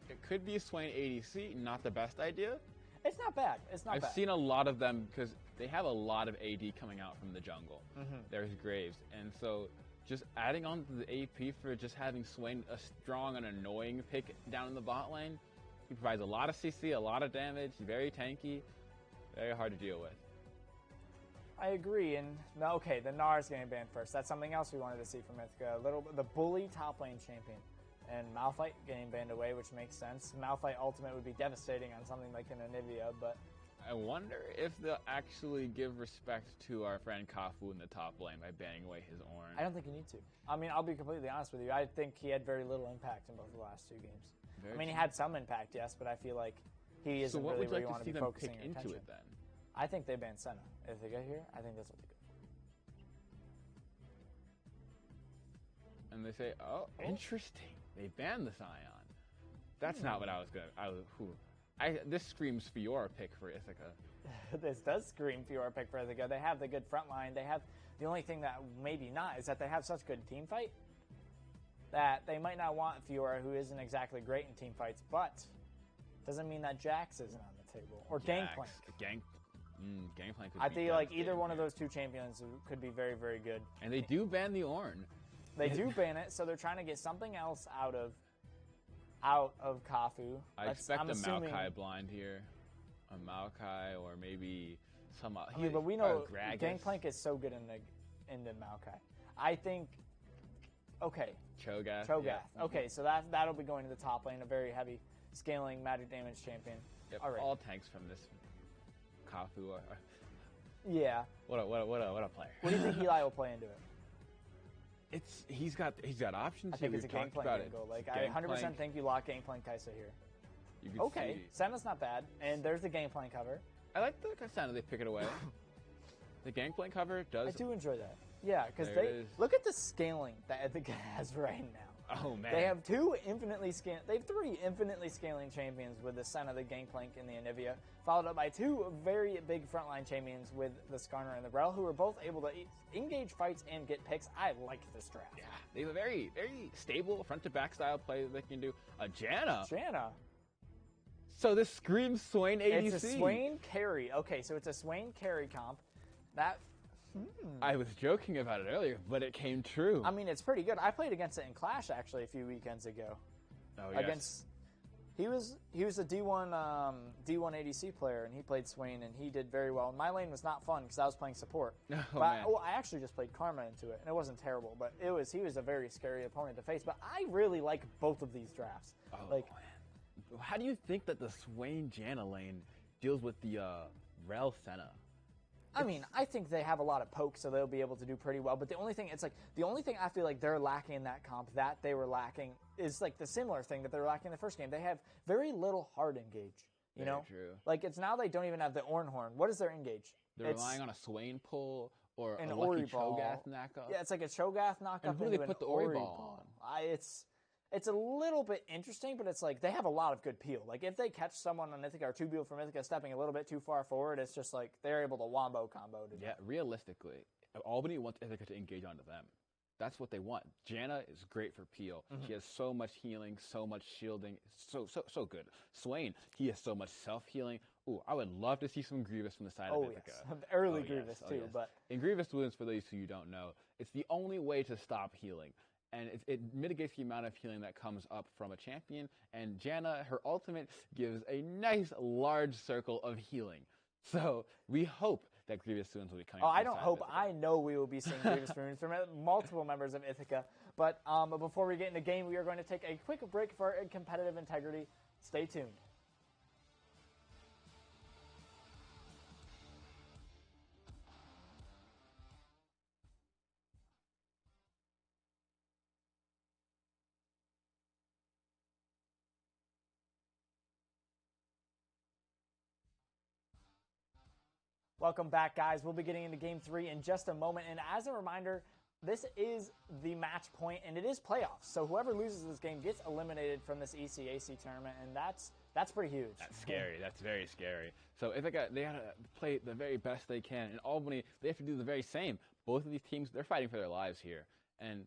it could be a Swain ADC, not the best idea. It's not bad. I've seen a lot of them because they have a lot of AD coming out from the jungle. There's Graves. And so just adding on to the AP for just having Swain a strong and annoying pick down in the bot lane, he provides a lot of CC, a lot of damage, very tanky, very hard to deal with. I agree, and okay, the Gnar is getting banned first. That's something else we wanted to see from Ithaca. The bully top lane champion, and Malphite getting banned away, which makes sense. Malphite ultimate would be devastating on something like an Anivia, but I wonder if they'll actually give respect to our friend Kafu in the top lane by banning away his Ornn. I don't think you need to. I mean, I'll be completely honest with you. I think he had very little impact in both the last two games. He had some impact, yes, but I feel like he isn't really where you want to be focusing your attention. Into it then? I think they ban Senna. If they get here, I think that's what they go. And they say, oh, interesting. They banned the Scion. That's not what I was going to... This screams Fiora pick for Ithaca. This does scream Fiora pick for Ithaca. They have the good front line. They have... The only thing that maybe not is that they have such good team fight that they might not want Fiora, who isn't exactly great in team fights, but doesn't mean that Jax isn't on the table. Or Gangplank. Gangplank could I be think like either one here. of those two champions could be very, very good. And they do ban the Ornn. They do ban it, so they're trying to get something else out of Kafu. I expect a Maokai blind here. A Maokai or maybe some... but we know Gangplank is so good in the Maokai. I think... Okay. Cho'Gath. Yeah. Okay, so that'll be going to the top lane, a very heavy scaling magic damage champion. Yep, all right. All tanks from this Kafu. Yeah. What a player. What do you think Eli will play into it? He's got options. I think here. it's a Gangplank angle. Like I 100% think you lock Gangplank Kaisa here. Okay, Senna's not bad, and there's the Gangplank cover. I like the Senna. They pick it away. The Gangplank cover does. I do enjoy that. Yeah, because look at the scaling that Ithaca has right now. Oh man. They have They have three infinitely scaling champions with the Senna, the Gangplank, and the Anivia, followed up by two very big frontline champions with the Skarner and the Rel, who are both able to engage fights and get picks. I like this draft. Yeah, they have a very, very stable front to back style play that they can do. Janna. So this screams Swain ADC. It's a Swain carry. Okay, so it's a Swain carry comp. I was joking about it earlier, but it came true. I mean, it's pretty good. I played against it in Clash actually a few weekends ago. Oh yes. He was a D1 ADC player, and he played Swain, and he did very well. My lane was not fun because I was playing support. I actually just played Karma into it, and it wasn't terrible, but he was a very scary opponent to face. But I really like both of these drafts. Oh man. How do you think that the Swain Janna lane deals with the Rel Senna? I mean, I think they have a lot of poke, so they'll be able to do pretty well. But the only thing I feel like they're lacking in that comp that they were lacking is like the similar thing that they're lacking in the first game. They have very little hard engage. You know, true. Like it's now they don't even have the Ornn Horn. What is their engage? They're relying on a Swain pull or an a lucky Ori ball. Cho'Gath knockup. Yeah, it's like a Cho'Gath knockup. And who do they put the Ori ball on? It's a little bit interesting, but it's like they have a lot of good peel. Like if they catch someone on Ithaca or two people from Ithaca stepping a little bit too far forward, it's just like they're able to wombo combo. Realistically, Albany wants Ithaca to engage onto them. That's what they want. Janna is great for peel. She has so much healing, so much shielding, so good. Swain, he has so much self-healing. Ooh, I would love to see some Grievous from the side of Ithaca. Yes. Early Grievous too. But in Grievous wounds, for those who you don't know, it's the only way to stop healing. and it mitigates the amount of healing that comes up from a champion. And Janna, her ultimate gives a nice large circle of healing. So we hope that Grievous Runes will be coming. Oh, I don't hope. I know we will be seeing Grievous Runes from multiple members of Ithaca. But before we get into the game, we are going to take a quick break for competitive integrity. Stay tuned. Welcome back, guys. We'll be getting into Game 3 in just a moment. And as a reminder, this is the match point, and it is playoffs. So whoever loses this game gets eliminated from this ECAC tournament, and that's pretty huge. That's scary. That's very scary. So Ithaca, they have to play the very best they can. In Albany, they have to do the very same. Both of these teams, they're fighting for their lives here. And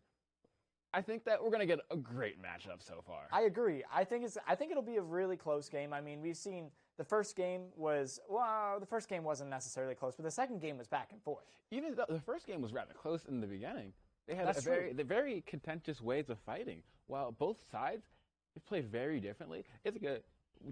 I think that we're going to get a great matchup so far. I agree. I think it'll be a really close game. I mean, we've seen the first game the first game wasn't necessarily close, but the second game was back and forth. Even though the first game was rather close in the beginning, they had very contentious ways of fighting. While both sides played very differently, Ithaca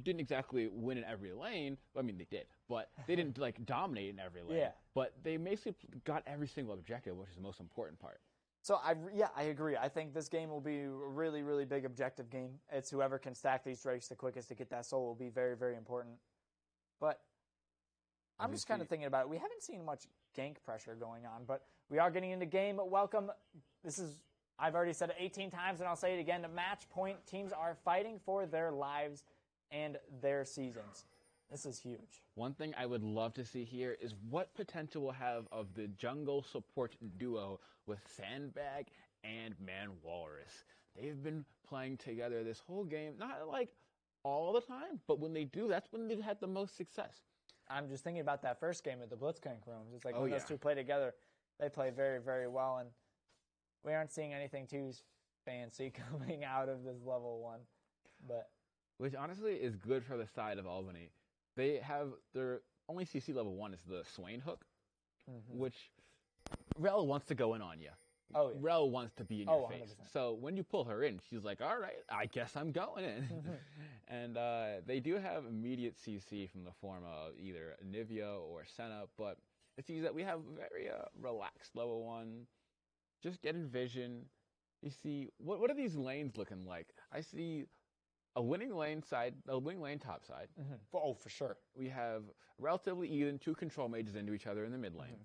didn't exactly win in every lane. I mean, they did, but they didn't dominate in every lane. Yeah. But they basically got every single objective, which is the most important part. So I agree. I think this game will be a really, really big objective game. It's whoever can stack these drakes the quickest to get that soul will be very, very important. But I'm just kind of thinking about it. We haven't seen much gank pressure going on, but we are getting into game. Welcome. I've already said it 18 times, and I'll say it again. The match point teams are fighting for their lives and their seasons. This is huge. One thing I would love to see here is what potential we'll have of the jungle support duo with Sandbag and Man Walrus. They've been playing together this whole game, not like all the time, but when they do, that's when they've had the most success. I'm just thinking about that first game at the Blitzcrank rooms. It's like when those two play together, they play very, very well, and we aren't seeing anything too fancy coming out of this level 1. But which honestly is good for the side of Albany. They have their only CC level 1 is the Swain hook, which Rel wants to go in on you. Oh, yeah. Rel wants to be in your face. 100%. So when you pull her in, she's like, all right, I guess I'm going in. And they do have immediate CC from the form of either Nivea or Senna, but it seems that we have very relaxed level 1. Just getting vision. You see, what are these lanes looking like? I see a winning lane top side. Oh, for sure. We have relatively even 2 control mages into each other in the mid lane.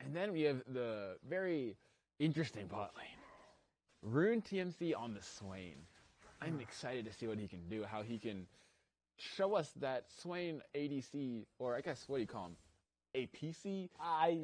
And then we have the very interesting bot lane. Rune TMC on the Swain. I'm excited to see what he can do, how he can show us that Swain ADC, or I guess, what do you call him? APC?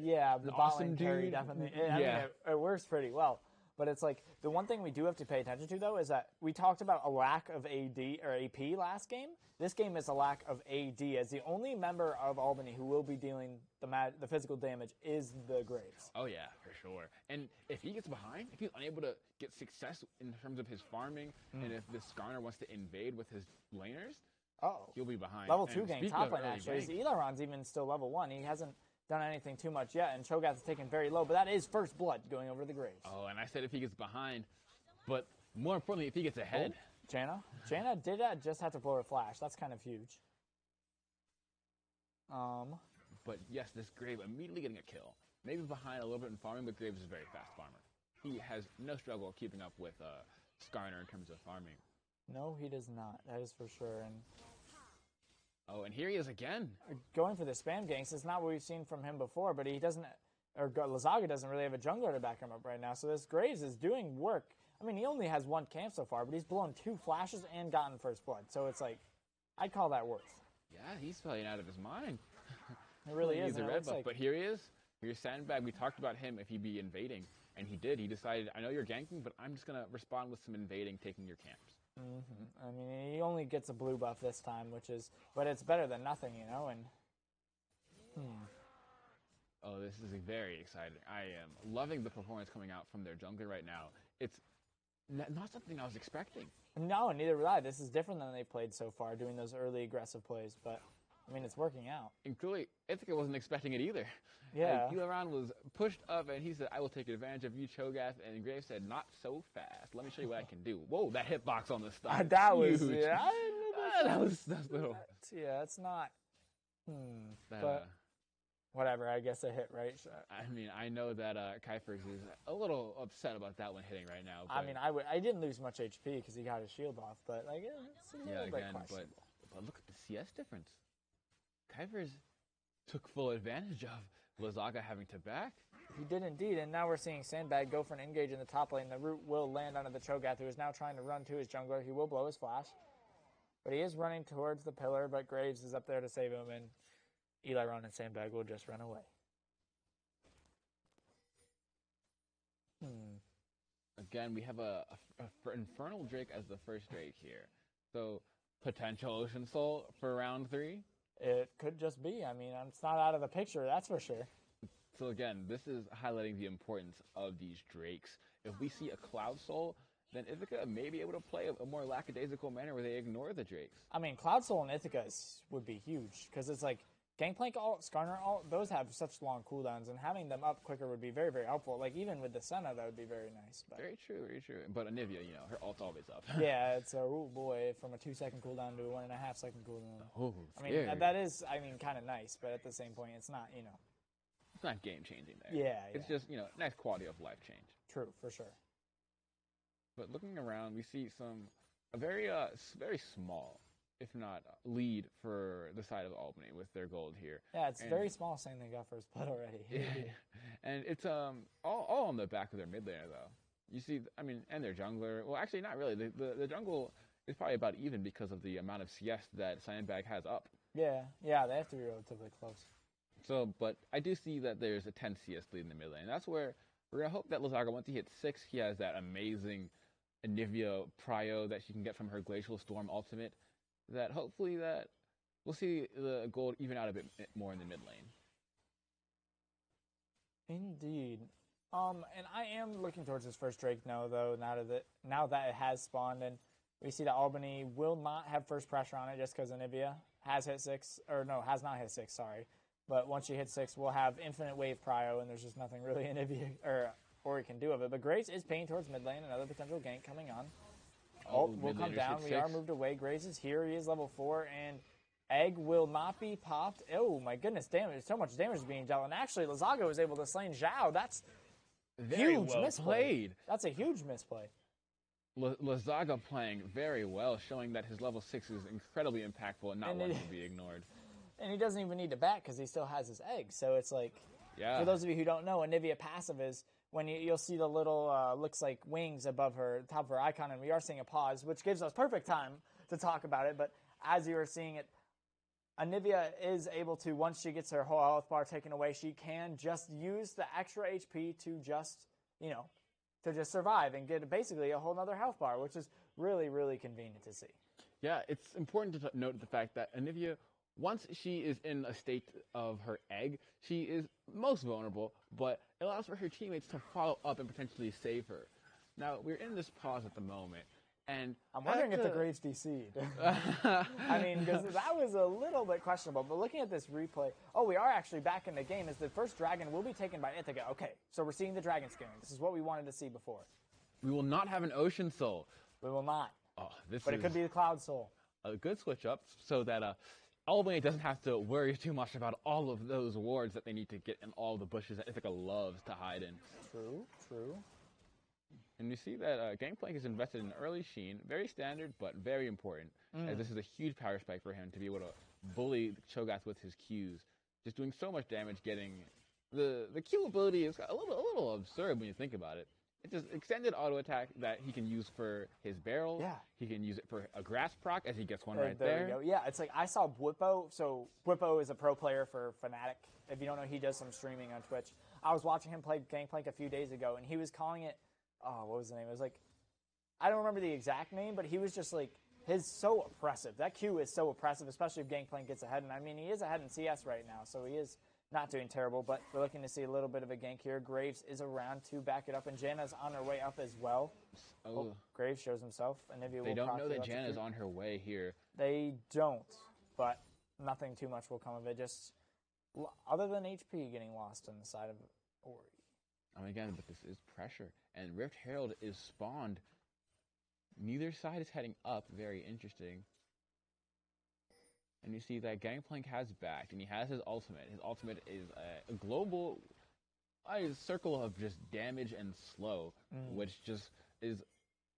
Yeah, the bot lane carry dude. definitely. I mean, it works pretty well. But it's like, the one thing we do have to pay attention to, though, is that we talked about a lack of AD or AP last game. This game is a lack of AD, as the only member of Albany who will be dealing the physical damage is the Graves. Oh, yeah, for sure. And if he gets behind, if he's unable to get success in terms of his farming, and if the Skarner wants to invade with his laners, he'll be behind. Level 2 game, top lane, actually. Elaron's even still level 1. He hasn't done anything too much yet, and Cho'Gath is taken very low, but that is first blood going over the Graves. Oh, and I said if he gets behind, but more importantly, if he gets ahead. Janna did just have to blow her flash. That's kind of huge. But yes, this Grave immediately getting a kill. Maybe behind a little bit in farming, but Graves is a very fast farmer. He has no struggle keeping up with Skarner in terms of farming. No, he does not. That is for sure. And here he is again. Going for the spam ganks is not what we've seen from him before, but he doesn't, or Lazaga doesn't really have a jungler to back him up right now, so this Graves is doing work. I mean, he only has 1 camp so far, but he's blown 2 flashes and gotten first blood, so it's like, I'd call that worth. Yeah, he's playing out of his mind. It really is. He's a red buff, but here he is. Here's Sandbag. We talked about him if he'd be invading, and he did. He decided, I know you're ganking, but I'm just going to respond with some invading, taking your camps. I mean, he only gets a blue buff this time, but it's better than nothing, you know, and Oh, this is very exciting. I am loving the performance coming out from their jungler right now. It's not something I was expecting. No, neither was I. This is different than they played so far, doing those early aggressive plays, but I mean, it's working out. And clearly, Ithaca wasn't expecting it either. Yeah. Elimination was pushed up, and he said, I will take advantage of you, Cho'Gath. And Graves said, not so fast. Let me show you what I can do. Whoa, that hitbox on the start. That was, huge. yeah, I didn't know that was little. Yeah, it's not. But whatever, I guess a hit, right? I mean, I know that Kuipers is a little upset about that one hitting right now. But I mean, I didn't lose much HP because he got his shield off, but like, it's a little bit questionable. But look at the CS difference. Kuipers took full advantage of Lazaga having to back. He did indeed, and now we're seeing Sandbag go for an engage in the top lane. The root will land onto the Cho'Gath, who is now trying to run to his jungler. He will blow his flash, but he is running towards the pillar, but Graves is up there to save him, and Eliron and Sandbag will just run away. Again, we have a Infernal Drake as the first Drake here. So, potential Ocean Soul for round 3? It could just be. I mean, it's not out of the picture, that's for sure. So again, this is highlighting the importance of these Drakes. If we see a Cloud Soul, then Ithaca may be able to play a more lackadaisical manner where they ignore the Drakes. I mean, Cloud Soul and Ithaca would be huge, because it's like, Gangplank ult, Skarner ult, those have such long cooldowns, and having them up quicker would be very, very helpful. Like, even with the Senna, that would be very nice. But. Very true, very true. But Anivia, her ult's always up. Yeah, it's a, oh boy, from a 2-second cooldown to a 1.5-second cooldown. Oh, I mean, that is, kind of nice, but at the same point, it's not, It's not game-changing there. Yeah, It's just, nice quality of life change. True, for sure. But looking around, we see a very small, if not lead for the side of Albany with their gold here. Yeah, it's very small saying they got first blood already. Yeah. And it's all on the back of their mid laner, though. You see, and their jungler. Well, actually, not really. The jungle is probably about even because of the amount of CS that Sandbag has up. Yeah, they have to be relatively close. So, but I do see that there's a 10 CS lead in the mid lane. That's where we're going to hope that Lazaga, once he hits 6, he has that amazing Anivia prio that she can get from her Glacial Storm ultimate. That hopefully that we'll see the gold even out a bit more in the mid lane. Indeed. And I am looking towards this first Drake now, though, now that it has spawned, and we see that Albany will not have first pressure on it just because Anivia has not hit 6, sorry. But once she hits 6, we'll have infinite wave prio, and there's just nothing really Anivia or can do of it. But Graves is paying towards mid lane, another potential gank coming on. We'll come down. We are moved away. Graves is here. He is level 4, and Egg will not be popped. Oh, my goodness, damage. So much damage is being dealt. And actually, Lazaga was able to slay Zhao. That's huge misplay. That's a huge misplay. Lazaga playing very well, showing that his level 6 is incredibly impactful and not one to be ignored. And he doesn't even need to back because he still has his Egg. So it's like, for those of you who don't know, Anivia passive is when you'll see the little, looks like wings above her, top of her icon, and we are seeing a pause, which gives us perfect time to talk about it. But as you are seeing it, Anivia is able to, once she gets her whole health bar taken away, she can just use the extra HP to just, to just survive and get basically a whole nother health bar, which is really, really convenient to see. Yeah, it's important to note the fact that Anivia, once she is in a state of her Egg, she is most vulnerable, but it allows for her teammates to follow up and potentially save her. Now, we're in this pause at the moment, and I'm wondering if the Graves DC'd. Because that was a little bit questionable, but looking at this replay, we are actually back in the game as the first dragon will be taken by Ithaca. Okay, so we're seeing the dragon scaling. This is what we wanted to see before. We will not have an Ocean Soul. We will not. But it could be the Cloud Soul. A good switch up so that Albany doesn't have to worry too much about all of those wards that they need to get in all the bushes that Ithaca loves to hide in. True. And you see that Gangplank is invested in early Sheen, very standard but very important, as this is a huge power spike for him to be able to bully Cho'Gath with his Qs, just doing so much damage. Getting the Q ability is a little absurd when you think about it. It's just extended auto attack that he can use for his barrels. Yeah. He can use it for a grass proc as he gets one there there. We go. Yeah, it's like I saw Bwippo. So Bwippo is a pro player for Fnatic. If you don't know, he does some streaming on Twitch. I was watching him play Gangplank a few days ago, and he was calling it, what was the name? It was like, I don't remember the exact name, but he was just like, his so oppressive. That Q is so oppressive, especially if Gangplank gets ahead. And he is ahead in CS right now, so he is not doing terrible, but we're looking to see a little bit of a gank here. Graves is around to back it up, and Janna's on her way up as well. Graves shows himself. And they don't know that Janna's on her way here. They don't, but nothing too much will come of it. Just other than HP getting lost on the side of Ori. I mean, again, but this is pressure, and Rift Herald is spawned. Neither side is heading up. Very interesting. And you see that Gangplank has backed, and he has his ultimate. His ultimate is a global circle of just damage and slow, which just is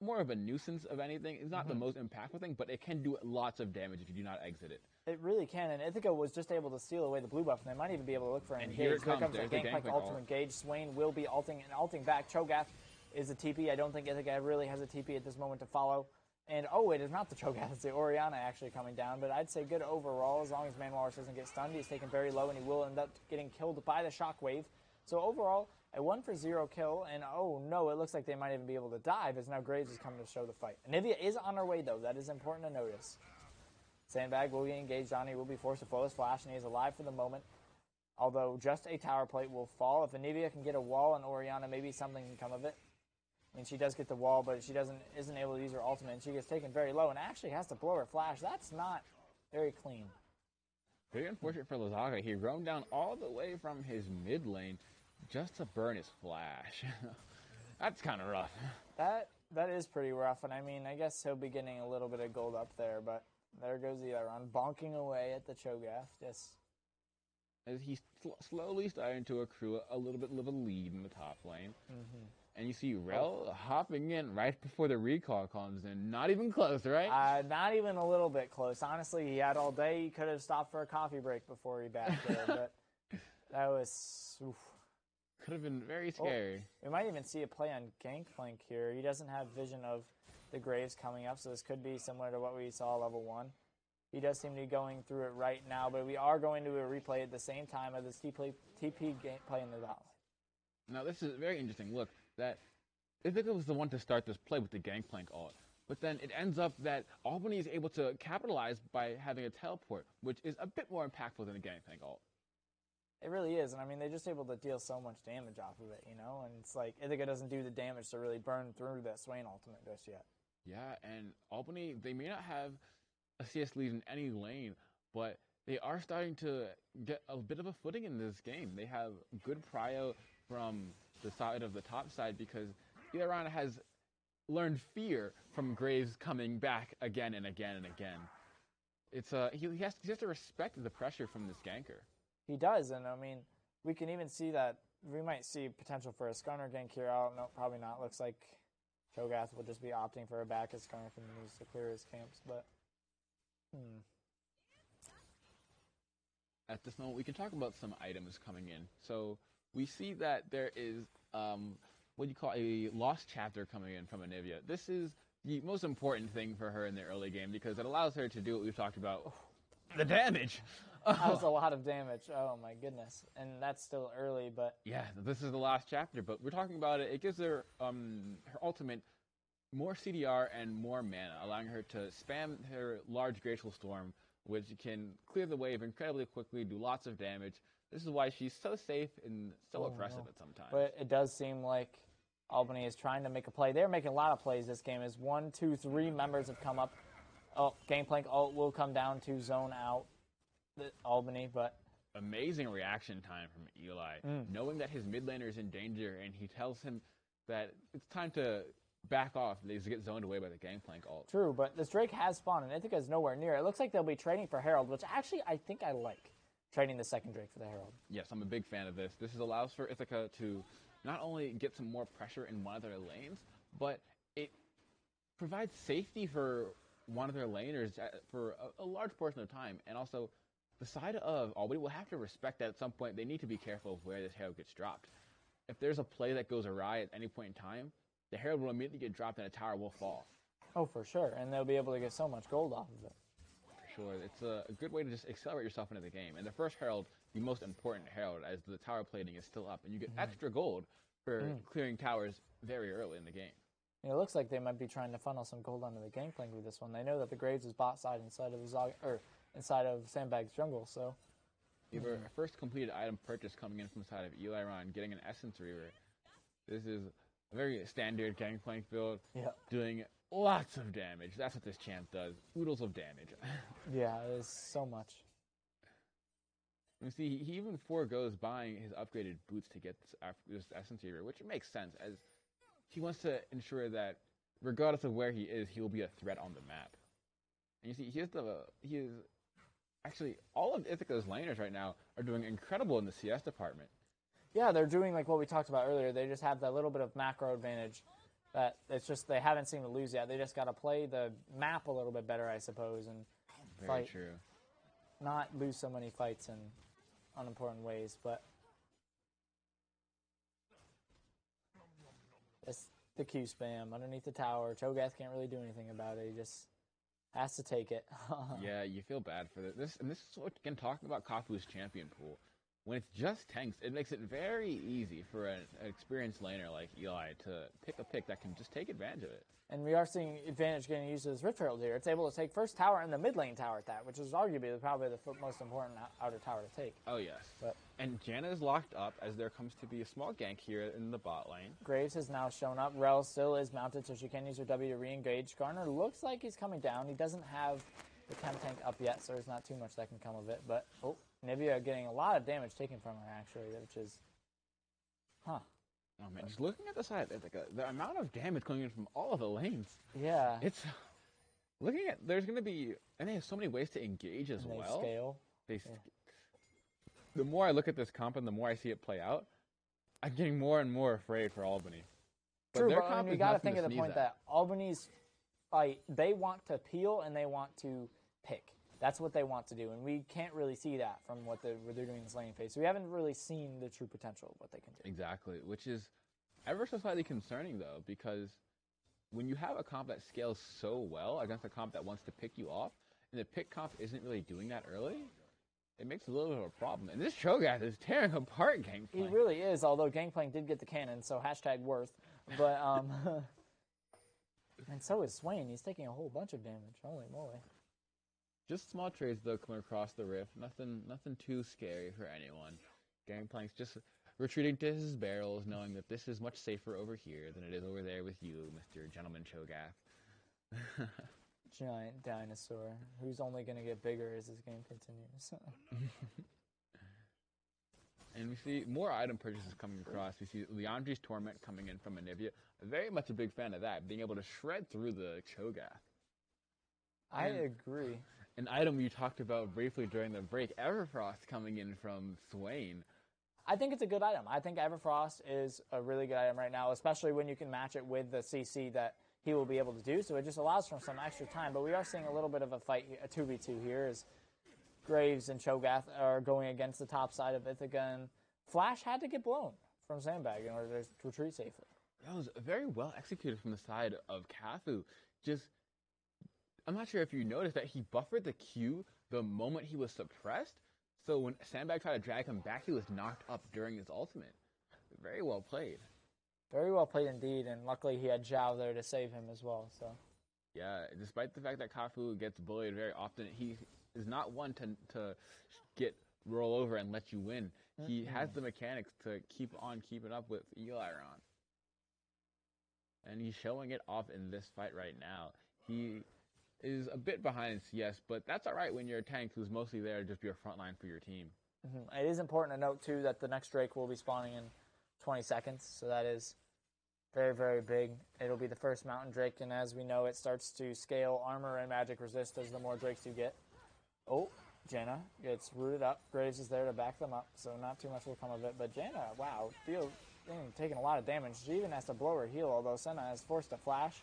more of a nuisance of anything. It's not the most impactful thing, but it can do lots of damage if you do not exit it. It really can, and Ithaca was just able to steal away the blue buff, and they might even be able to look for an And engage. here it comes. There's There's the the Gangplank Gangplank ultimate engage. Swain will be ulting back. Cho'Gath is a TP. I don't think Ithaca really has a TP at this moment to follow. And, it is not the Cho'Gath. It's the Orianna actually coming down. But I'd say good overall as long as Manwalrus doesn't get stunned. He's taken very low, and he will end up getting killed by the Shockwave. So overall, a 1-for-0 kill. And, no, it looks like they might even be able to dive as now Graves is coming to show the fight. Anivia is on her way, though. That is important to notice. Sandbag will get engaged on. He will be forced to flow his flash, and he is alive for the moment. Although just a tower plate will fall. If Anivia can get a wall on Orianna, maybe something can come of it. I mean, she does get the wall, but she isn't able to use her ultimate, and she gets taken very low and actually has to blow her flash. That's not very clean. Very unfortunate for Lizaga. He roamed down all the way from his mid lane just to burn his flash. That's kind of rough. That is pretty rough, and I mean, I guess he'll be getting a little bit of gold up there, but there goes the Iron bonking away at the Cho'Gath. Just as he's slowly starting to accrue a little bit of a lead in the top lane. And you see Rel hopping in right before the recall comes in. Not even close, right? Not even a little bit close. Honestly, he had all day. He could have stopped for a coffee break before he backed there, but that was... Oof. Could have been very scary. We might even see a play on Gangplank here. He doesn't have vision of the Graves coming up, so this could be similar to what we saw level 1. He does seem to be going through it right now, but we are going to do a replay at the same time of this TP gameplay in the bot lane. Now, this is very interesting. Look, that Ithaca was the one to start this play with the Gangplank ult. But then it ends up that Albany is able to capitalize by having a teleport, which is a bit more impactful than the Gangplank ult. It really is, and I mean, they're just able to deal so much damage off of it, and it's like Ithaca doesn't do the damage to really burn through that Swain ultimate just yet. Yeah, and Albany, they may not have a CS lead in any lane, but they are starting to get a bit of a footing in this game. They have good prio from the side of the top side because Iran has learned fear from Graves coming back again and again and again. It's he has to respect the pressure from this ganker. He does, and I mean, we can even see that we might see potential for a Skarner gank here. I don't know, probably not. Looks like Cho'Gath will just be opting for a back as Skarner can use to clear his camps, but At this moment, we can talk about some items coming in. So we see that there is what you call a lost chapter coming in from Anivia. This is the most important thing for her in the early game because it allows her to do what we've talked about. The damage! That was a lot of damage. Oh my goodness. And that's still early, but... Yeah, this is the last chapter, but we're talking about it. It gives her her ultimate more CDR and more mana, allowing her to spam her large Glacial Storm, which can clear the wave incredibly quickly, do lots of damage. This is why she's so safe and so oppressive at some times. But it does seem like Albany is trying to make a play. They're making a lot of plays this game as 1, 2, 3 members have come up. Oh, Gangplank ult will come down to zone out Albany, but... Amazing reaction time from Eli, knowing that his mid laner is in danger, and he tells him that it's time to back off. They get zoned away by the Gangplank ult. True, but this Drake has spawned, and Ithaca is nowhere near. It looks like they'll be trading for Herald, which actually I think I like, trading the second Drake for the Herald. Yes, I'm a big fan of this. This allows for Ithaca to not only get some more pressure in one of their lanes, but it provides safety for one of their laners for a large portion of time, and also the side of Albany will have to respect that at some point they need to be careful of where this Herald gets dropped. If there's a play that goes awry at any point in time, the Herald will immediately get dropped and a tower will fall. Oh, for sure, and they'll be able to get so much gold off of it. For sure, it's a good way to just accelerate yourself into the game. And the first Herald, the most important Herald, as the tower plating is still up, and you get extra gold for clearing towers very early in the game. It looks like they might be trying to funnel some gold onto the Gangplank with this one. They know that the Graves is bot side inside of inside of Sandbag's jungle, so... We have our first completed item purchase coming in from the side of Eli Ron, getting an Essence Reaver. This is a very standard Gangplank build, doing lots of damage. That's what this champ does. Oodles of damage. Yeah, it is so much. You see, he even forgoes buying his upgraded boots to get this Essence Reaver, which makes sense, as he wants to ensure that regardless of where he is, he will be a threat on the map. And you see, he is actually, all of Ithaca's laners right now are doing incredible in the CS department. Yeah, they're doing like what we talked about earlier. They just have that little bit of macro advantage that it's just they haven't seemed to lose yet. They just got to play the map a little bit better, I suppose, and Very true. Not lose so many fights in unimportant ways. But it's the Q spam underneath the tower. Cho'Gath can't really do anything about it. He just has to take it. Yeah, you feel bad for this. And this is what, again, talking about Kafu's champion pool. When it's just tanks, it makes it very easy for an experienced laner like Eli to pick a pick that can just take advantage of it. And we are seeing advantage getting used as Rift Herald here. It's able to take first tower and the mid lane tower at that, which is arguably probably the most important outer tower to take. Oh, yes. But and Janna is locked up as there comes to be a small gank here in the bot lane. Graves has now shown up. Rel still is mounted, so she can use her W to re-engage. Garner looks like he's coming down. He doesn't have the temp tank up yet, so there's not too much that can come of it. But, oh, Nivea getting a lot of damage taken from her, actually, which is, Oh, man, just looking at the side, it's like the amount of damage coming in from all of the lanes. Yeah. It's, looking at, there's going to be, and they have so many ways to engage as well. They scale. The more I look at this comp and the more I see it play out, I'm getting more and more afraid for Albany. True, but I mean, you got to think of the point that Albany's fight, they want to peel and they want to pick. That's what they want to do, and we can't really see that from what they're doing in this laning phase. So we haven't really seen the true potential of what they can do. Exactly, which is ever so slightly concerning, though, because when you have a comp that scales so well against a comp that wants to pick you off, and the pick comp isn't really doing that early, it makes a little bit of a problem. And this Cho'Gath is tearing apart Gangplank. He really is, although Gangplank did get the cannon, so hashtag worth. But, and so is Swain. He's taking a whole bunch of damage. Holy moly. Just small trades, though, coming across the rift. Nothing too scary for anyone. Gangplank's just retreating to his barrels, knowing that this is much safer over here than it is over there with you, Mr. Gentleman Cho'Gath. Giant dinosaur, who's only going to get bigger as this game continues. And we see more item purchases coming across. We see Leandri's Torment coming in from Anivia. Very much a big fan of that, being able to shred through the Cho'Gath. I agree. An item you talked about briefly during the break, Everfrost coming in from Swain. I think it's a good item. I think Everfrost is a really good item right now, especially when you can match it with the CC that he will be able to do. So it just allows for some extra time. But we are seeing a little bit of a fight, a 2v2 here, as Graves and Cho'Gath are going against the top side of Ithaca. And Flash had to get blown from Sandbag in order to retreat safely. That was very well executed from the side of Kafu. I'm not sure if you noticed that he buffered the Q the moment he was suppressed. So when Sandbag tried to drag him back, he was knocked up during his ultimate. Very well played. Very well played indeed, and luckily he had Zhao there to save him as well. So, yeah, despite the fact that Kafu gets bullied very often, he is not one to roll over and let you win. He has the mechanics to keep on keeping up with Eliron. And he's showing it off in this fight right now. He is a bit behind in CS, but that's all right when you're a tank who's mostly there to just be a front line for your team. It is important to note, too, that the next Drake will be spawning in 20 seconds, so that is very, very big. It'll be the first Mountain Drake, and as we know, it starts to scale armor and magic resist as the more Drakes you get. Oh, Janna gets rooted up. Graves is there to back them up, so not too much will come of it, but Janna, wow, taking a lot of damage. She even has to blow her heal, although Senna is forced to flash.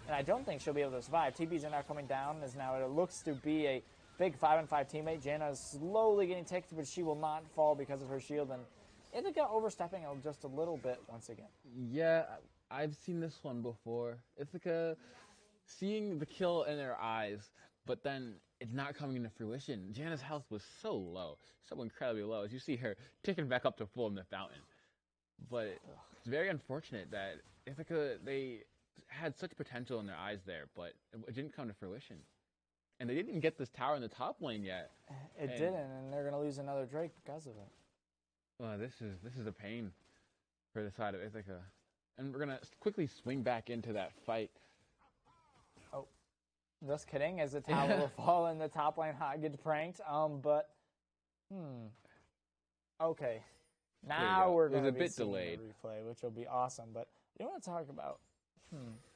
And I don't think she'll be able to survive. TBs are now coming down as now it looks to be a big 5-on-5 teammate. Janna is slowly getting ticked, but she will not fall because of her shield. And Ithaca overstepping just a little bit once again. Yeah, I've seen this one before. Ithaca seeing the kill in their eyes, but then it's not coming into fruition. Janna's health was so low, so incredibly low, as you see her ticking back up to full in the fountain. But it's very unfortunate that Ithaca, they had such potential in their eyes there, but it didn't come to fruition. And they didn't even get this tower in the top lane yet. It didn't, and they're going to lose another Drake because of it. Well, this is a pain for the side of Ithaca. And we're going to quickly swing back into that fight. Oh, just kidding, as the tower will fall in the top lane, gets pranked. Okay. Now we're going to be seeing delayed. the replay, which will be awesome. But you want to talk about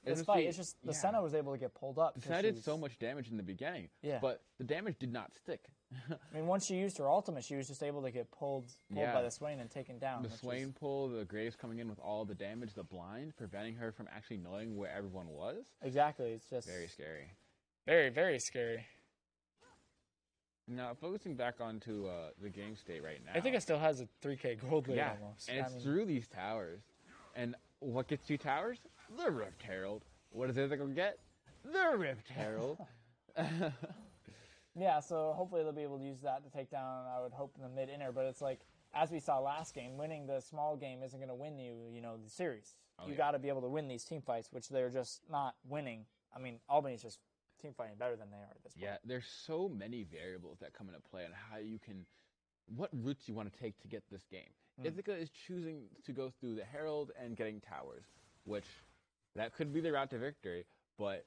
this It's fight? It's just the Senna was able to get pulled up. The Senna did so much damage in the beginning, but the damage did not stick. I mean, once she used her ultimate, she was just able to get pulled by the Swain and taken down. The Swain pull, the Graves coming in with all the damage, the blind, preventing her from actually knowing where everyone was. Exactly. It's just very scary. Very, very scary. Now, focusing back onto the game state right now. I think it still has a 3K gold lead almost. And it's through these towers. And what gets you towers? The Rift Herald. What does Ithaca get? The Rift Herald. Yeah, so hopefully they'll be able to use that to take down, I would hope, in the mid-inner. But it's like, as we saw last game, winning the small game isn't going to win you, the series. You got to be able to win these team fights, which they're just not winning. I mean, Albany's just team fighting better than they are at this point. Yeah, there's so many variables that come into play on how you can, what routes you want to take to get this game. Ithaca is choosing to go through the Herald and getting towers, which that could be the route to victory, but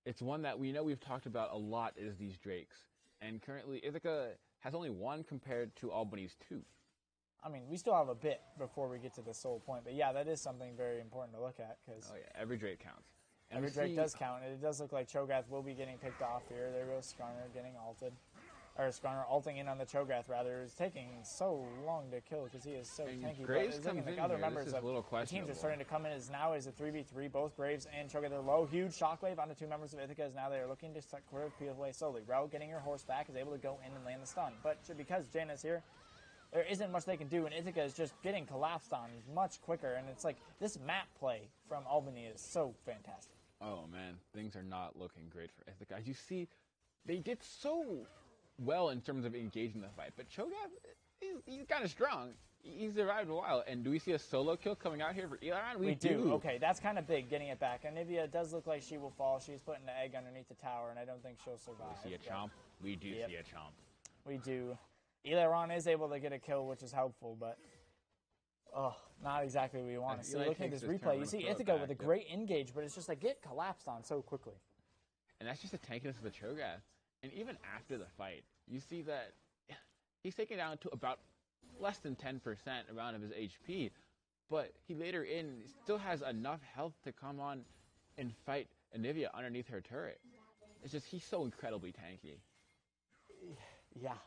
it's one that we know we've talked about a lot is these Drakes. And currently, Ithaca has only one compared to Albany's 2. I mean, we still have a bit before we get to the sole point, but yeah, that is something very important to look at. Cause every Drake counts. And every Drake does count, and it does look like Cho'Gath will be getting picked off here. There goes Skarner getting ulted. Or Skarner ulting in on the Cho'Gath, rather. It's taking so long to kill because he is so tanky. Graves but comes like in other here. members This is of the teams are starting to come in as now is a 3v3. Both Graves and Cho'Gath are low. Huge shockwave on the 2 members of Ithaca as now they are looking to clear the away slowly. Rel getting her horse back is able to go in and land the stun. But because Jaina's here, there isn't much they can do, and Ithaca is just getting collapsed on much quicker. And it's like this map play from Albany is so fantastic. Oh, man, things are not looking great for Ithaca. As you see, they did so well in terms of engaging the fight, but Cho'Gath, he's kind of strong. He survived a while. And do we see a solo kill coming out here for Eliron? We do. Okay, that's kind of big, getting it back. And Nivea does look like she will fall. She's putting the egg underneath the tower, and I don't think she'll survive. We see a chomp. We do see a chomp. We do. Eliron is able to get a kill, which is helpful, but not exactly what we want to see. Looking at this replay, you see Ithaca with a great engage, but it's just like get collapsed on so quickly. And that's just the tankiness of the Cho'Gath. And even after the fight, you see that he's taken down to about less than 10% around of his HP, but he later still has enough health to come on and fight Anivia underneath her turret. It's just he's so incredibly tanky. Yeah.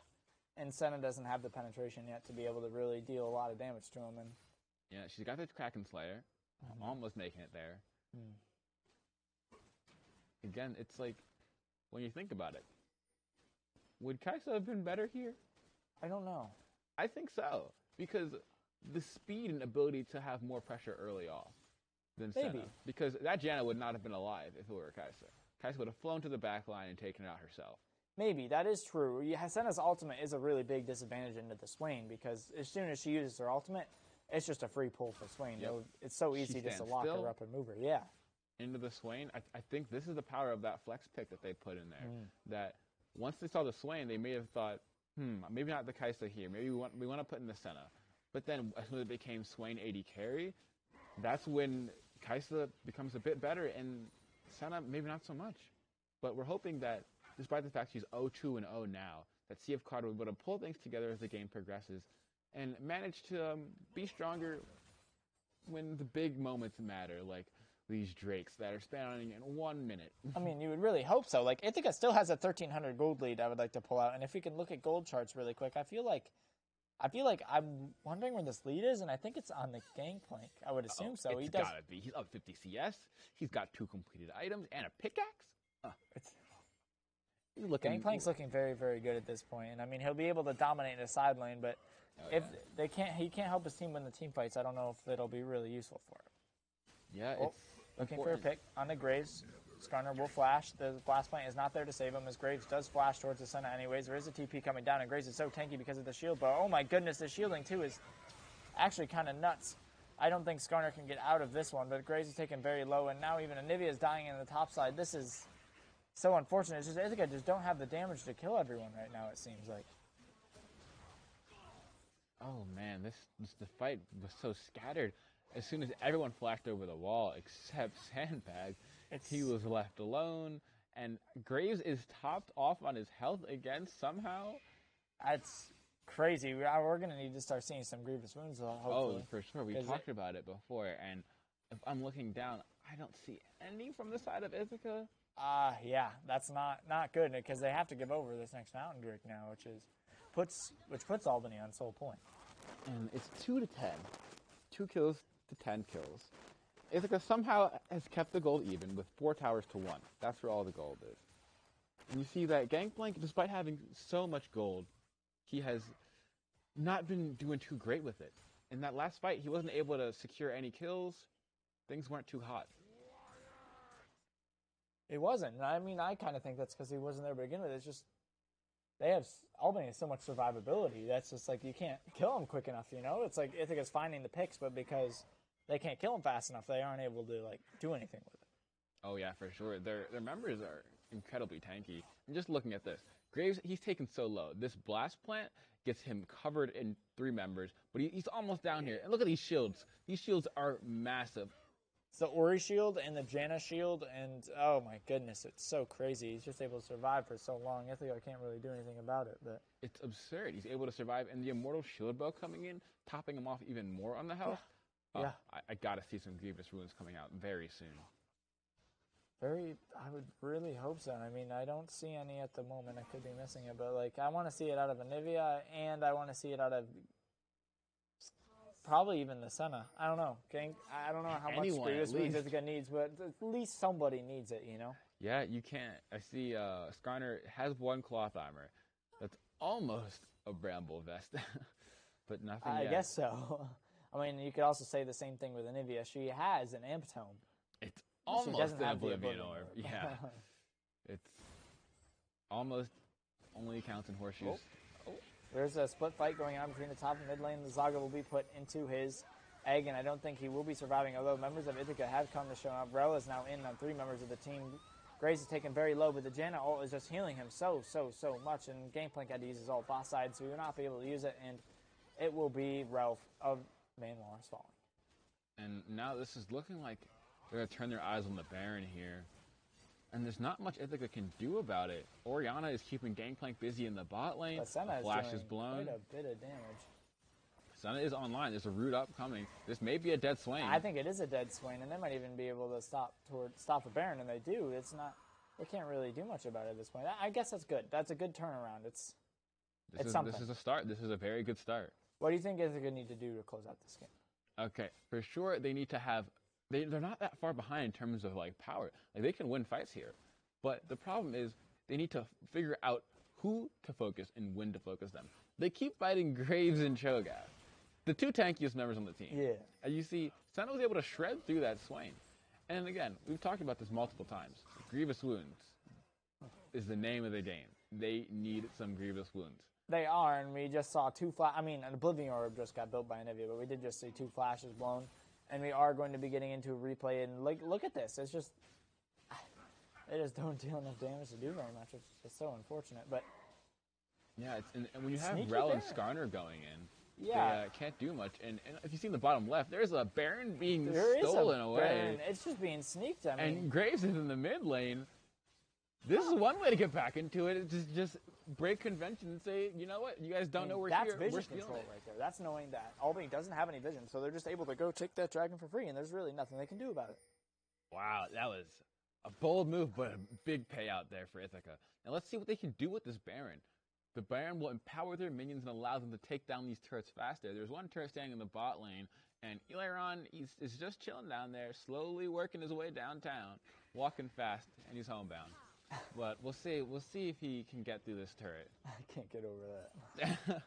And Senna doesn't have the penetration yet to be able to really deal a lot of damage to him. And yeah, she's got the Kraken Slayer, almost making it there. Again, it's like, when you think about it, would Kaisa have been better here? I don't know. I think so, because the speed and ability to have more pressure early off than Senna. Because that Janna would not have been alive if it were Kaisa. Kaisa would have flown to the back line and taken it out herself. Maybe, that is true. Senna's ultimate is a really big disadvantage into the Swain, because as soon as she uses her ultimate, it's just a free pull for Swain. Yep. It's so easy just to lock her up and move her. Yeah. Into the Swain, I think this is the power of that flex pick that they put in there. That once they saw the Swain, they may have thought, maybe not the Kaisa here. Maybe we want to put in the Senna. But then as soon as it became Swain AD carry, that's when Kaisa becomes a bit better, and Senna maybe not so much. But we're hoping that, despite the fact she's 0-2-0 now, that CF Card will be able to pull things together as the game progresses and manage to be stronger when the big moments matter, like these Drakes that are spanning in 1 minute. I mean, you would really hope so. Like, Ithaca still has a 1,300 gold lead I would like to pull out, and if we can look at gold charts really quick, I feel like I'm wondering where this lead is, and I think it's on the Gangplank. I would assume so. It's gotta be. He's up 50 CS. He's got 2 completed items and a pickaxe. Gangplank's looking very, very good at this point, and I mean he'll be able to dominate in the side lane, but if he can't help his team win the team fights. I don't know if it'll be really useful for him. Yeah, it's looking for a pick on the Graves. Skarner will flash. The blast plant is not there to save him as Graves does flash towards the Senna anyways. There is a TP coming down, and Graves is so tanky because of the shield, but oh my goodness, the shielding too is actually kind of nuts. I don't think Skarner can get out of this one, but Graves is taken very low, and now even Anivia is dying in the top side. This is so unfortunate. It's just Ithaca just don't have the damage to kill everyone right now, it seems like. Oh man, the fight was so scattered. As soon as everyone flashed over the wall except Sandbag, he was left alone, and Graves is topped off on his health again somehow. crazy. We're going to need to start seeing some grievous wounds, hopefully. Oh, for sure. We talked about it before, and if I'm looking down, I don't see any from the side of Ithaca. Yeah, that's not good because they have to give over this next Mountain Drake now, which puts Albany on sole point. And it's 2-10. 2 kills to 10 kills. Ithaca somehow has kept the gold even with 4 towers to 1. That's where all the gold is. And you see that Gangplank, despite having so much gold, he has not been doing too great with it. In that last fight, he wasn't able to secure any kills. Things weren't too hot. It wasn't. I mean, I kind of think that's because he wasn't there to begin with. It's just Albany has so much survivability. That's just like you can't kill him quick enough, you know? It's like Ithaca's finding the picks, but because they can't kill him fast enough, they aren't able to like do anything with it. Oh yeah, for sure. Their members are incredibly tanky. And just looking at this, Graves, he's taken so low. This blast plant gets him covered in 3 members, but he's almost down here. And look at these shields. These shields are massive. It's the Ori shield and the Janna shield, and oh my goodness, it's so crazy. He's just able to survive for so long. Ithaca can't really do anything about it, but it's absurd. He's able to survive, and the Immortal Shield Bow coming in, topping him off even more on the health. Yeah. I gotta see some Grievous Runes coming out very soon. I would really hope so. I mean, I don't see any at the moment. I could be missing it, but like I want to see it out of Anivia, and I want to see it out of probably even the Senna. I don't know. I don't know how much Grievous Runes Ithaca needs, but at least somebody needs it, you know? Yeah, you can't. I see Skarner has 1 cloth armor. That's almost a bramble vest, but nothing yet. I guess so. I mean, you could also say the same thing with Anivia. She has an Amptome. It's almost an Oblivion Orb. Yeah. It's almost only counts in horseshoes. Oh. There's a split fight going on between the top and mid lane. Zaga will be put into his egg, and I don't think he will be surviving, although members of Ithaca have come to show up. Rel is now in on 3 members of the team. Graves is taken very low, but the Janna ult is just healing him so much, and Gangplank had to use his ult boss side, so he will not be able to use it, and it will be Ralph of Manwars falling. And now this is looking like they're going to turn their eyes on the Baron here. And there's not much Ithaca can do about it. Orianna is keeping Gangplank busy in the bot lane. The flash is blown. Quite a bit of damage. Senna is online. There's a root upcoming. This may be a dead Swain. I think it is a dead Swain, and they might even be able to stop the Baron, and they do. It's not. They can't really do much about it at this point. I guess that's good. That's a good turnaround. It's something. This is a start. This is a very good start. What do you think Ithaca need to do to close out this game? Okay, for sure they need to have. They're not that far behind in terms of like power. Like they can win fights here, but the problem is they need to figure out who to focus and when to focus them. They keep fighting Graves and Cho'Gath, the 2 tankiest members on the team. Yeah. And you see, Senna was able to shred through that Swain. And again, we've talked about this multiple times. Grievous Wounds is the name of the game. They need some Grievous Wounds. They are, and we just saw 2 flash. I mean, an Oblivion Orb just got built by Anivia, but we did just see 2 flashes blown. And we are going to be getting into a replay, and like, look at this. It's just, they just don't deal enough damage to do very much. It's just so unfortunate. But yeah, and when you have Rel and Skarner going in, yeah, they can't do much. And if you see in the bottom left, there's a Baron being stolen away. Baron. It's just being sneaked. I mean, and Graves is in the mid lane. This is one way to get back into it. It's just break convention and say, you know what, you guys don't know we're here. That's vision control right there. That's knowing that Albany doesn't have any vision, so they're just able to go take that dragon for free, and there's really nothing they can do about it. Wow, that was a bold move, but a big payout there for Ithaca. Now let's see what they can do with this Baron. The Baron will empower their minions and allow them to take down these turrets faster. There's one turret standing in the bot lane, and Eliron is just chilling down there, slowly working his way downtown, walking fast, and he's homebound. But we'll see if he can get through this turret. I can't get over that.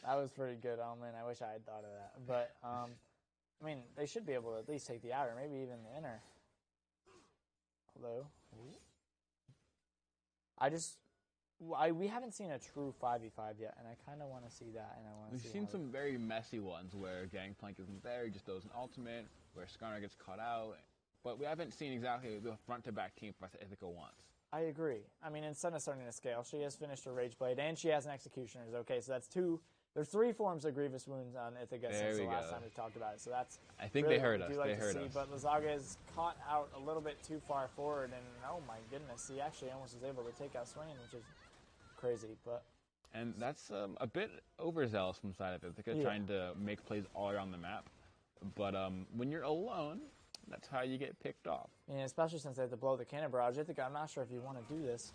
That was pretty good. Oh man, I wish I had thought of that. But I mean, they should be able to at least take the outer, maybe even the inner. Although, we haven't seen a true 5v5 yet, and I kind of want to see that. And We've seen some very messy ones where Gangplank isn't there, he just throws an ultimate, where Skarner gets caught out. But we haven't seen exactly the front-to-back team fight that Ithaca wants. I agree. I mean, Senna's starting to scale. She has finished her Rage Blade, and she has an Executioner's. Okay, so that's 2. There's 3 forms of Grievous Wounds on Ithaca since the last time we talked about it. So that's. I think really they heard us. Like they heard us. But Lazaga is caught out a little bit too far forward, and oh my goodness, he actually almost was able to take out Swain, which is crazy. But And that's a bit overzealous from the side of Ithaca, trying to make plays all around the map. But when you're alone, that's how you get picked off. Yeah, especially since they have to blow the cannon barrage. Ithaca, I'm not sure if you want to do this.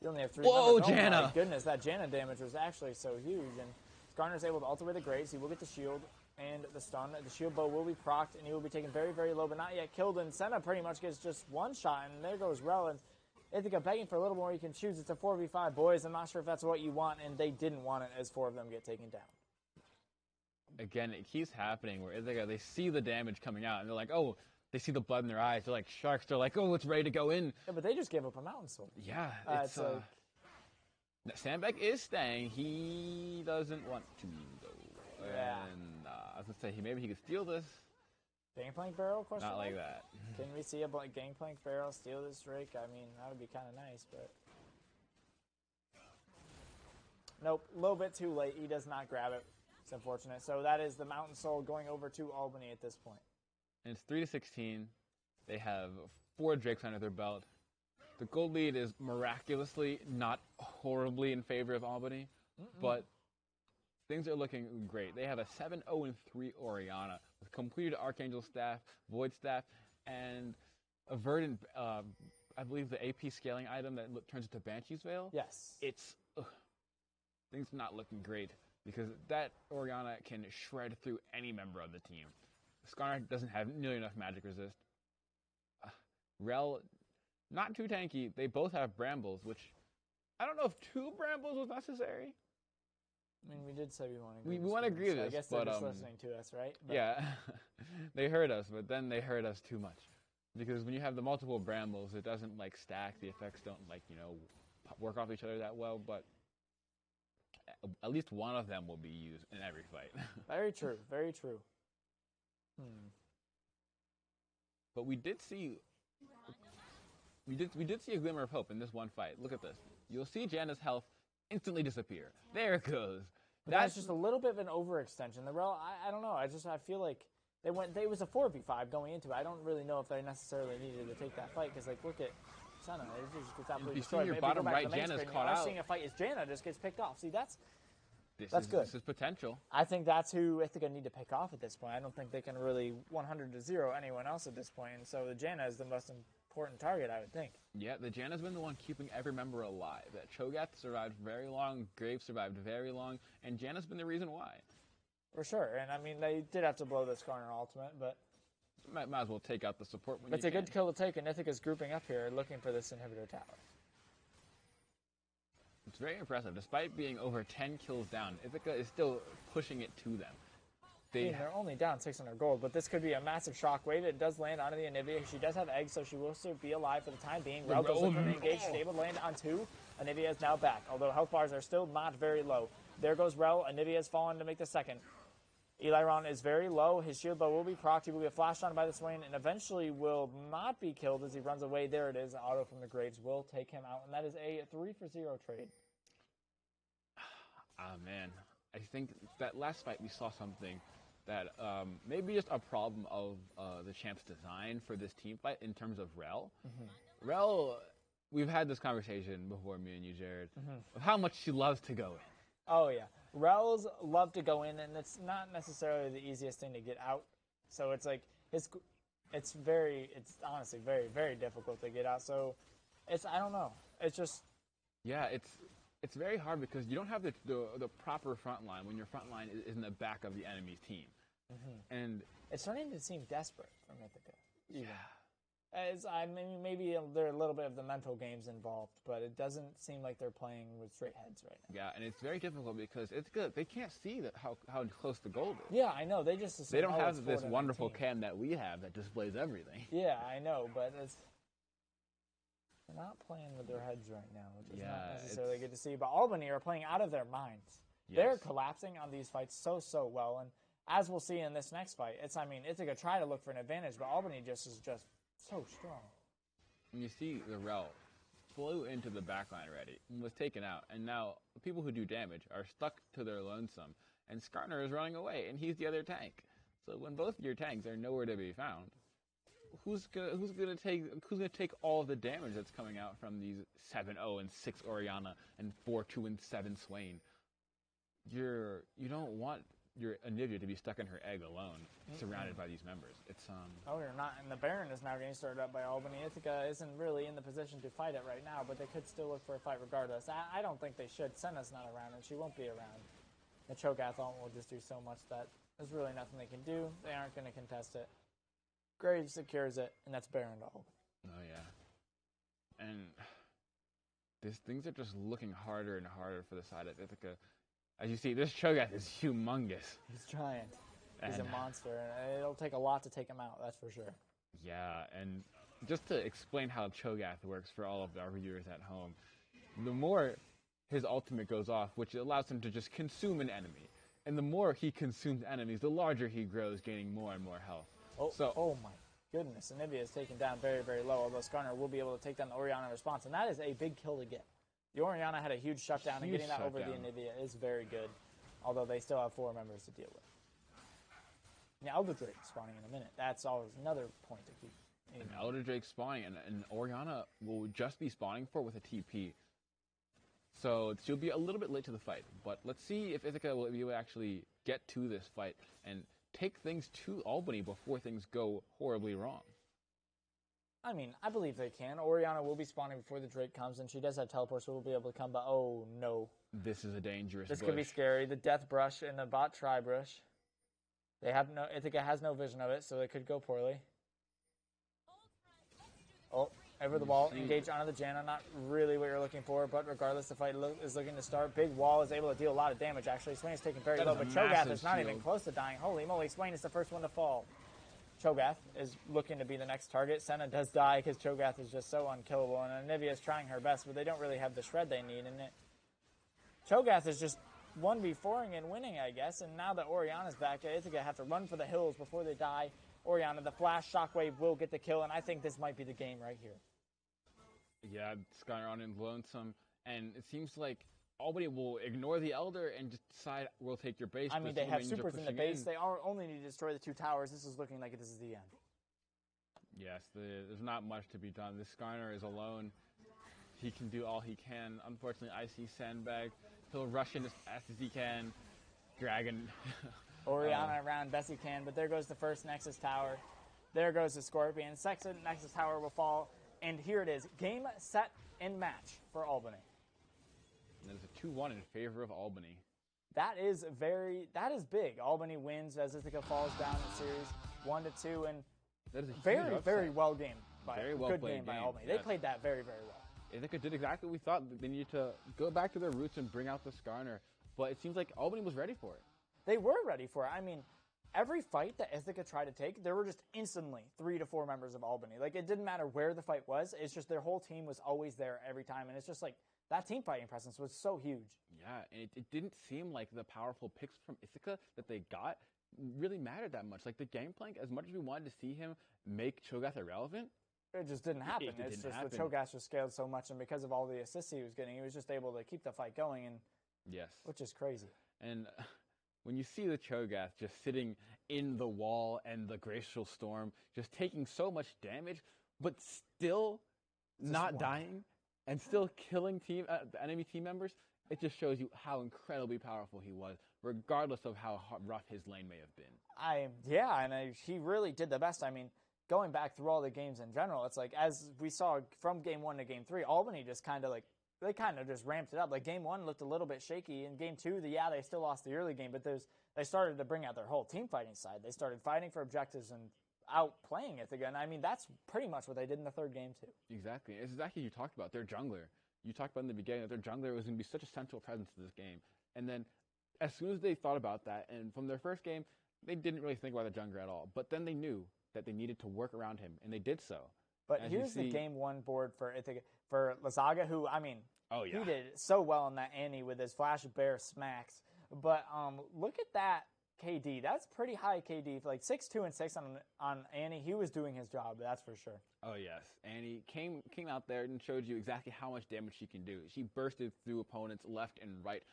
You only have 3 Whoa, members. Janna! Oh my goodness, that Janna damage was actually so huge. And Skarner's able to ult away the Graves. He will get the shield and the stun. The shield bow will be procced, and he will be taken very, very low, but not yet killed. And Senna pretty much gets just one shot, and there goes Rel. And Ithaca begging for a little more. You can choose. It's a 4v5, boys. I'm not sure if that's what you want, and they didn't want it as 4 of them get taken down. Again, it keeps happening where Ithaca, they see the damage coming out, and they're like, oh, they see the blood in their eyes. They're like sharks. They're like, oh, it's ready to go in. Yeah, but they just gave up a mountain soul. Yeah, it's like... Sandbeck is staying. He doesn't want to, though. Yeah. And I was going to say, maybe he could steal this. Gangplank barrel? Question Not mark? like that. Can we see a gangplank barrel steal this Drake? I mean, that would be kind of nice, but... Nope, a little bit too late. He does not grab it. It's unfortunate. So that is the Mountain Soul going over to Albany at this point. And it's 3-16. They have 4 Drakes under their belt. The gold lead is miraculously not horribly in favor of Albany, but things are looking great. They have a 7-0-3 Orianna with completed Archangel Staff, Void Staff, and a Verdant, I believe the AP scaling item that turns into Banshee's Veil. Yes. It's things not looking great because that Orianna can shred through any member of the team. Skarner doesn't have nearly enough magic resist. Rel, not too tanky. They both have Brambles, which I don't know if 2 Brambles was necessary. I mean, we did say we want to We want to agree with so this, I guess but they're just listening to us, right? But yeah, they heard us, but then they heard us too much. Because when you have the multiple Brambles, it doesn't like stack. The effects don't work off each other that well, but at least one of them will be used in every fight. Very true. Very true. But we did see a glimmer of hope in this one fight. Look at this. You'll see Janna's health instantly disappear. There it goes. That's just a little bit of an overextension. The Rel, I don't know. I feel like it was a 4v5 going into it. I don't really know if they necessarily needed to take that fight because, like, look at Senna. It just gets absolutely destroyed. Your Maybe bottom go back right, to the main Janna's screen, caught I'm out. seeing a fight as Janna just gets picked off. See, that's good. This is potential. I think that's who Ithaca need to pick off at this point. I don't think they can really 100-0 anyone else at this point. And so the Janna is the most important target, I would think. Yeah, the Janna's been the one keeping every member alive. That Cho'Gath survived very long, Graves survived very long, and Janna's been the reason why. For sure. And, I mean, they did have to blow the Skarner ultimate, but... Might as well take out the support when It's a good kill to take, and Ithaca's grouping up here looking for this inhibitor tower. It's very impressive. Despite being over 10 kills down, Ithaca is still pushing it to them. They're only down 600 gold, but this could be a massive shockwave. It does land onto the Anivia. She does have eggs, so she will still be alive for the time being. Rel goes in from engaged. She's able to land on 2. Anivia is now back, although health bars are still not very low. There goes Rel. Anivia has fallen to make the second. Eliron is very low. His shield bow will be procced. He will get flashed on by the Swain and eventually will not be killed as he runs away. There it is. An auto from the Graves will take him out, and that is a 3-for-0 trade. Ah, man. I think that last fight we saw something that maybe just a problem of the champ's design for this team fight in terms of Rel. Rel, we've had this conversation before, me and you, Jared, of how much she loves to go in. Oh, yeah. Rel's love to go in, and it's not necessarily the easiest thing to get out. So it's like, it's honestly very, very difficult to get out. So I don't know. It's just... Yeah, it's very hard because you don't have the proper front line when your front line is in the back of the enemy's team. And it's starting to seem desperate from Ithaca. Yeah. Maybe there are a little bit of the mental games involved, but it doesn't seem like they're playing with straight heads right now. Yeah, and it's very difficult because it's good. They can't see how close the goal is. Yeah, I know. They just assume, they don't have this wonderful cam that we have that displays everything. Yeah, I know, but they're not playing with their heads right now, which is not necessarily good to see. But Albany are playing out of their minds. Yes. They're collapsing on these fights so well, and as we'll see in this next fight, Ithaca try to look for an advantage, but Albany is just so strong. And you see the Rel flew into the backline already and was taken out, and now people who do damage are stuck to their lonesome, and Skarner is running away, and he's the other tank. So when both of your tanks are nowhere to be found, who's gonna take all of the damage that's coming out from these 7-0 and 6 Oriana and 4-2 and 7 Swain? You don't want your Anivia to be stuck in her egg alone, surrounded by these members. It's Oh, you're not. And the Baron is now getting started up by Albany. Ithaca isn't really in the position to fight it right now, but they could still look for a fight regardless. I don't think they should. Senna's not around, and she won't be around. The Cho'Gath will just do so much that there's really nothing they can do. They aren't going to contest it. Graves secures it, and that's Baron to Albany. Oh yeah, and things are just looking harder and harder for the side of Ithaca. As you see, this Cho'Gath is humongous. He's giant. He's a monster, and it'll take a lot to take him out, that's for sure. Yeah, and just to explain how Cho'Gath works for all of our viewers at home, the more his ultimate goes off, which allows him to just consume an enemy, and the more he consumes enemies, the larger he grows, gaining more and more health. Oh my goodness, Anivia is taken down very, very low, although Skarner will be able to take down the Oriana in response, and that is a big kill to get. The Oriana had a huge shutdown, and getting that over the Anivia is very good, although they still have 4 members to deal with. Now, Elder Drake spawning in a minute. That's always another point to keep. An Elder Drake spawning, and Oriana will just be spawning for with a TP. So she'll be a little bit late to the fight, but let's see if Ithaca will be able to actually get to this fight and take things to Albany before things go horribly wrong. I mean, I believe they can. Oriana will be spawning before the Drake comes, and she does have teleport, so we'll be able to come, but oh no. This is a dangerous This bush. could be scary. The Death Brush and the Bot Tri-Brush. Ithaca has no vision of it, so it could go poorly. Oh, over the wall, engage onto the Janna, not really what you're looking for, but regardless, the fight is looking to start. Big wall is able to deal a lot of damage, actually. Swain is taking very low, but Cho'Gath is not even close to dying. Holy moly, Swain is the first one to fall. Cho'Gath is looking to be the next target. Senna does die because Cho'Gath is just so unkillable, and Anivia is trying her best, but they don't really have the shred they need in it. Cho'Gath is just 1v4ing and winning, I guess, and now that Oriana's back, Ithaca have to run for the hills before they die. Oriana, the flash shockwave will get the kill, and I think this might be the game right here. Yeah, Skyner on and lonesome, and it seems like Albany will ignore the Elder and just decide we'll take your base. I mean, they have supers in the base. They only need to destroy the 2 towers. This is looking like this is the end. Yes, there's not much to be done. This Skyner is alone. He can do all he can. Unfortunately, I see Sandbag. He'll rush in as fast as he can. Dragon. Oriana around best he can, but there goes the first Nexus Tower. There goes the Scorpion. Second Nexus Tower will fall, and here it is. Game, set, and match for Albany. And there's a 2-1 in favor of Albany. That is big. Albany wins as Ithaca falls down in series 1-2, and that is a very well gamed by good game by Albany. Yes. They played that very, very well. Ithaca did exactly what we thought. They needed to go back to their roots and bring out the Skarner, but it seems like Albany was ready for it. They were ready for it. I mean, every fight that Ithaca tried to take, there were just instantly 3 to 4 members of Albany. Like, it didn't matter where the fight was. It's just their whole team was always there every time, and it's just like that team fighting presence was so huge. Yeah, and it didn't seem like the powerful picks from Ithaca that they got really mattered that much. Like, the Gangplank, as much as we wanted to see him make Cho'Gath irrelevant, it just didn't happen. It's just the Cho'Gath just scaled so much, and because of all the assists he was getting, he was just able to keep the fight going, and yes, which is crazy. And when you see the Cho'Gath just sitting in the wall and the Glacial Storm, just taking so much damage, but still not dying and still killing the enemy team members, it just shows you how incredibly powerful he was, regardless of how rough his lane may have been. He really did the best. I mean, going back through all the games in general, it's like, as we saw from Game 1 to Game 3, Albany just kind of just ramped it up. Like, Game 1 looked a little bit shaky. In Game 2, they still lost the early game, but they started to bring out their whole team fighting side. They started fighting for objectives and outplaying it again. I mean, that's pretty much what they did in the third game, too. Exactly. It's exactly what you talked about, their jungler. You talked about in the beginning that their jungler was going to be such a central presence to this game. And then as soon as they thought about that, and from their first game, they didn't really think about the jungler at all. But then they knew that they needed to work around him, and they did so. But here's the Game 1 board for Lazaga, who, I mean, he did so well on that Annie with his Flash Bear smacks. But look at that KD. That's pretty high KD. Like 6-2 and 6 on Annie. He was doing his job, that's for sure. Oh, yes. Annie came out there and showed you exactly how much damage she can do. She bursted through opponents left and right,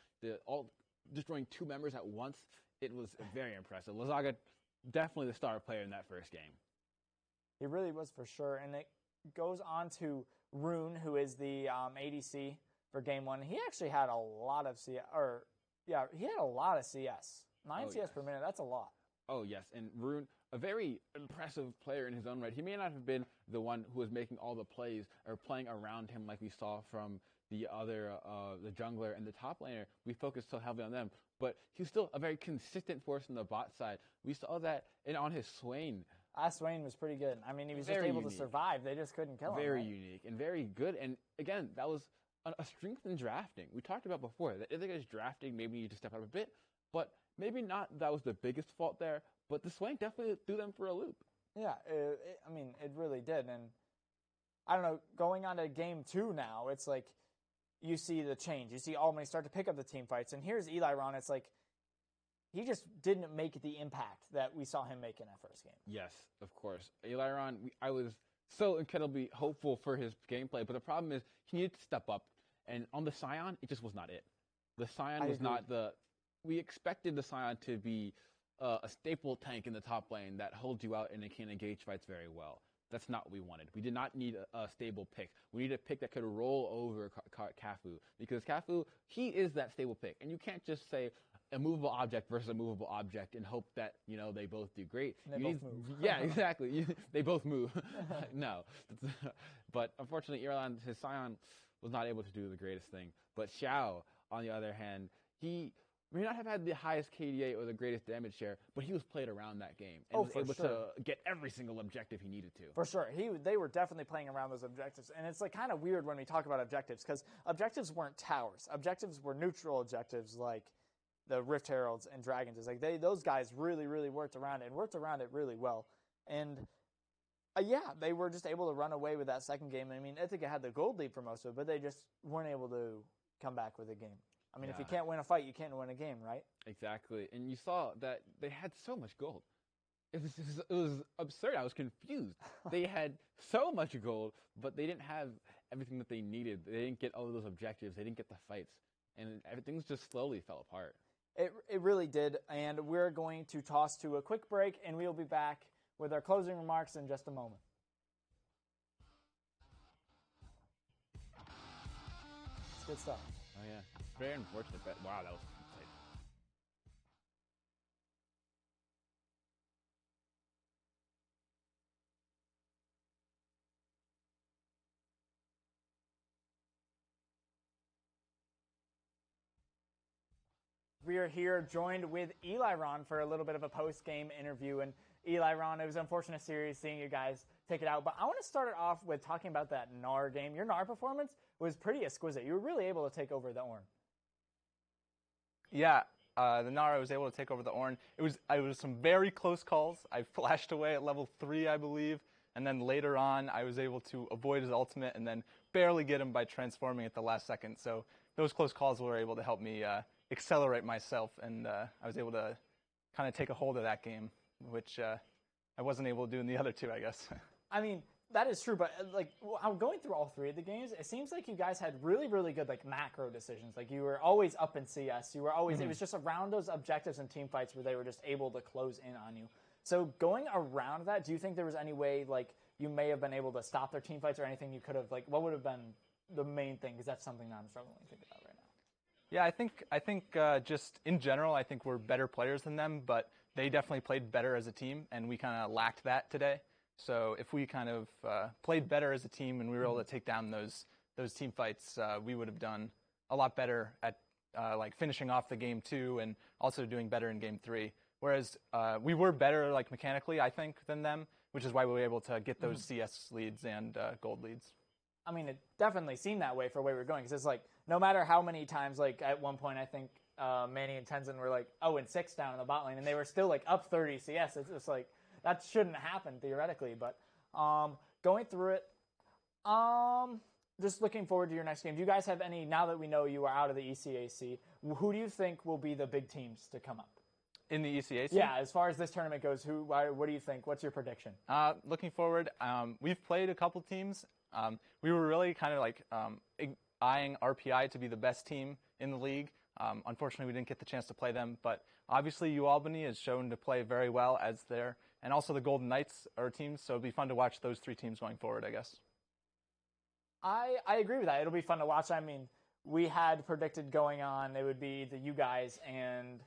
destroying 2 members at once. It was very impressive. Lazaga, definitely the star player in that first game. He really was for sure. And it goes on to Rune, who is the ADC for game 1. He actually had a lot of CS, he had a lot of CS. 9 CS per minute, that's a lot. Oh, yes. And Rune, a very impressive player in his own right. He may not have been the one who was making all the plays or playing around him like we saw from the other, the jungler and the top laner. We focused so heavily on them. But he's still a very consistent force on the bot side. We saw that on his Swain. Swain was pretty good. I mean, he was just able to survive. They just couldn't kill him. Very unique and very good. And again, that was a strength in drafting. We talked about before that Ithaca's drafting maybe need to step up a bit, but maybe not that was the biggest fault there. But the Swain definitely threw them for a loop. Yeah, it really did. And I don't know, going on to game 2 now, it's like you see the change. You see Albany start to pick up the team fights. And here's Eliron. It's like he just didn't make the impact that we saw him make in that first game. Yes, of course. Eliron, I was so incredibly hopeful for his gameplay, but the problem is he needed to step up. And on the Scion, it just was not it. The Scion was not we expected the Scion to be a staple tank in the top lane that holds you out and it can engage fights very well. That's not what we wanted. We did not need a stable pick. We needed a pick that could roll over Cafu, because Cafu, he is that stable pick. And you can't just say a movable object versus a movable object and hope that, they both do great. They both move. Yeah, exactly. They both move. No. But unfortunately, his Scion was not able to do the greatest thing. But Xiao, on the other hand, he may not have had the highest KDA or the greatest damage share, but he was played around that game and was able to get every single objective he needed to. For sure. They were definitely playing around those objectives. And it's like kind of weird when we talk about objectives, because objectives weren't towers. Objectives were neutral objectives like the Rift Heralds and Dragons. It's like those guys really, really worked around it really well. And they were just able to run away with that second game. I mean, Ithaca had the gold lead for most of it, but they just weren't able to come back with a game. I mean, if you can't win a fight, you can't win a game, right? Exactly. And you saw that they had so much gold. It was absurd. I was confused. They had so much gold, but they didn't have everything that they needed. They didn't get all of those objectives. They didn't get the fights. And everything just slowly fell apart. It really did. And we're going to toss to a quick break, and we'll be back with our closing remarks in just a moment. It's good stuff. Oh, yeah. Very unfortunate, but wow, that was insane. We are here joined with Eliron for a little bit of a post-game interview. And Eliron, it was an unfortunate series seeing you guys take it out. But I want to start it off with talking about that Gnar game. Your Gnar performance was pretty exquisite. You were really able to take over the Ornn. Yeah, the Gnar, I was able to take over the Ornn. It was some very close calls. I flashed away at level 3, I believe. And then later on, I was able to avoid his ultimate and then barely get him by transforming at the last second. So those close calls were able to help me accelerate myself. And I was able to kind of take a hold of that game, which I wasn't able to do in the other two, I guess. I mean, that is true, but I'm going through all 3 of the games. It seems like you guys had really, really good macro decisions. Like you were always up in CS. You were always It was just around those objectives and team fights where they were just able to close in on you. So going around that, do you think there was any way you may have been able to stop their team fights or anything you could have what would have been the main thing? Because that's something that I'm struggling to think about right now. Yeah, I think just in general, I think we're better players than them, but they definitely played better as a team, and we kind of lacked that today. So if we kind of played better as a team and we were able to take down those team fights, we would have done a lot better at finishing off the game 2 and also doing better in game 3. Whereas we were better mechanically, I think, than them, which is why we were able to get those CS leads and gold leads. I mean, it definitely seemed that way for where we were going, because it's no matter how many times, at one point I think Manny and Tenzin were 0-6 down in the bot lane, and they were still up 30 CS. It's just that shouldn't happen theoretically, but going through it, just looking forward to your next game. Do you guys have any, now that we know you are out of the ECAC, who do you think will be the big teams to come up? In the ECAC? Yeah, as far as this tournament goes, what do you think? What's your prediction? Looking forward, we've played a couple teams. We were really kind of eyeing RPI to be the best team in the league. Unfortunately, we didn't get the chance to play them, but obviously U-ALBANY is shown to play very well as And also the Golden Knights are teams, so it'll be fun to watch those 3 teams going forward, I guess. I agree with that. It'll be fun to watch. I mean, we had predicted going on it would be the U guys and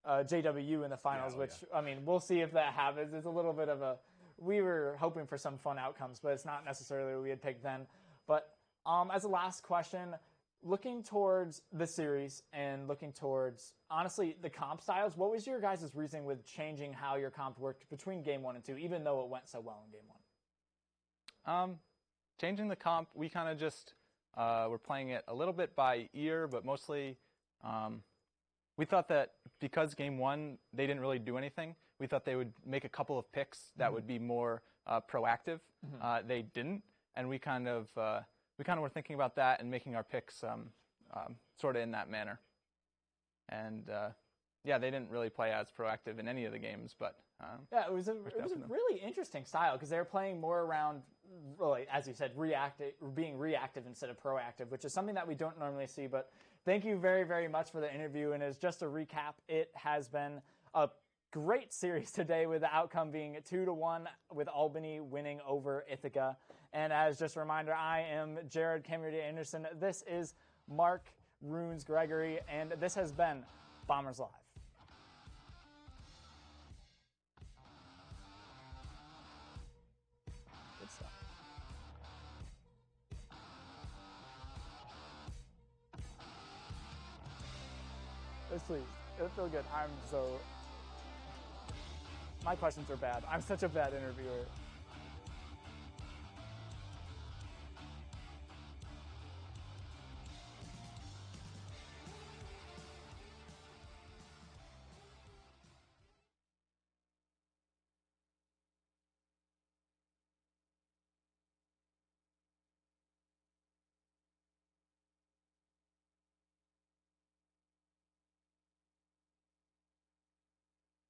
JW in the finals, I mean, we'll see if that happens. It's a little bit of a, we were hoping for some fun outcomes, but it's not necessarily what we had picked then. But as a last question, looking towards the series and looking towards, honestly, the comp styles, what was your guys' reasoning with changing how your comp worked between Game 1 and 2, even though it went so well in Game 1? Changing the comp, we kind of just were playing it a little bit by ear, but mostly we thought that because Game 1, they didn't really do anything, we thought they would make a couple of picks that would be more proactive. They didn't, and we kind of were thinking about that and making our picks sort of in that manner. And yeah, they didn't really play as proactive in any of the games, but yeah, it was a really interesting style because they were playing more around, really, as you said, being reactive instead of proactive, which is something that we don't normally see. But thank you very, very much for the interview. And as just a recap, it has been a great series today, with the outcome being 2-1 with Albany winning over Ithaca. And as just a reminder, I am Jared Cameron Anderson. This is Mark Runes Gregory, and this has been Bombers Live. Good stuff. Yes, please. It'll feel good. My questions are bad. I'm such a bad interviewer.